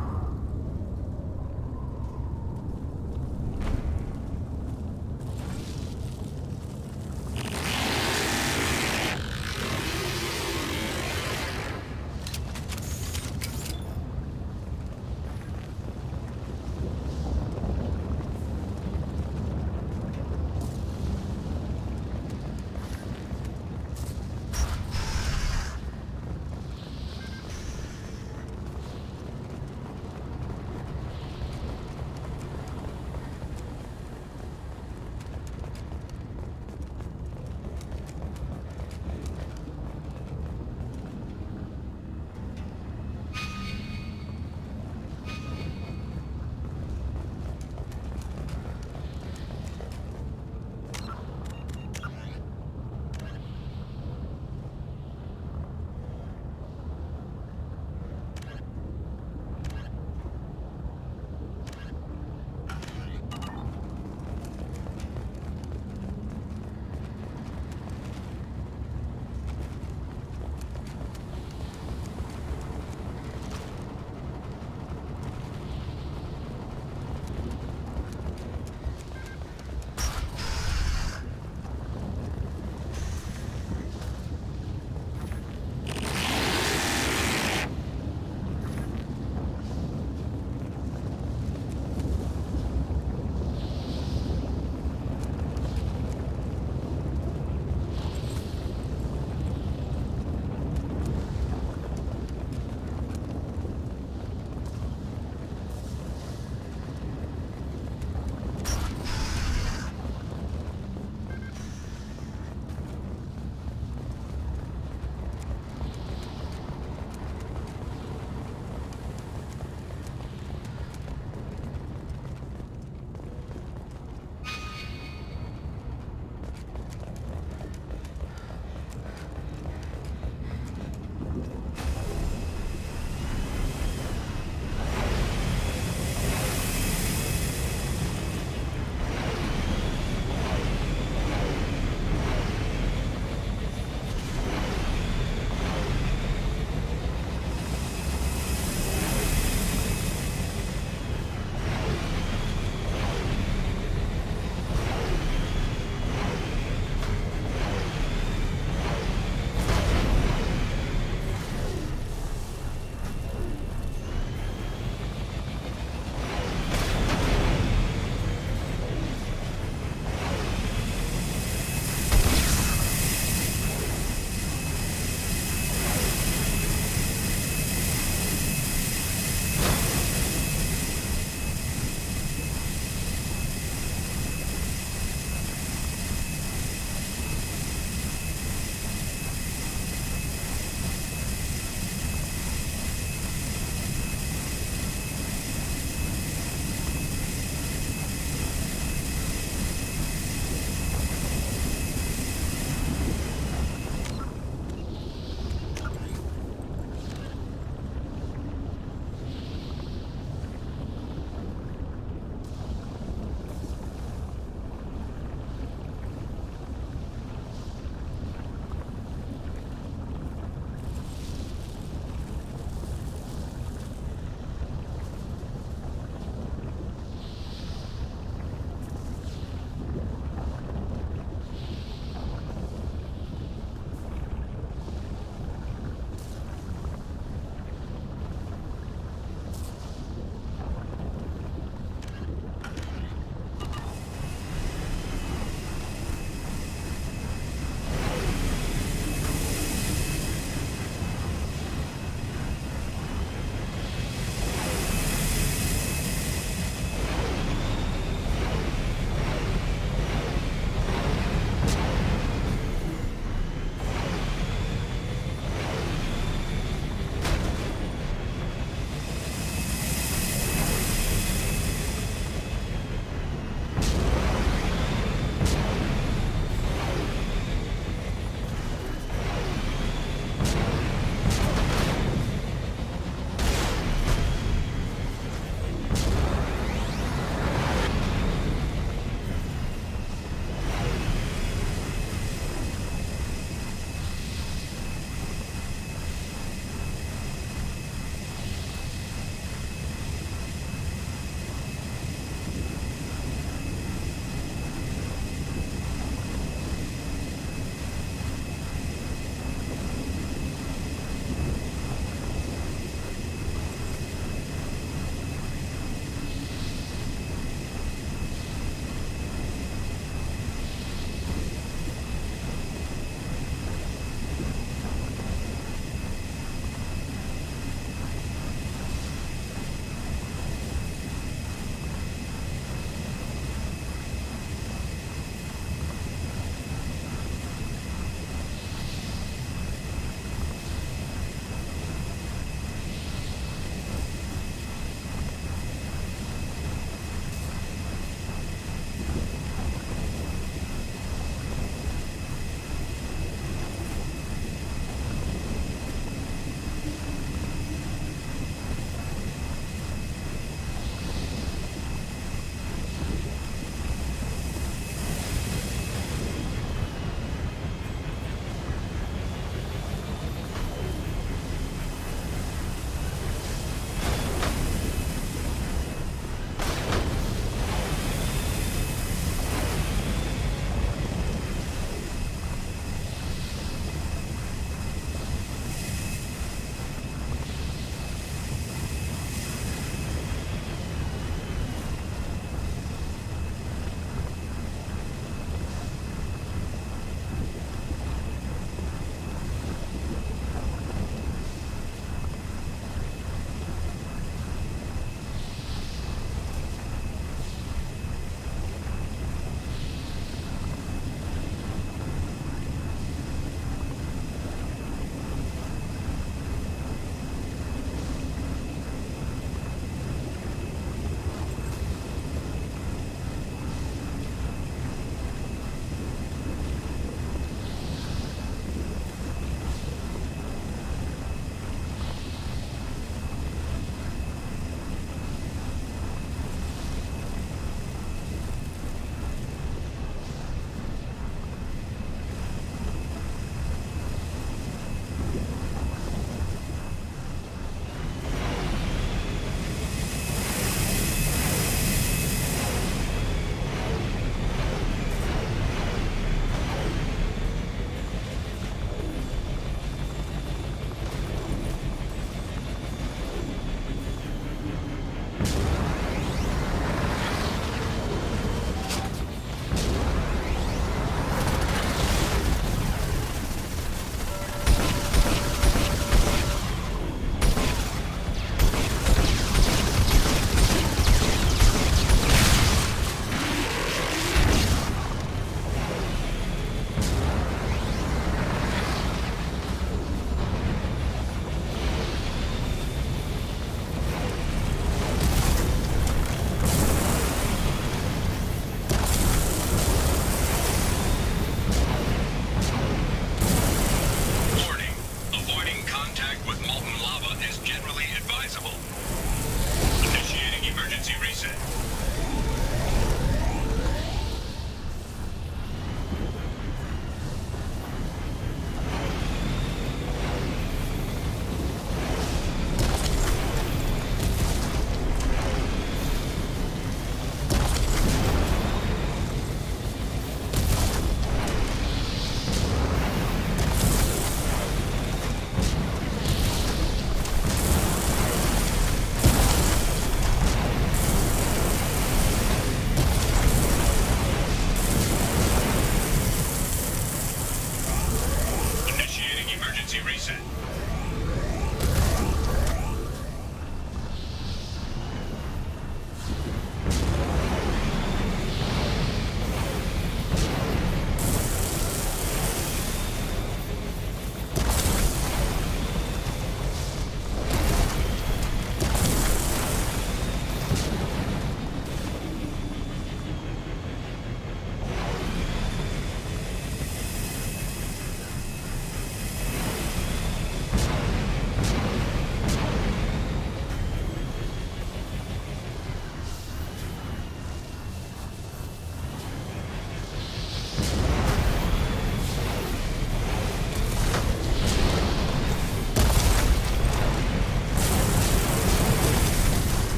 easy.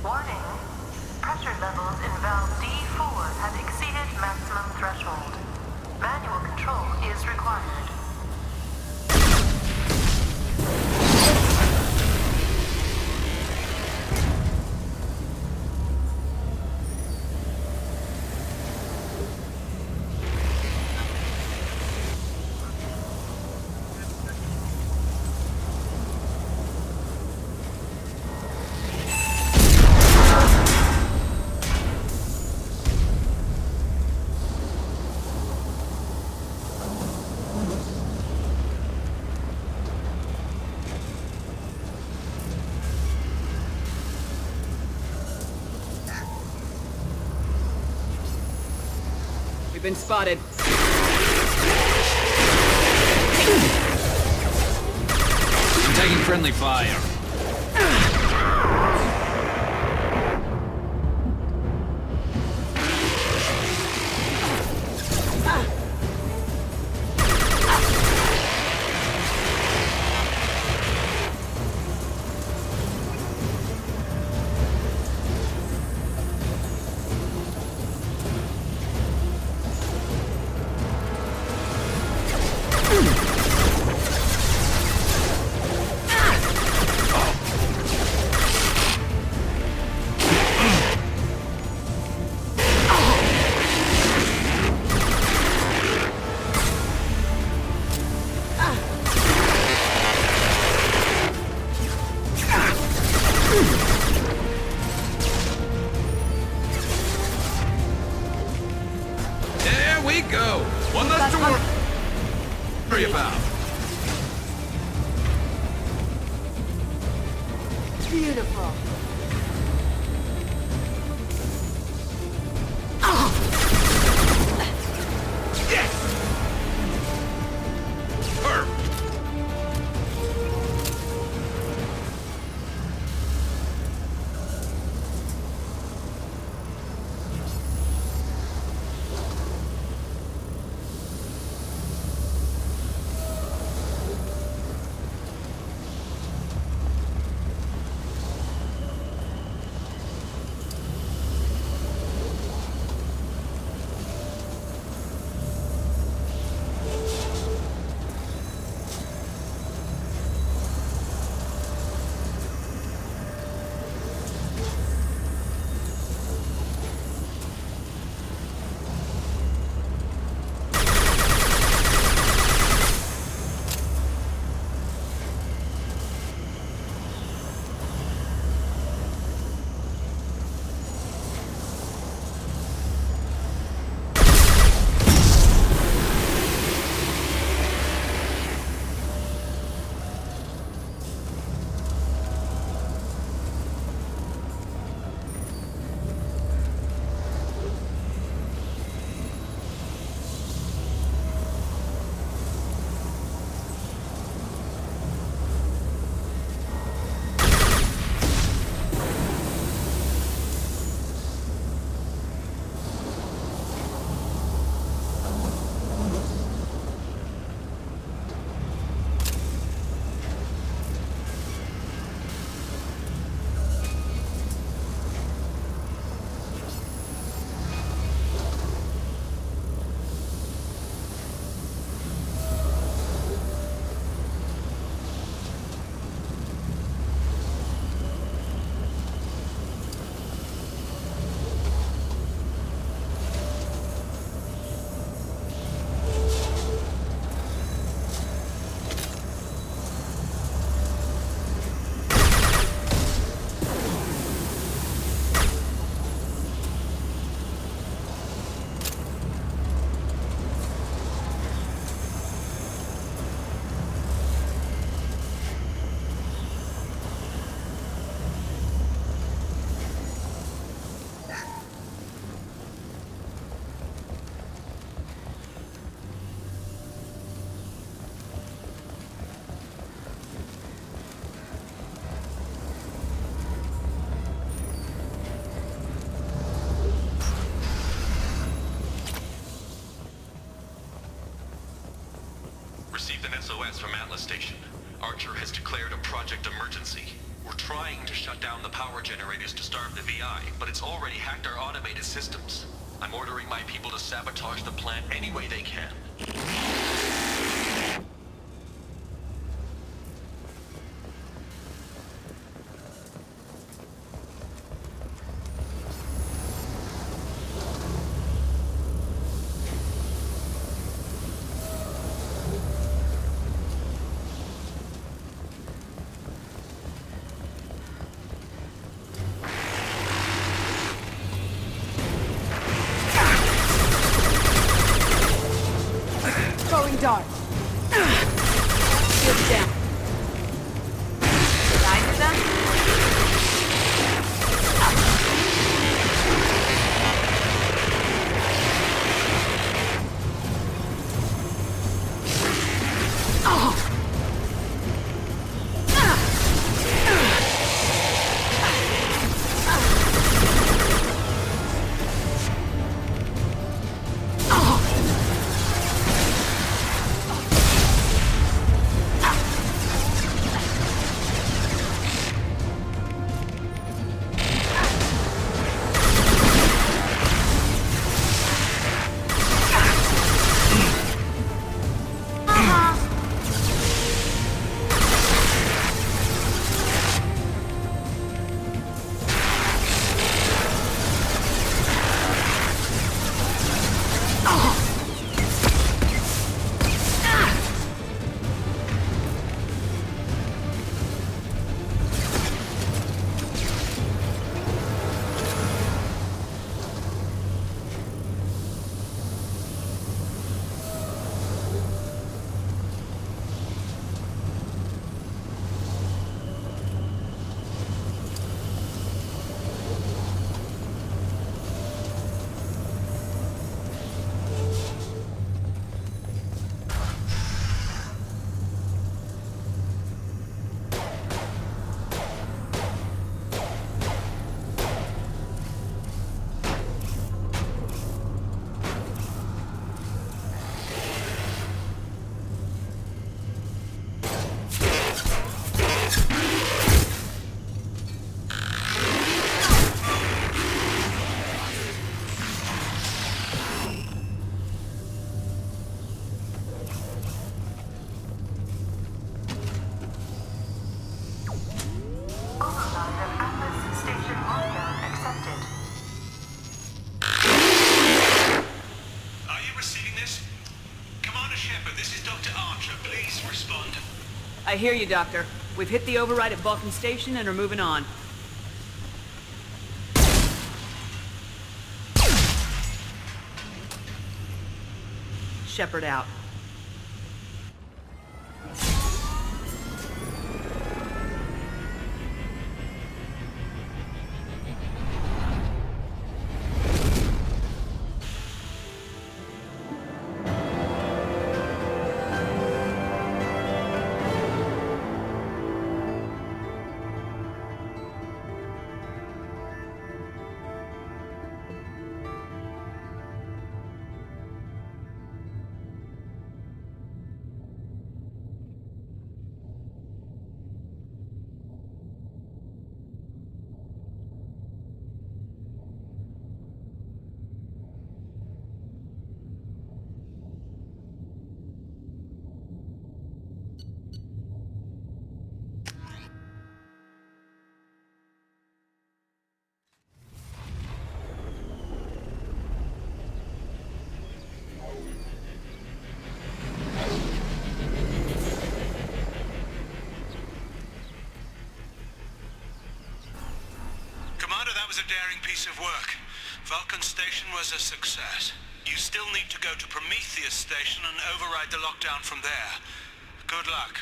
Warning. Pressure levels in valve D4 have exceeded maximum threshold. Manual control is required. We've been spotted. I'm taking friendly fire. There we go. One less to worry about. Beautiful. Yes! Perfect. received an SOS from Atlas Station. Archer has declared a project emergency. We're trying to shut down the power generators to starve the VI, but it's already hacked our automated systems. I'm ordering my people to sabotage the plant any way they can. Dark. Shield down. Did I do that? I hear you, Doctor. We've hit the override at Vulcan Station and are moving on. Shepard out. That was a daring piece of work. Vulcan Station was a success. You still need to go to Prometheus Station and override the lockdown from there. Good luck.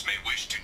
May wish to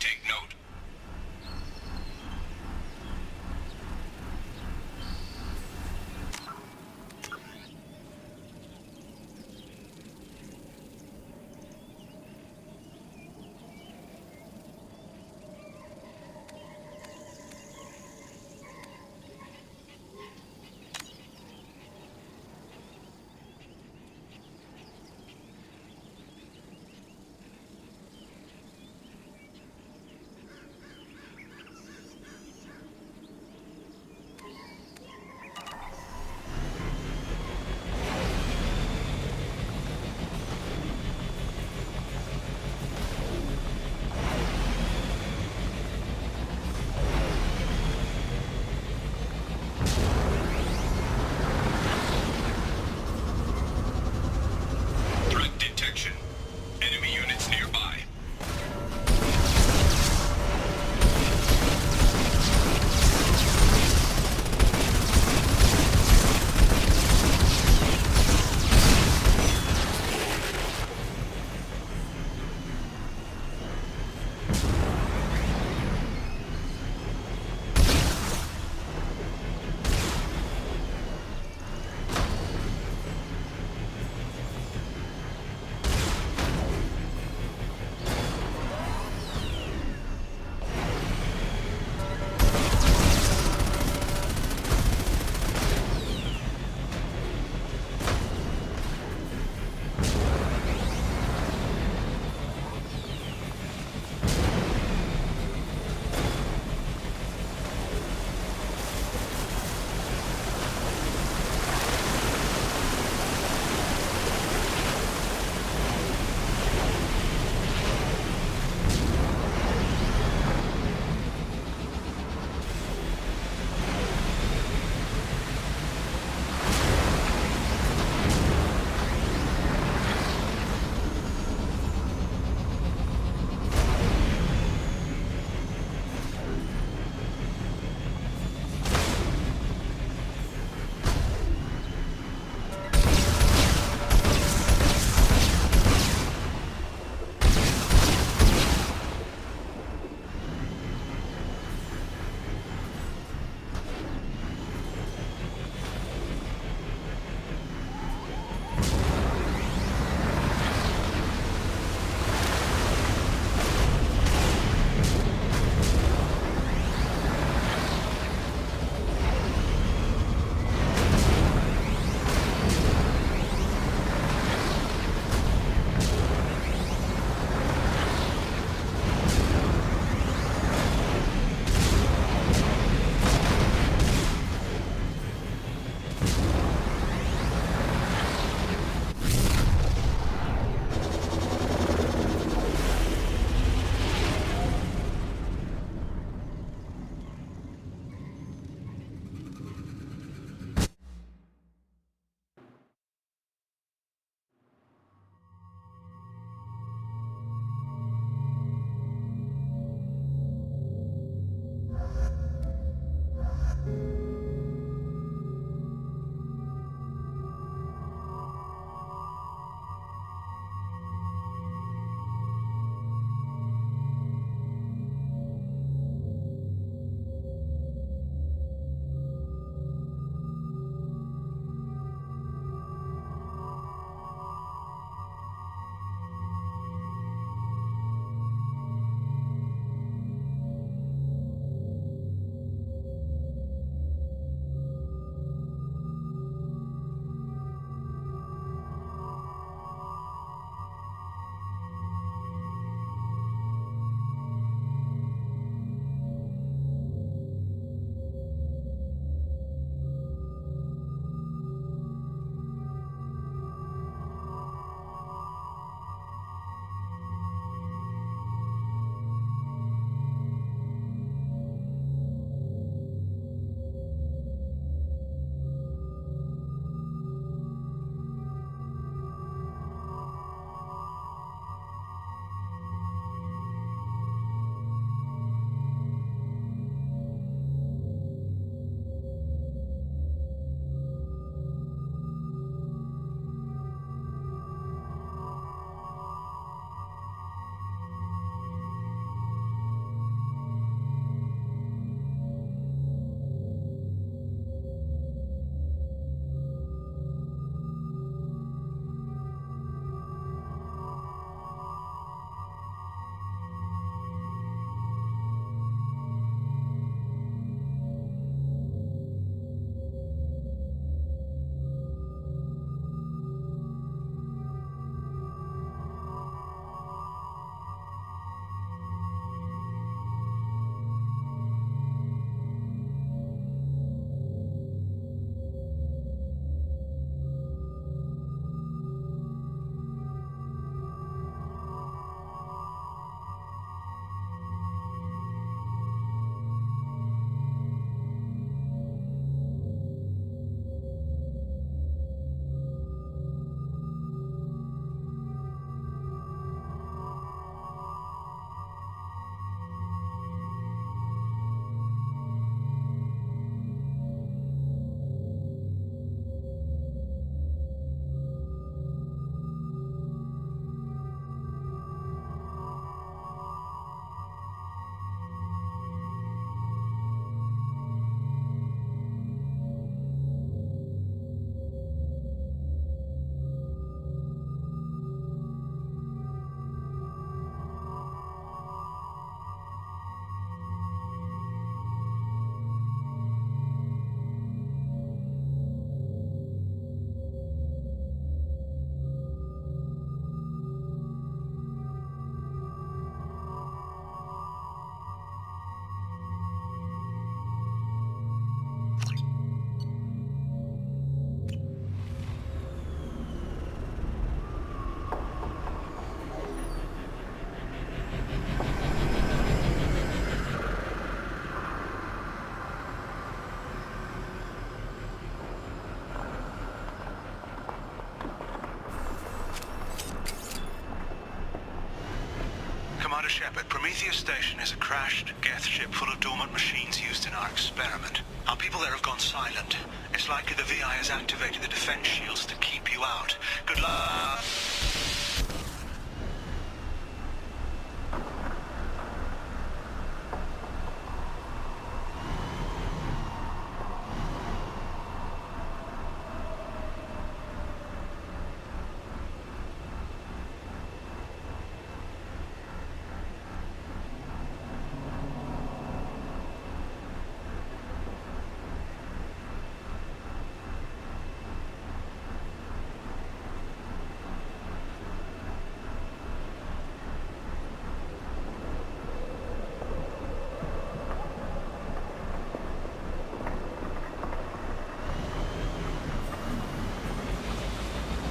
Commander Shepard, Prometheus Station is a crashed Geth ship full of dormant machines used in our experiment. Our people there have gone silent. It's likely the VI has activated the defense shields to keep you out. Good luck.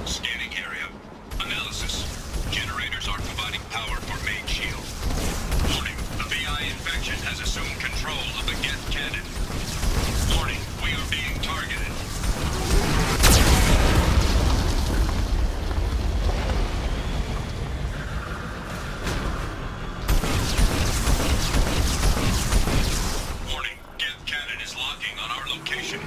Scanning area. Analysis. Generators are providing power for main shield. Warning, the VI infection has assumed control of the Geth cannon. Warning, we are being targeted. Warning, Geth cannon is locking on our location.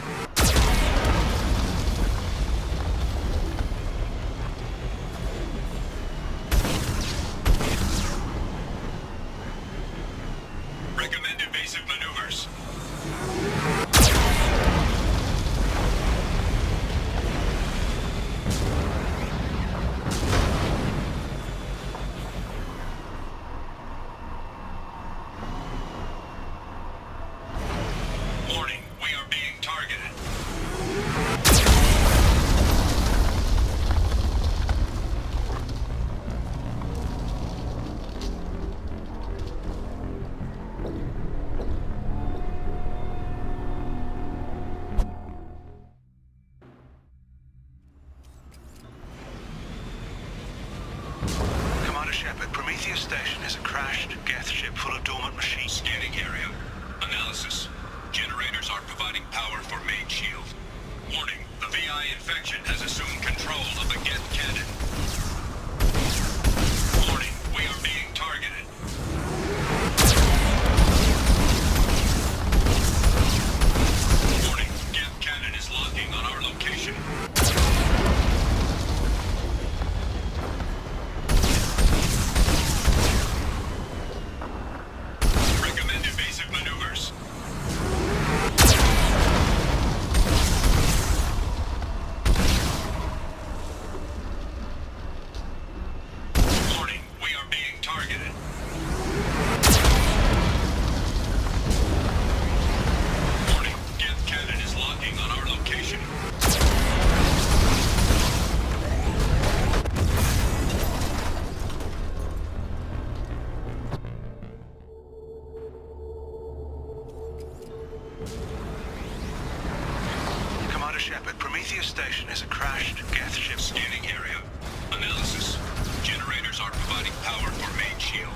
Recommend evasive maneuvers. Warning, we are being targeted. Commander Shepard, Prometheus Station is a crashed Geth ship full of dormant machines. Scanning area. Analysis. Generators are providing power for main shield. Warning, the VI infection has assumed control of the Geth cannon. Warning, we are being targeted. Warning, Geth cannon is locking on our location. Recommend evasive maneuvers. Warning, we are being targeted. Warning, Geth cannon is locking on our location. Commander Shepard, Prometheus Station is a crashed Geth ship. Scanning area. Analysis. Generators are providing power for main shield.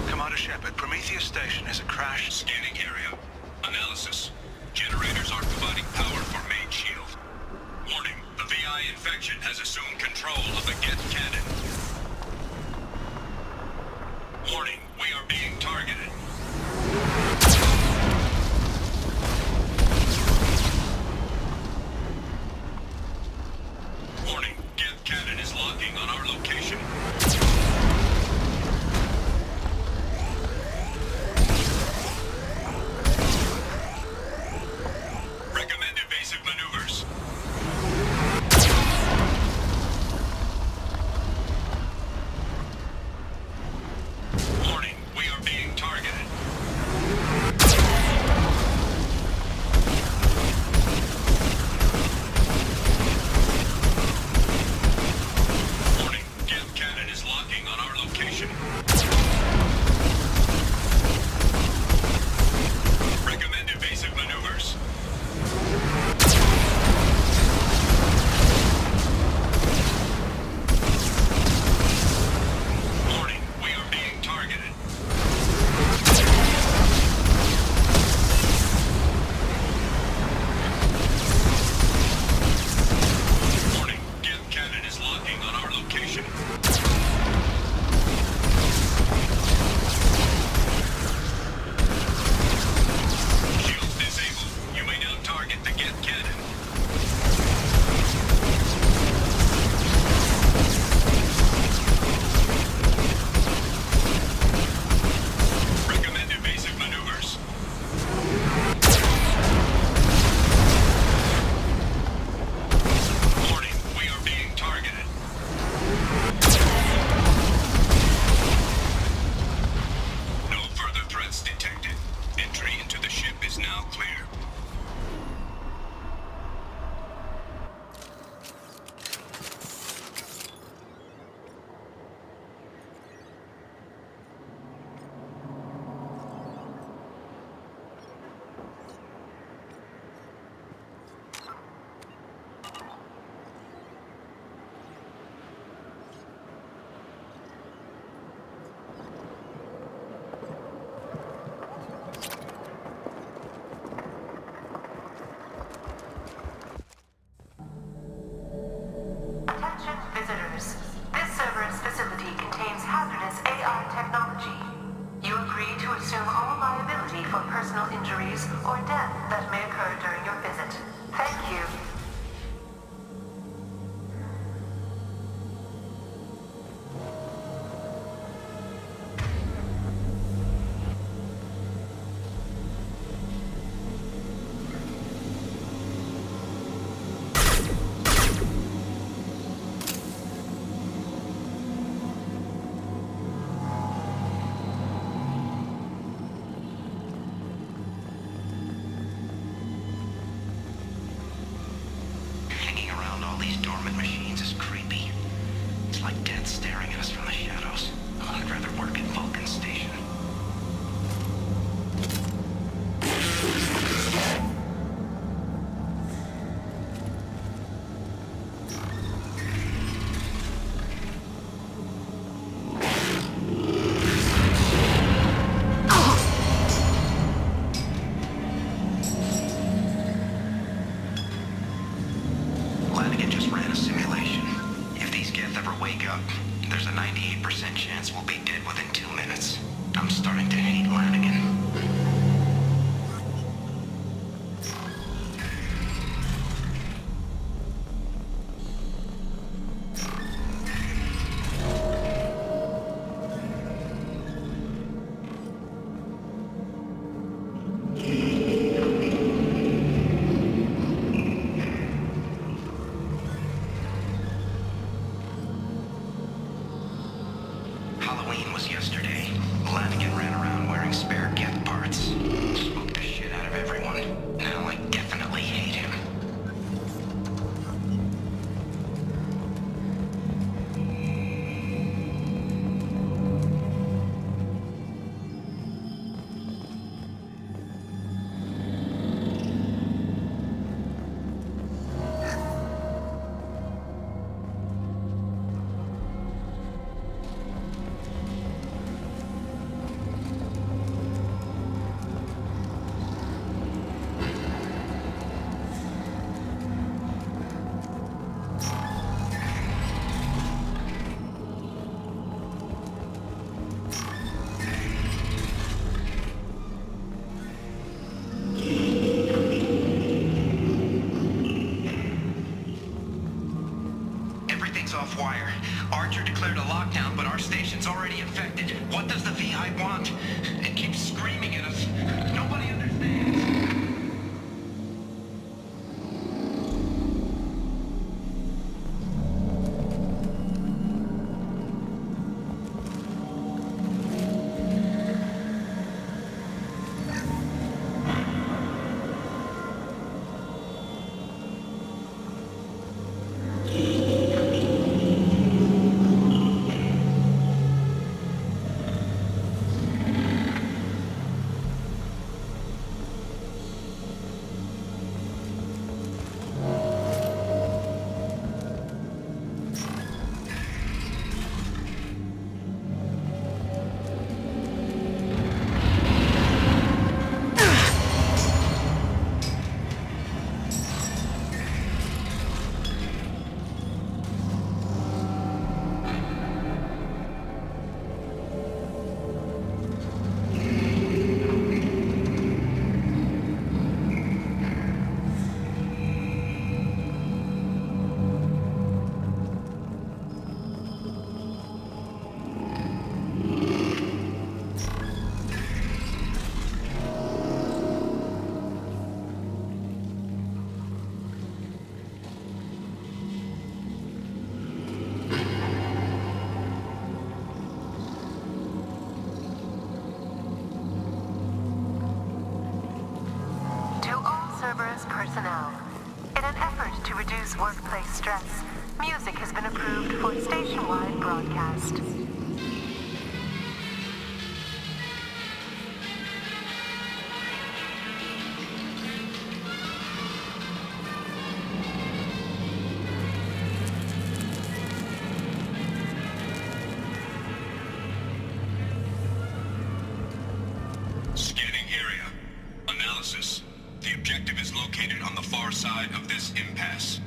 Commander Shepard, Prometheus Station is a crashed... Scanning area. Analysis. Generators are providing power for main shield. Warning, the VI infection has assumed control of the Geth cannon. Warning, we are being targeted. Warning, Geth cannon is locking on our location. Recommend evasive maneuvers. Warning. personal injuries or death that may occur during your visit. Thank you. Hanging around all these dormant machines is creepy. It's like death staring at us from the shadows. I'd rather work at Vulcan Station. Lanigan just ran a simulation. If these Geth ever wake up, there's a 98% chance we'll be dead within 2 minutes. I'm starting to hate Lanigan. Halloween was yesterday. Lanigan ran around wearing spare Geth parts. Spooked the shit out of everyone. Now I definitely hate him. Everything's off wire. Archer declared a lockdown, but our station's already infected. What does the VI want? It keeps screaming at us. Nobody understands. Personnel. In an effort to reduce workplace stress, music has been approved for station-wide broadcast. Scanning area. Analysis. The objective is located on the far side of this impasse.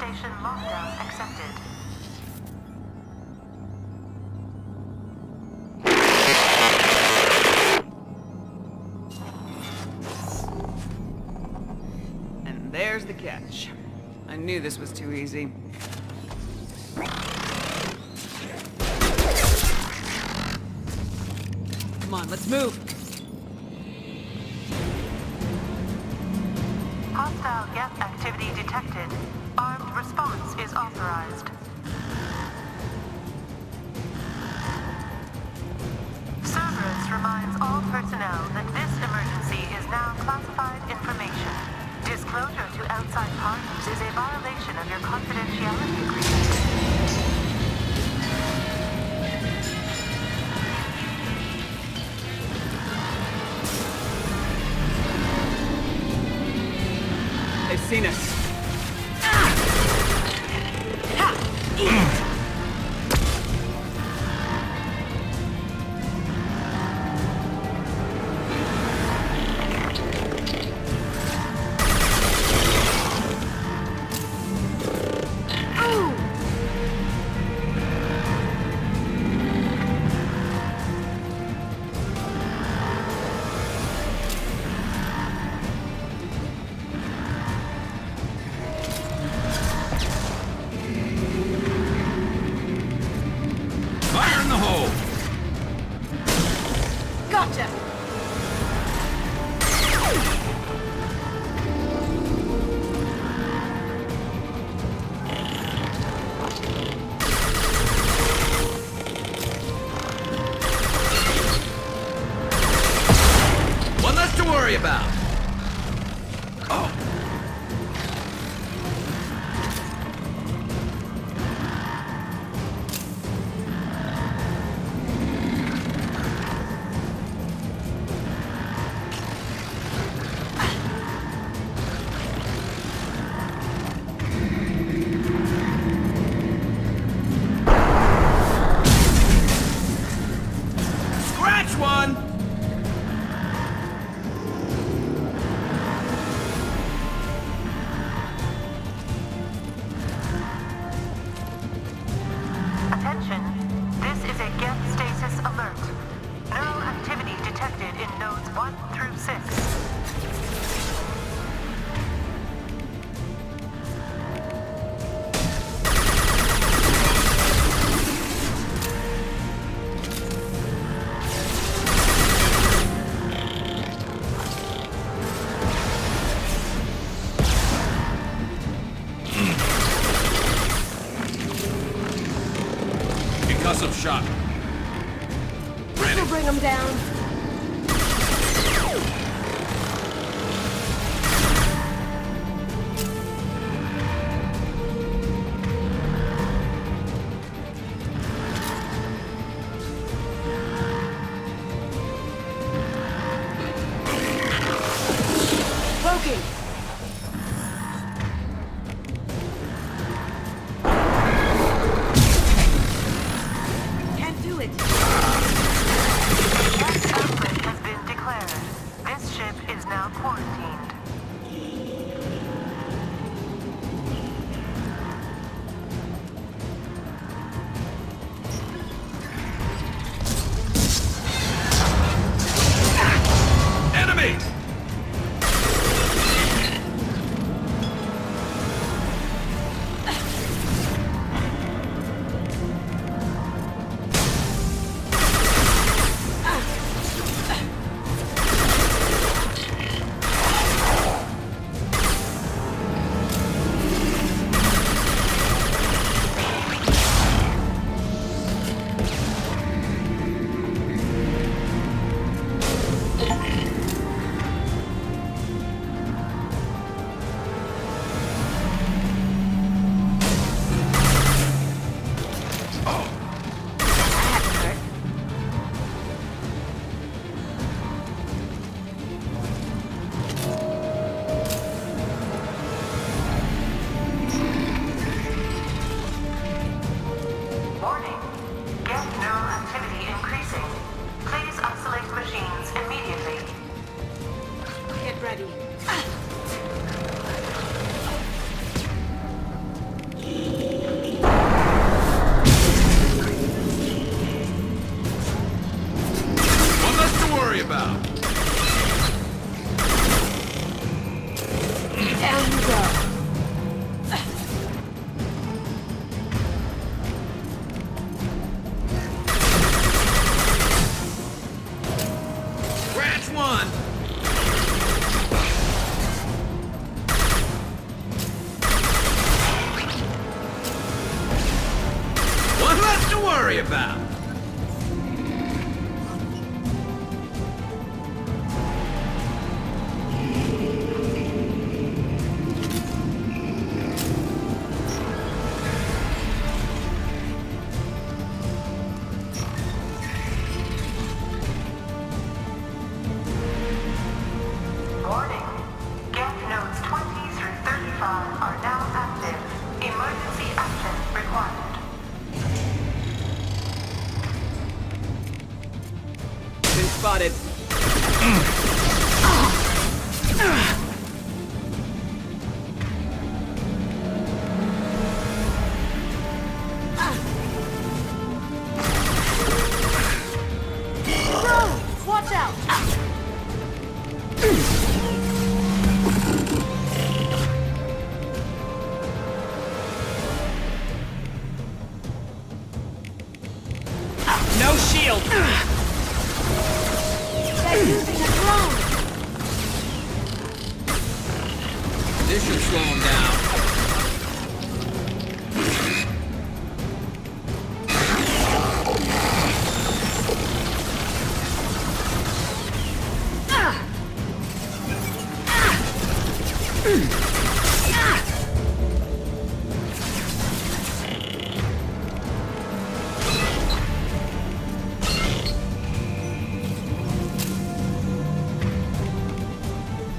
station lockdown accepted. And there's the catch. I knew this was too easy. Come on, let's move! Hostile Geth activity detected. Armed response is authorized. Cerberus reminds all personnel that this emergency is now classified information. Disclosure to outside parties is a violation of your confidentiality agreement. They've seen us. Fire in the hole! Gotcha! One less to worry about! Oh! Scratch one! Attention, this is a Geth stasis alert. Neural activity detected in nodes 1 through 6. Concussive shock. This'll bring them down. Woken! Can't do it. worry about. Warning. Geth nodes 20 through 35 are now active. Emergency action required. Been spotted. Bro, watch out! No shield. They're using a drone! This should slow him down.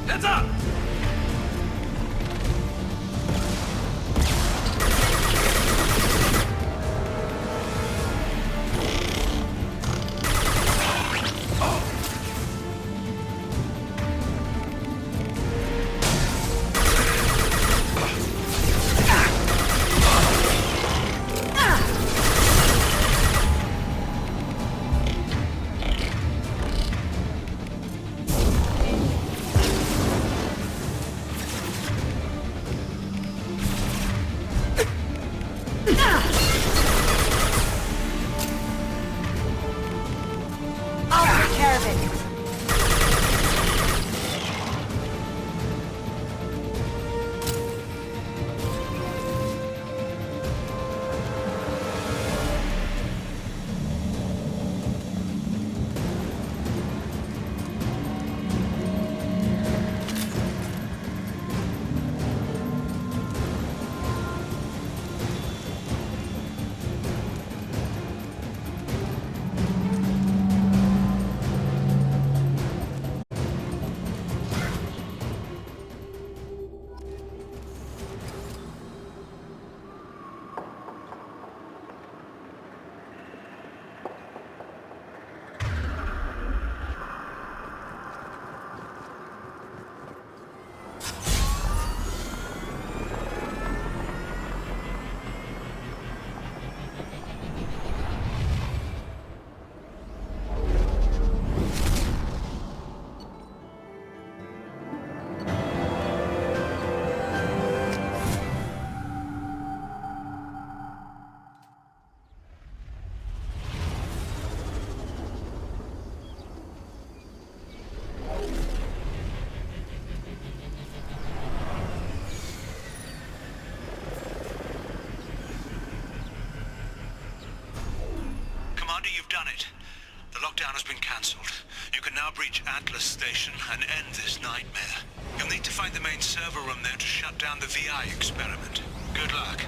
Heads up! I'll take care of it. Commander, you've done it. The lockdown has been cancelled. You can now breach Atlas Station and end this nightmare. You'll need to find the main server room there to shut down the VI experiment. Good luck.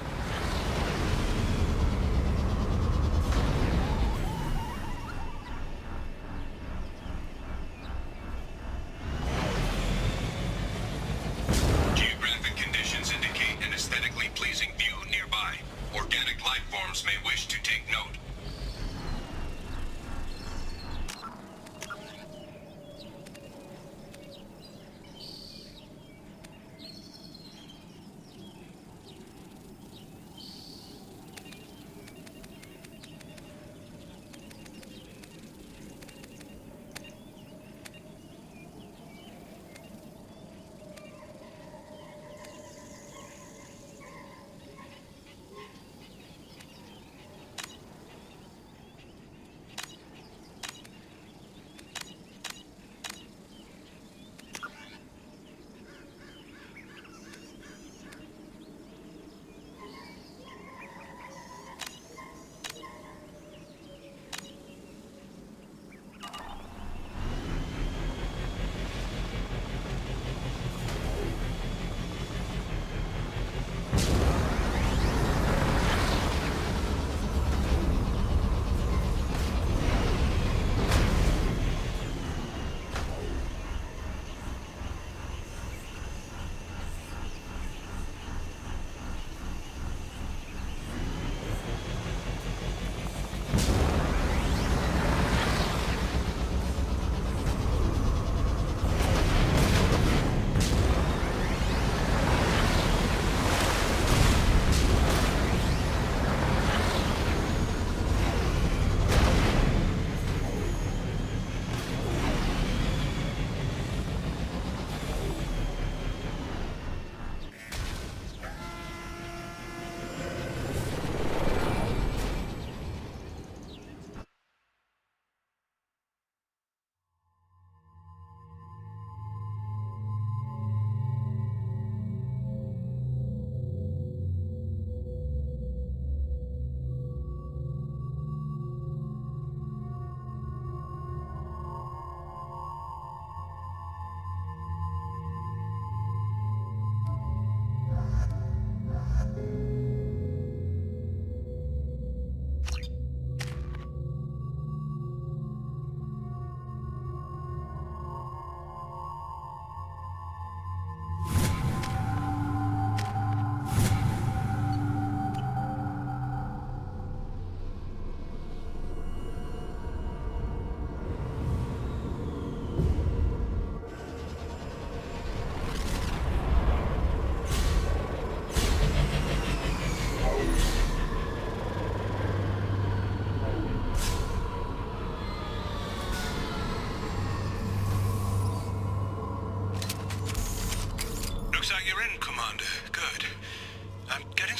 Geographic conditions indicate an aesthetically pleasing view nearby. Organic life forms may wish to take note.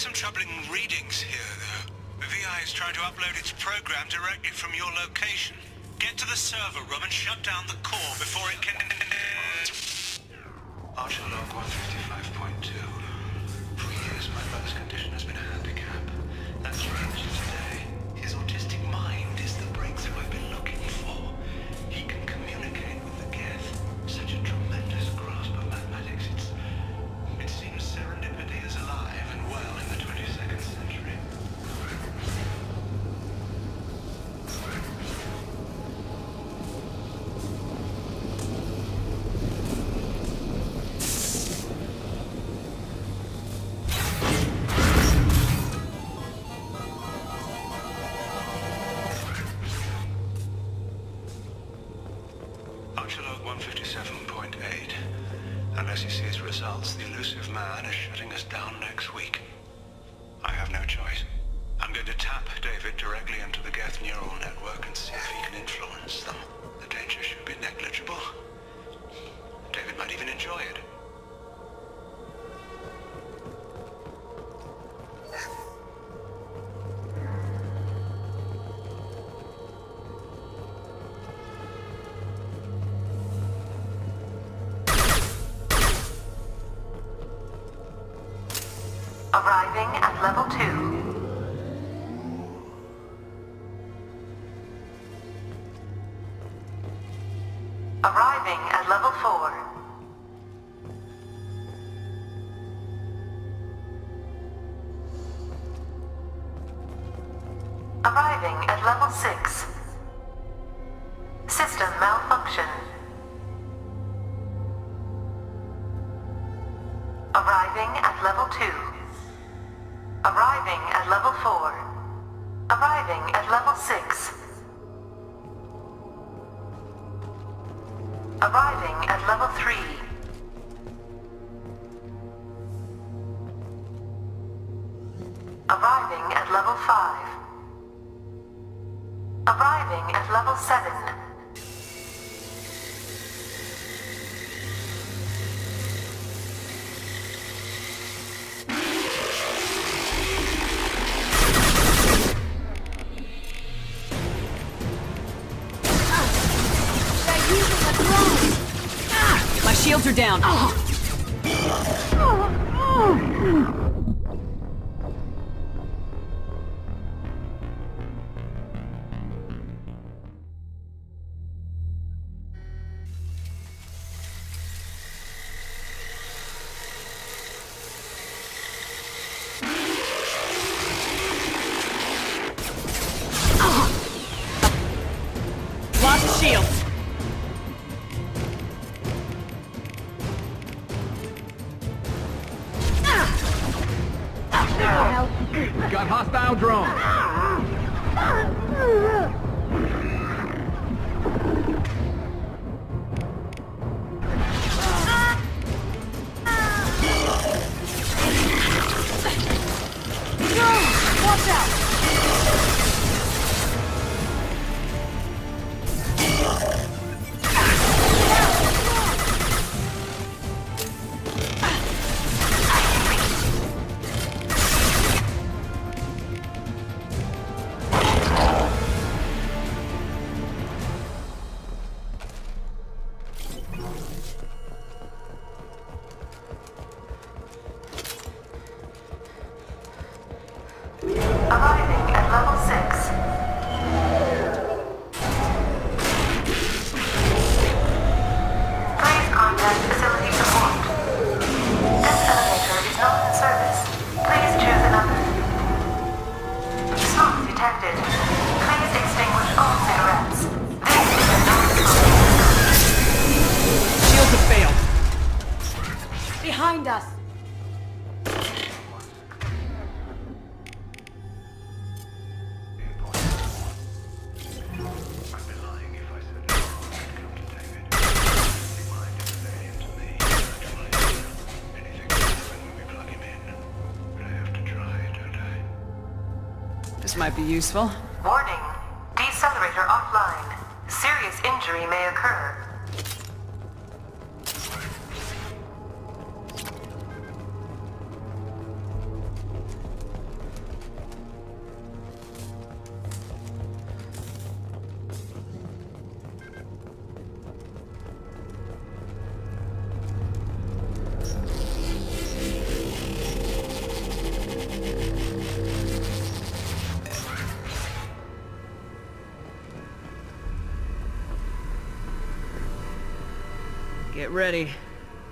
some troubling readings here, though. The VI is trying to upload its program directly from your location. Get to the server room and shut down the core before it can... Archer log 155.2. For years, my brother's condition has been a handicap. That's changed today. His autistic mind is the breakthrough I've been looking for. He can communicate with the Geth. Such a tremendous grasp of mathematics. It seems serendipity is alive and well in the 22nd century. Archer log 157.8. Unless he sees results, the elusive man is shutting us down next week. I have no choice. I'm going to tap David directly into the Geth neural network and see if he can influence them. The danger should be negligible. David might even enjoy it. Arriving at level 2. Arriving at level 4. Arriving at level 6. System malfunction. Arriving at level 2. Arriving at level 4. Arriving at level 6. Arriving at level 3. Arriving at level 5. Arriving at level 7. My shields are down. Lots of shields. Got hostile drone. Watch out! Arriving at level 6. Please contact facility support. This elevator is not in service. Please choose another. Smoke detected. Please extinguish all cigarettes. This is a non-smoke. Shields have failed. Behind us! This might be useful. Warning. Decelerator offline. Serious injury may occur. Get ready.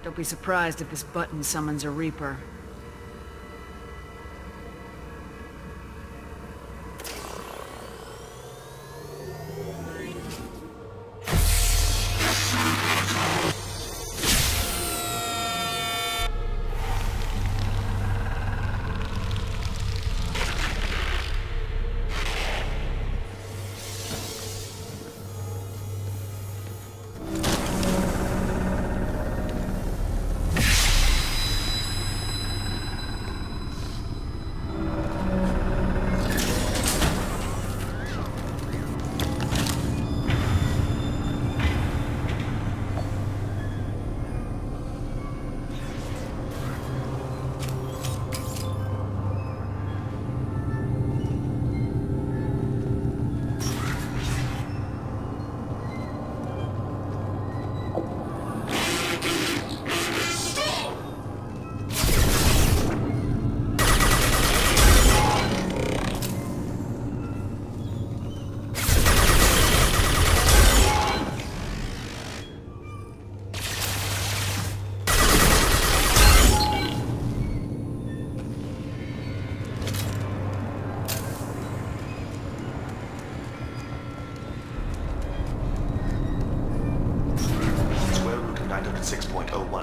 Don't be surprised if this button summons a Reaper.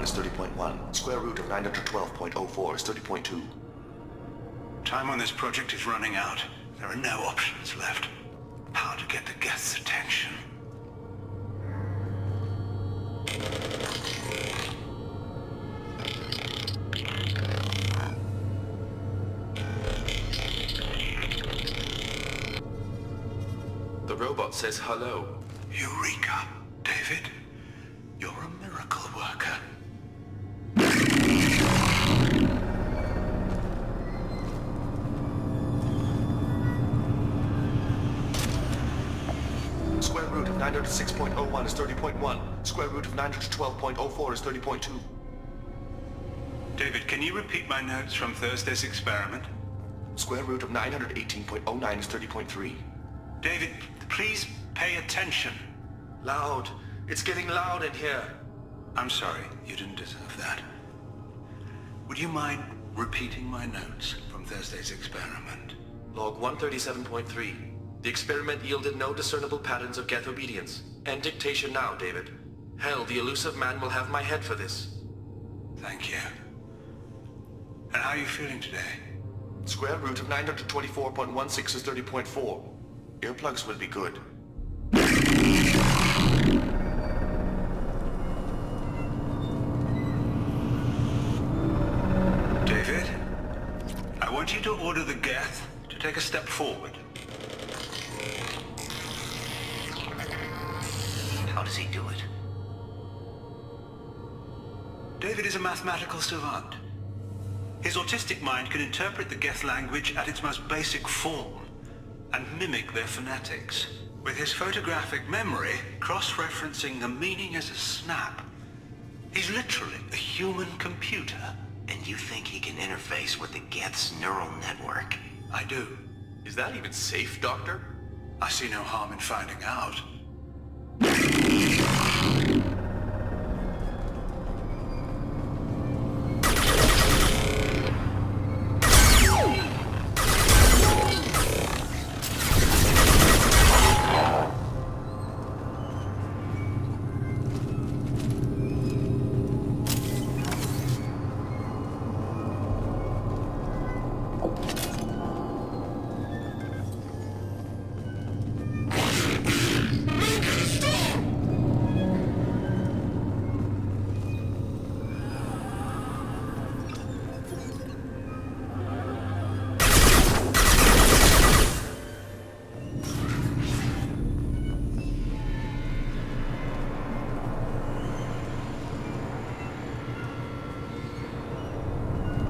is 30.1. Square root of 912.04 is 30.2. Time on this project is running out. There are no options left. How to get the Geth's attention. The robot says hello. Eureka, David. You're a miracle worker. Square root of 906.01 is 30.1. Square root of 912.04 is 30.2. David, can you repeat my notes from Thursday's experiment? Square root of 918.09 is 30.3. David, please pay attention. Loud. It's getting loud in here. I'm sorry, you didn't deserve that. Would you mind repeating my notes from Thursday's experiment? Log 137.3. The experiment yielded no discernible patterns of Geth obedience. End dictation now, David. Hell, the elusive man will have my head for this. Thank you. And how are you feeling today? Square root of 924.16 is 30.4. Earplugs will be good. David, I want you to order the Geth to take a step forward. How does he do it? David is a mathematical savant. His autistic mind can interpret the Geth language at its most basic form and mimic their phonetics. With his photographic memory, cross-referencing the meaning as a snap. He's literally a human computer. And you think he can interface with the Geth's neural network? I do. Is that even safe, Doctor? I see no harm in finding out.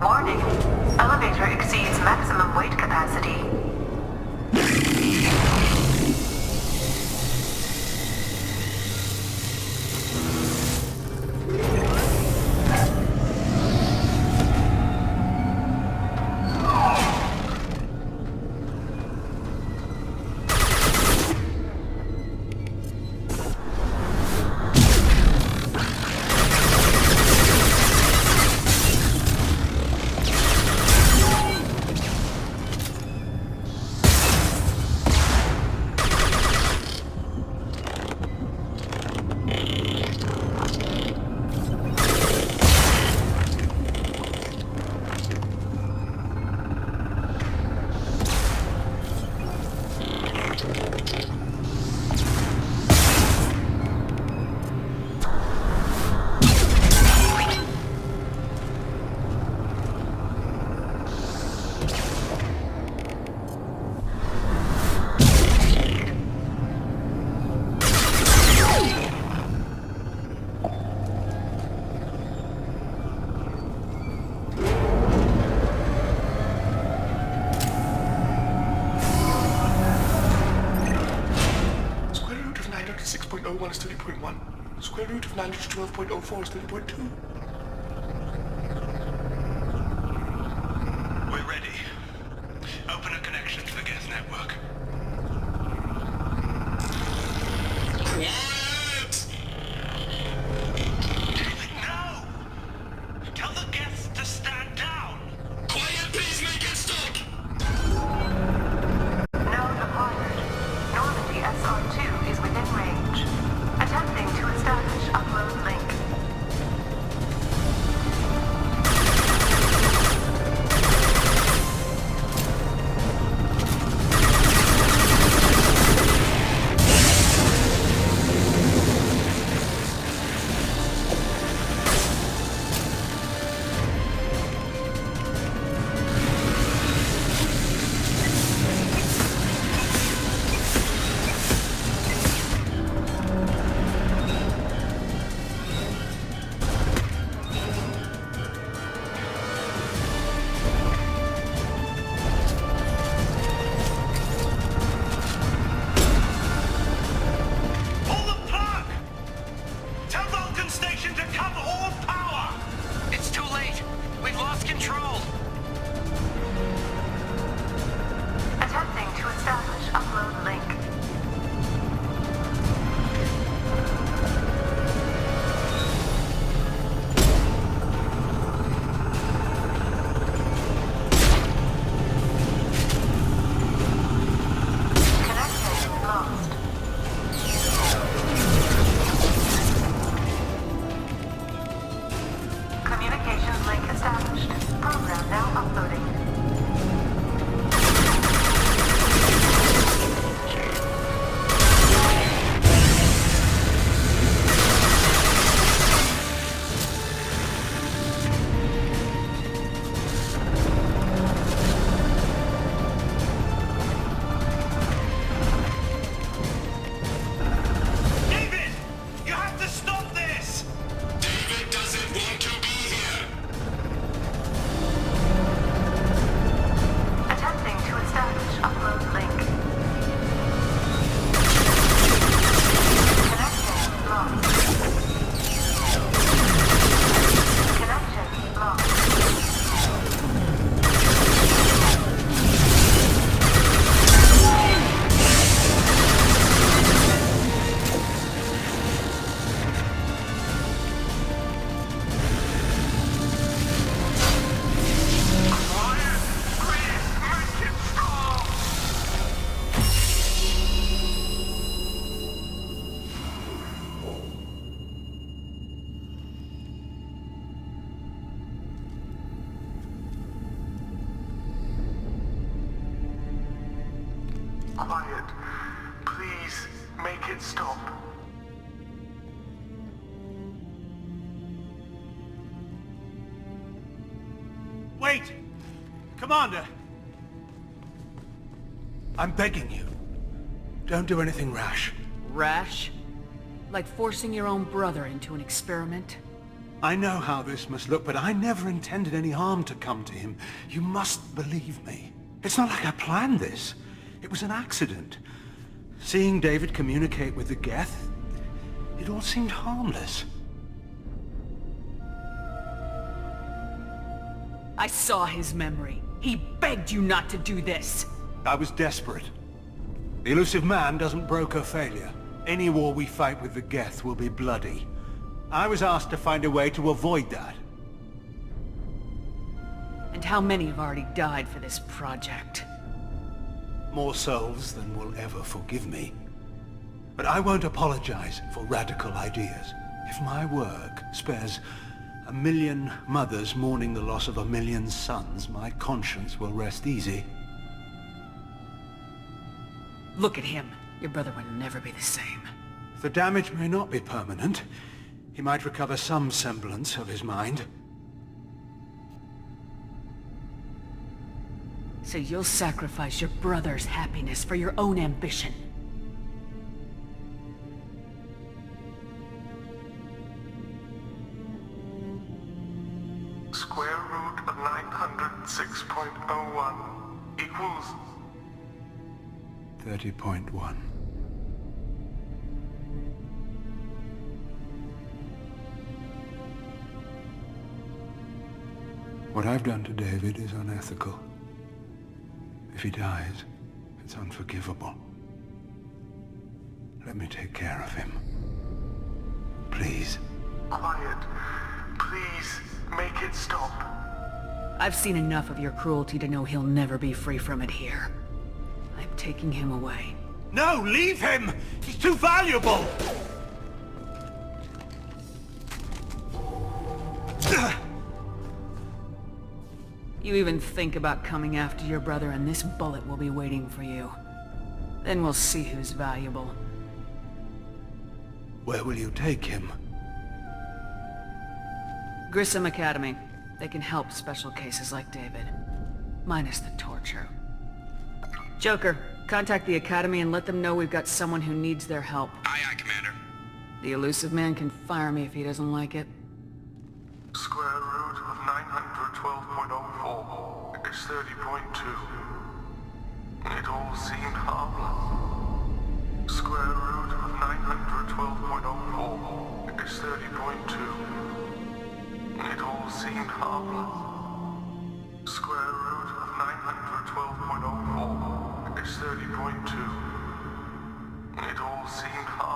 Warning. Elevator exceeds maximum weight capacity. 30.1 is 30.1. Square root of 912.04 is 30.2. We're ready. Open a connection to the Geth network. Quiet! David, no! Tell the Geths to stand down! Quiet, please make it stop! Node acquired. Normandy SR2 is within range. Attempting to establish upload link. Pull the plug! Tell Vulcan Station to cut all power! It's too late. We've lost control. Attempting to establish upload link. Connection lost. Communications link established. Program now uploading. David! You have to stop this! David doesn't want to be here! Attempting to establish upload link. Connection lost. Connection lost. Quiet. Please make it stop. Wait! Commander! I'm begging you. Don't do anything rash. Rash? Like forcing your own brother into an experiment? I know how this must look, but I never intended any harm to come to him. You must believe me. It's not like I planned this. It was an accident. Seeing David communicate with the Geth, it all seemed harmless. I saw his memory. He begged you not to do this. I was desperate. The elusive man doesn't broker failure. Any war we fight with the Geth will be bloody. I was asked to find a way to avoid that. And how many have already died for this project? More souls than will ever forgive me. But I won't apologize for radical ideas. If my work spares 1 million mothers mourning the loss of 1 million sons, my conscience will rest easy. Look at him. Your brother would never be the same. The damage may not be permanent. He might recover some semblance of his mind. So you'll sacrifice your brother's happiness for your own ambition. Square root of 906.01 equals 30.1. What I've done to David is unethical. If he dies, it's unforgivable. Let me take care of him. Please. Quiet. Please, make it stop. I've seen enough of your cruelty to know he'll never be free from it here. I'm taking him away. No, leave him! He's too valuable! You even think about coming after your brother and this bullet will be waiting for you. Then we'll see who's valuable. Where will you take him? Grissom Academy. They can help special cases like David. Minus the torture. Joker, contact the Academy and let them know we've got someone who needs their help. Aye, aye, Commander. The elusive man can fire me if he doesn't like it. Square root of 912.04 is 30.2. It all seemed harmless. Square root of 912.04 is 30.2. It all seemed harmless. Square root of 912.04 is 30.2. It all seemed harmless.